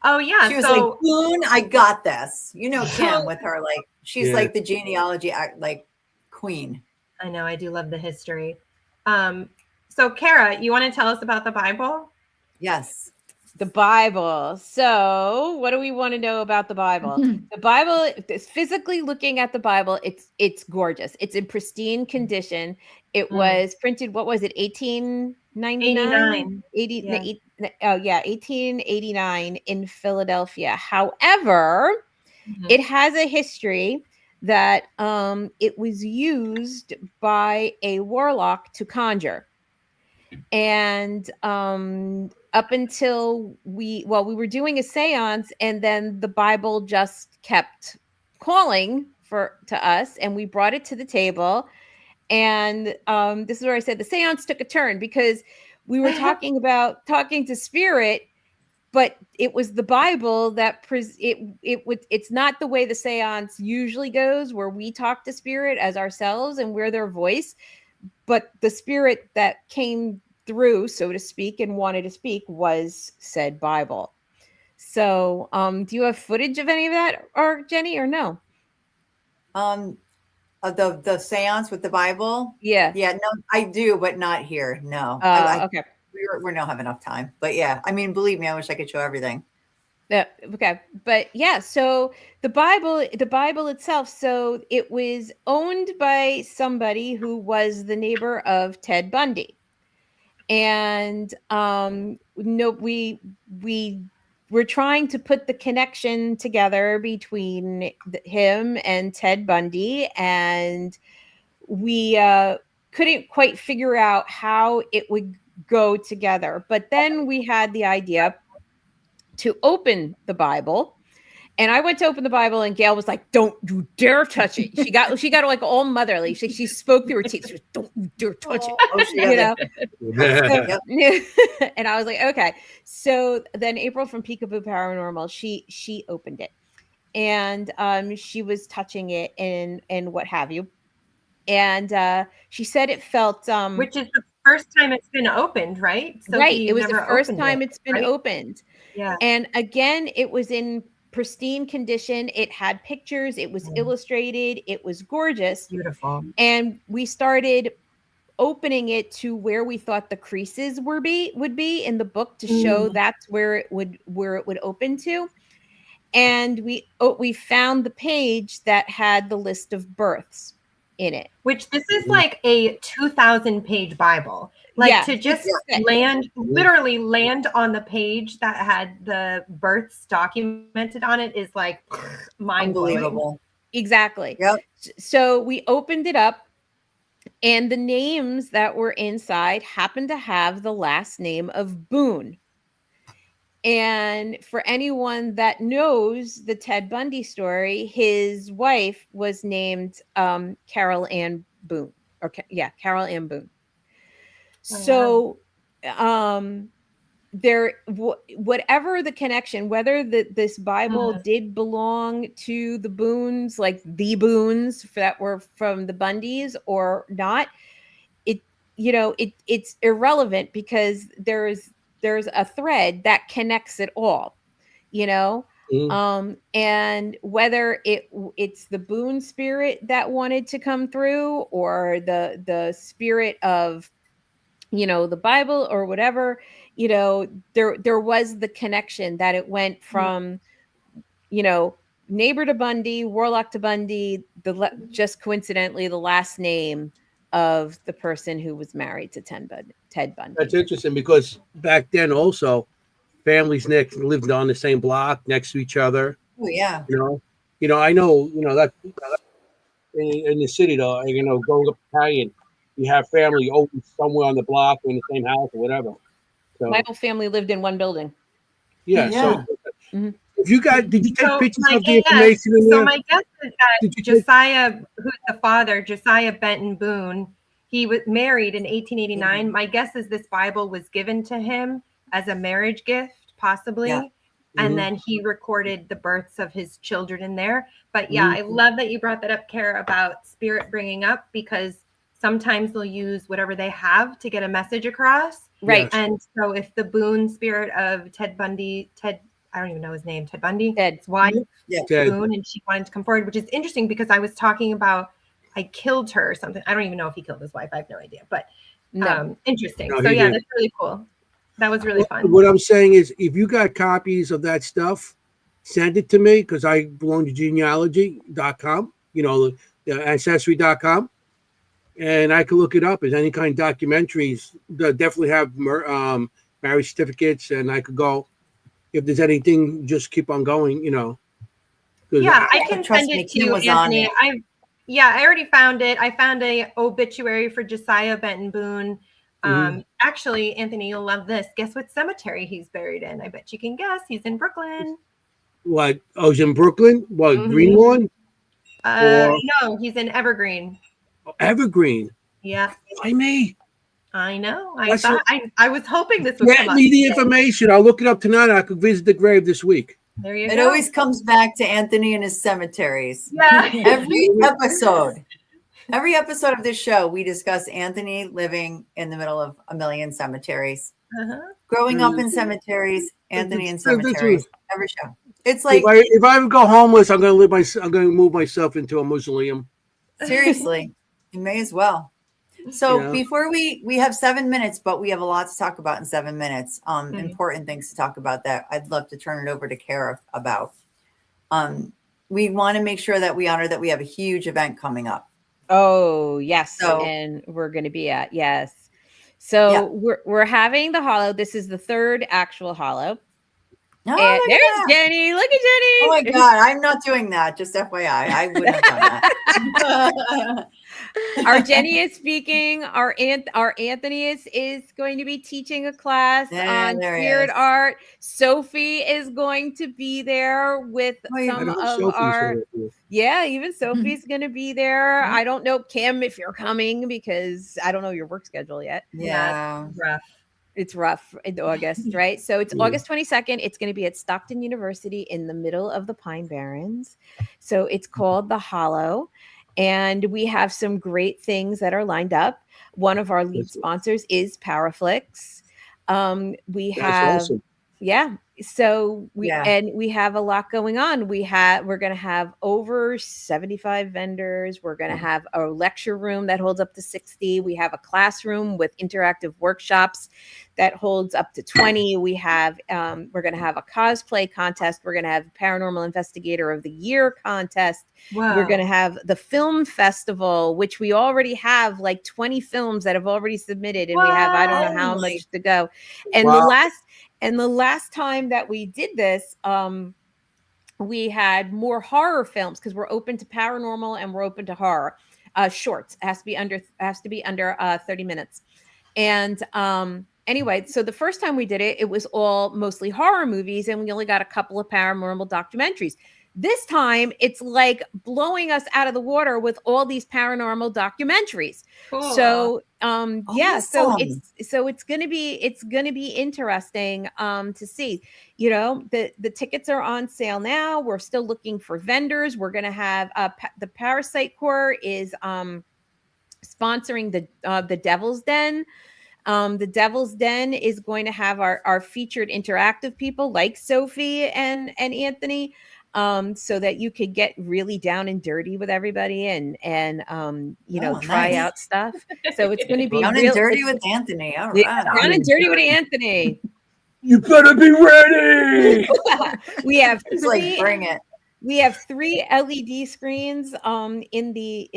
Oh yeah, She was so like, "Boone, I got this." You know, Kim with her like she's Yeah. like the genealogy like queen. I know I do love the history. So Kara, you want to tell us about the Bible? Yes. The Bible. So, what do we want to know about the Bible? The Bible is physically looking at the Bible. It's gorgeous. It's in pristine condition. It was printed. What was it? 1899. 1889 in Philadelphia. However, it has a history that it was used by a warlock to conjure. And up until we were doing a seance, and then the Bible just kept calling to us, and we brought it to the table. And this is where I said the seance took a turn, because we were talking about talking to spirit, but it was the Bible that it's not the way the seance usually goes, where we talk to spirit as ourselves and we're their voice, but the spirit that came through, so to speak, and wanted to speak was said Bible. So, do you have footage of any of that, or Jenny, or no? The seance with the Bible. Yeah. No, I do, but not here. No. Okay. We don't have enough time. But yeah, I mean, believe me, I wish I could show everything. Yeah, okay. But yeah, so the Bible itself, so it was owned by somebody who was the neighbor of Ted Bundy. And no, we were trying to put the connection together between him and Ted Bundy, and we couldn't quite figure out how it would go together. But then we had the idea to open the Bible, and I went to open the Bible, and Gail was like, "Don't you dare touch it." She got like all motherly. She spoke through her teeth. She was, "Don't you dare touch it." And I was like, okay. So then April from Peekaboo Paranormal, she opened it, and she was touching it and what have you, and she said it felt which is the first time it's been opened, right? So right. It was the first time it's been right? opened. Yeah. And again, it was in pristine condition. It had pictures. It was illustrated. It was gorgeous. Beautiful. And we started opening it to where we thought the creases would be in the book to show that's where it would open to. And we found the page that had the list of births in it. Which this is like a 2,000-page Bible. Like to just literally land on the page that had the births documented on it is like mind-blowing. Exactly. Yep. So we opened it up, and the names that were inside happened to have the last name of Boone. And for anyone that knows the Ted Bundy story, his wife was named Carol Ann Boone. Carol Ann Boone. So whatever the connection, whether this Bible did belong to the Boones, like the Boones that were from the Bundys or not, it's irrelevant, because there's a thread that connects it all, and whether it's the Boone spirit that wanted to come through, or the spirit of the Bible or whatever, there was the connection that it went from neighbor to Bundy, warlock to Bundy, just coincidentally the last name of the person who was married to Ted Bundy. That's interesting, because back then also families lived on the same block next to each other. Oh yeah. I know that in the city though, going up Italian, you have family always somewhere on the block or in the same house or whatever. So my whole family lived in one building. Yeah. So if you did you take pictures of the information in there? So my guess is that Josiah, who's the father, Josiah Benton Boone, he was married in 1889. My guess is this Bible was given to him as a marriage gift, possibly. Yeah. And then he recorded the births of his children in there. But yeah, I love that you brought that up, Kara, about spirit bringing up, because sometimes they'll use whatever they have to get a message across. Right. And so if the Boone spirit of Ted Bundy, I don't even know his name, Ted Bundy, Ted's wife, Ted. Boone, and she wanted to come forward, which is interesting because I was talking about I killed her or something. I don't even know if he killed his wife. I have no idea, but interesting. No, so yeah, did. that's really cool. That was really fun. What I'm saying is, if you got copies of that stuff, send it to me, because I belong to genealogy.com, the ancestry.com, and I could look it up as any kind of documentaries. They definitely have marriage certificates, and I could go, if there's anything, just keep on going, Yeah, I can send it to you, Anthony. I already found it. I found a obituary for Josiah Benton Boone. Actually, Anthony, you'll love this. Guess what cemetery he's buried in? I bet you can guess. He's in Brooklyn. What? Oh, he's in Brooklyn? What, Greenlawn? No, he's in Evergreen. Evergreen? Yeah. Why me? I know. That's I was hoping this would come Get up me the today. information. I'll look it up tonight. I could visit the grave this week. There you It go. always comes back to Anthoiny and his cemeteries. Yeah. Every episode. Every episode of this show, we discuss Anthoiny living in the middle of a million cemeteries. Uh-huh. Growing up in cemeteries, Anthoiny in That's the truth. cemeteries. Every show. It's like If I ever go homeless, I'm gonna move myself into a mausoleum. seriously, you may as well. So Yeah. before we have 7 minutes, but we have a lot to talk about in 7 minutes. Important things to talk about that I'd love to turn it over to Kara about. We want to make sure that we honor that we have a huge event coming up. Oh, yes. So- and we're going to be at, yes. So we're having the hollow. This is the third actual hollow. Oh, And look at there's that. Jenny. Look at Jenny. Oh my God, I'm not doing that. Just FYI, I wouldn't have done that. Our Jenny is speaking. Our Anthoiny is going to be teaching a class on there he spirit is. art. Sophie is going to be there with some of our. Yeah, even Sophie's going to be there. I don't know, Kimm, if you're coming, because I don't know your work schedule yet. Yeah. Rough. It's rough in August, right? So it's August 22nd. It's going to be at Stockton University in the middle of the Pine Barrens. So it's called The Hollow. And we have some great things that are lined up. One of our lead sponsors is Paraflix. We have, awesome. yeah. So we have a lot going on. We're going to have over 75 vendors. We're going to have a lecture room that holds up to 60. We have a classroom with interactive workshops that holds up to 20. We have we're going to have a cosplay contest. We're going to have Paranormal Investigator of the Year contest. Wow. We're going to have the film festival, which we already have like 20 films that have already submitted, and we have I don't know how much to go. And the last time that we did this, we had more horror films because we're open to paranormal and we're open to horror. Shorts has to be under 30 minutes. And anyway, so the first time we did it, it was all mostly horror movies, and we only got a couple of paranormal documentaries. This time, it's like blowing us out of the water with all these paranormal documentaries. Cool. So, yeah, so Awesome. it's gonna be interesting to see. You know, the tickets are on sale now. We're still looking for vendors. We're gonna have the Parasite Corps is sponsoring the Devil's Den. The Devil's Den is going to have our featured interactive people like Sophie and Anthoiny. So that you could get really down and dirty with everybody and try out stuff. So it's going to be down and dirty with Anthoiny. All right. Down and dirty with Anthoiny. You better be ready. We have It's like bring it. We have 3 LED screens in the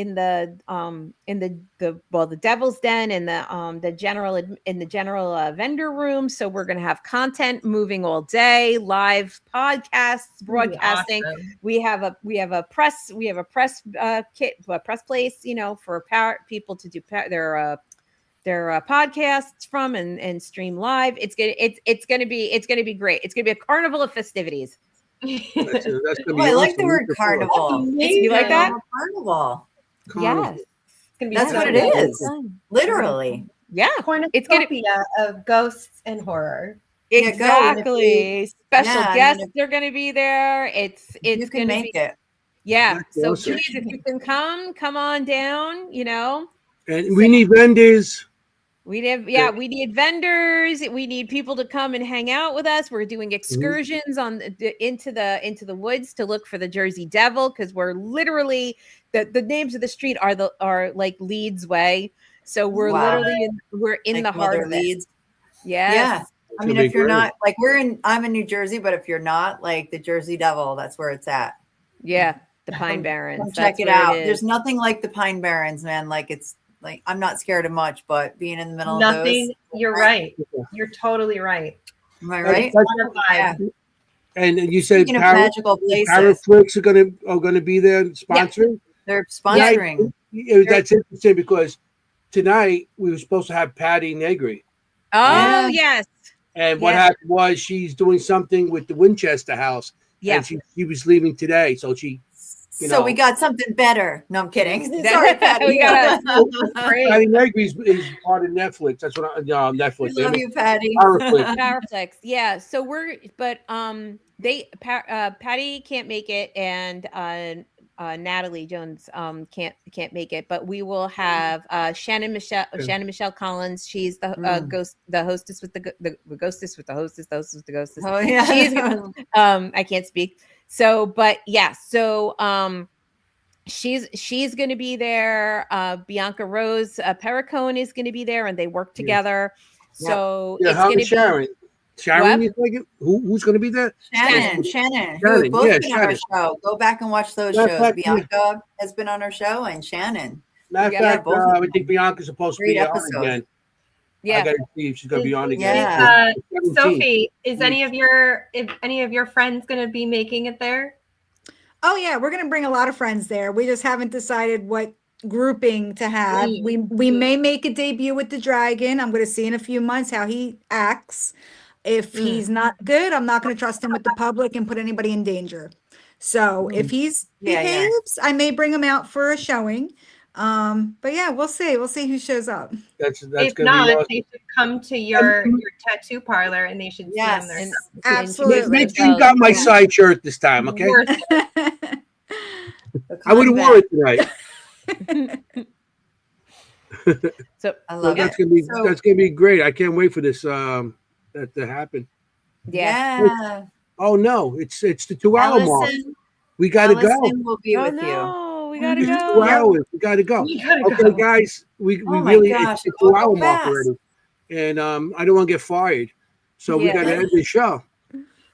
Devil's Den and the general vendor room. So we're going to have content moving all day, live podcasts, broadcasting. Awesome. We have a press kit, a press place, for people to do their podcasts from and stream live. It's gonna be great. It's gonna be a carnival of festivities. That's gonna be I like awesome. the word carnival. You like that? Carnival. Yes. That's what it is. Literally. Yeah. It's going to be of ghosts and horror. Exactly. Special guests are going to be there. It's you can make it. Yeah. That's So awesome. please, if you can come on down. And we need vendors. We need vendors. We need people to come and hang out with us. We're doing excursions into the woods to look for the Jersey Devil, because we're literally the names of the street are like Leeds Way. So we're literally in the heart of Leeds. Yes. Yeah. I mean, if you're not like I'm in New Jersey, but if you're not like the Jersey Devil, that's where it's at. Yeah, the Pine Barrens. Come check it out. There's nothing like the Pine Barrens, man. Like it's. Like I'm not scared of much, but being in the middle of those. You're right. You're totally right. Am I right? Yeah. And you said magical places. Paraflix are gonna be there sponsoring. Yeah. They're sponsoring. That's interesting because tonight we were supposed to have Patty Negri. Oh yes. And what happened was she's doing something with the Winchester House. Yeah. And she was leaving today, so she So we got something better. No, I'm kidding. Sorry, Patty. We got Patty Negri's is part of Netflix. That's what Netflix. We love you, Patty. Powerflex. Yeah. So Patty can't make it, and Natalie Jones can't make it, but we will have Shannon Michelle Collins. She's the hostess with the ghostess with the hostess, the hostess with the ghostess. Oh yeah. She's I can't speak. So, but yeah, so she's going to be there. Bianca Rose Perricone is going to be there, and they work together. So it's going to Sharon. be Sharon, you think who's going to be there? Shannon, who have both been on our show. Go back and watch those shows. Bianca has been on our show, and Shannon. Matter of fact, I think Bianca's supposed to be on again. Yeah, I gotta see if she's gonna be on again. Sophie, is any of your friends gonna be making it there? Oh yeah, we're gonna bring a lot of friends there. We just haven't decided what grouping to have. We may make a debut with the dragon. I'm gonna see in a few months how he acts. If he's not good, I'm not gonna trust him with the public and put anybody in danger. So if he's behaves, I may bring him out for a showing. But yeah, we'll see. We'll see who shows up. That's if gonna not, be awesome. they should come to your tattoo parlor and they should see them there. Absolutely. Make sure you got my side shirt this time, okay? I would have wore it tonight. So I love that's it. That's gonna be great. I can't wait for this that to happen. Yeah. Oh no, it's the 2 hour mark. We gotta go. Will be with you. We gotta It's go. 2 hours. We gotta go. Okay, guys. We really it's the 2 hour mark already, and I don't want to get fired, so we gotta end the show.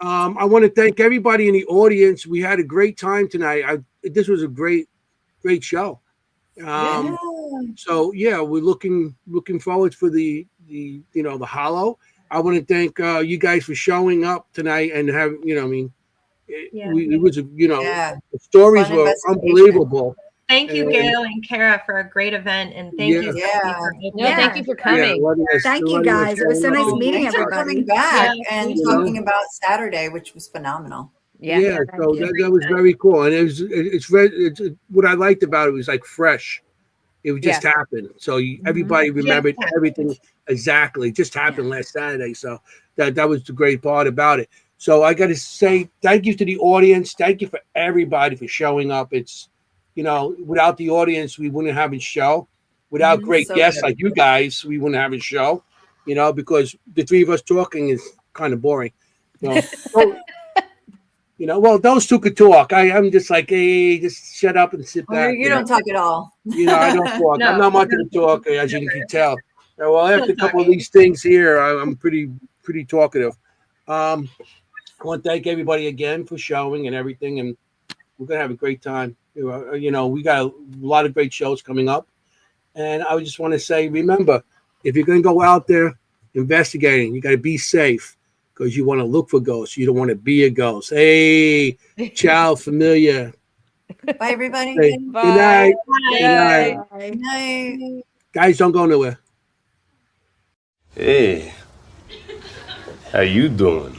I want to thank everybody in the audience. We had a great time tonight. This was a great show. So yeah, we're looking forward for the Hollow. I want to thank you guys for showing up tonight and have it was the stories were unbelievable. Thank you, Gail and Kara, for a great event, and thank you, thank you for coming. Thank you guys. It was so nice meeting Thanks for everybody. coming back and talking about Saturday, which was phenomenal. So that was very cool, and it's what I liked about it was like fresh. It just happened, so everybody remembered everything exactly. It just happened last Saturday, so that was the great part about it. So I got to say thank you to the audience. Thank you for everybody for showing up. It's without the audience, we wouldn't have a show. Without great guests like you guys, we wouldn't have a show. Because the three of us talking is kind of boring. Well, those two could talk. I'm just like, hey, just shut up and sit back. You don't talk at all. I don't talk. I'm not much of a talker, as you can tell. Well, after a couple of these things here, I'm pretty talkative. I want to thank everybody again for showing and everything, and we're gonna have a great time. We got a lot of great shows coming up, and I just want to say, remember, if you're gonna go out there investigating, you got to be safe. Because you want to look for ghosts. You don't want to be a ghost. Hey, ciao, familia. Bye, everybody. Hey, Bye. Good night. Bye. Good night. Bye. Good night. Guys, don't go nowhere. Hey, how you doing?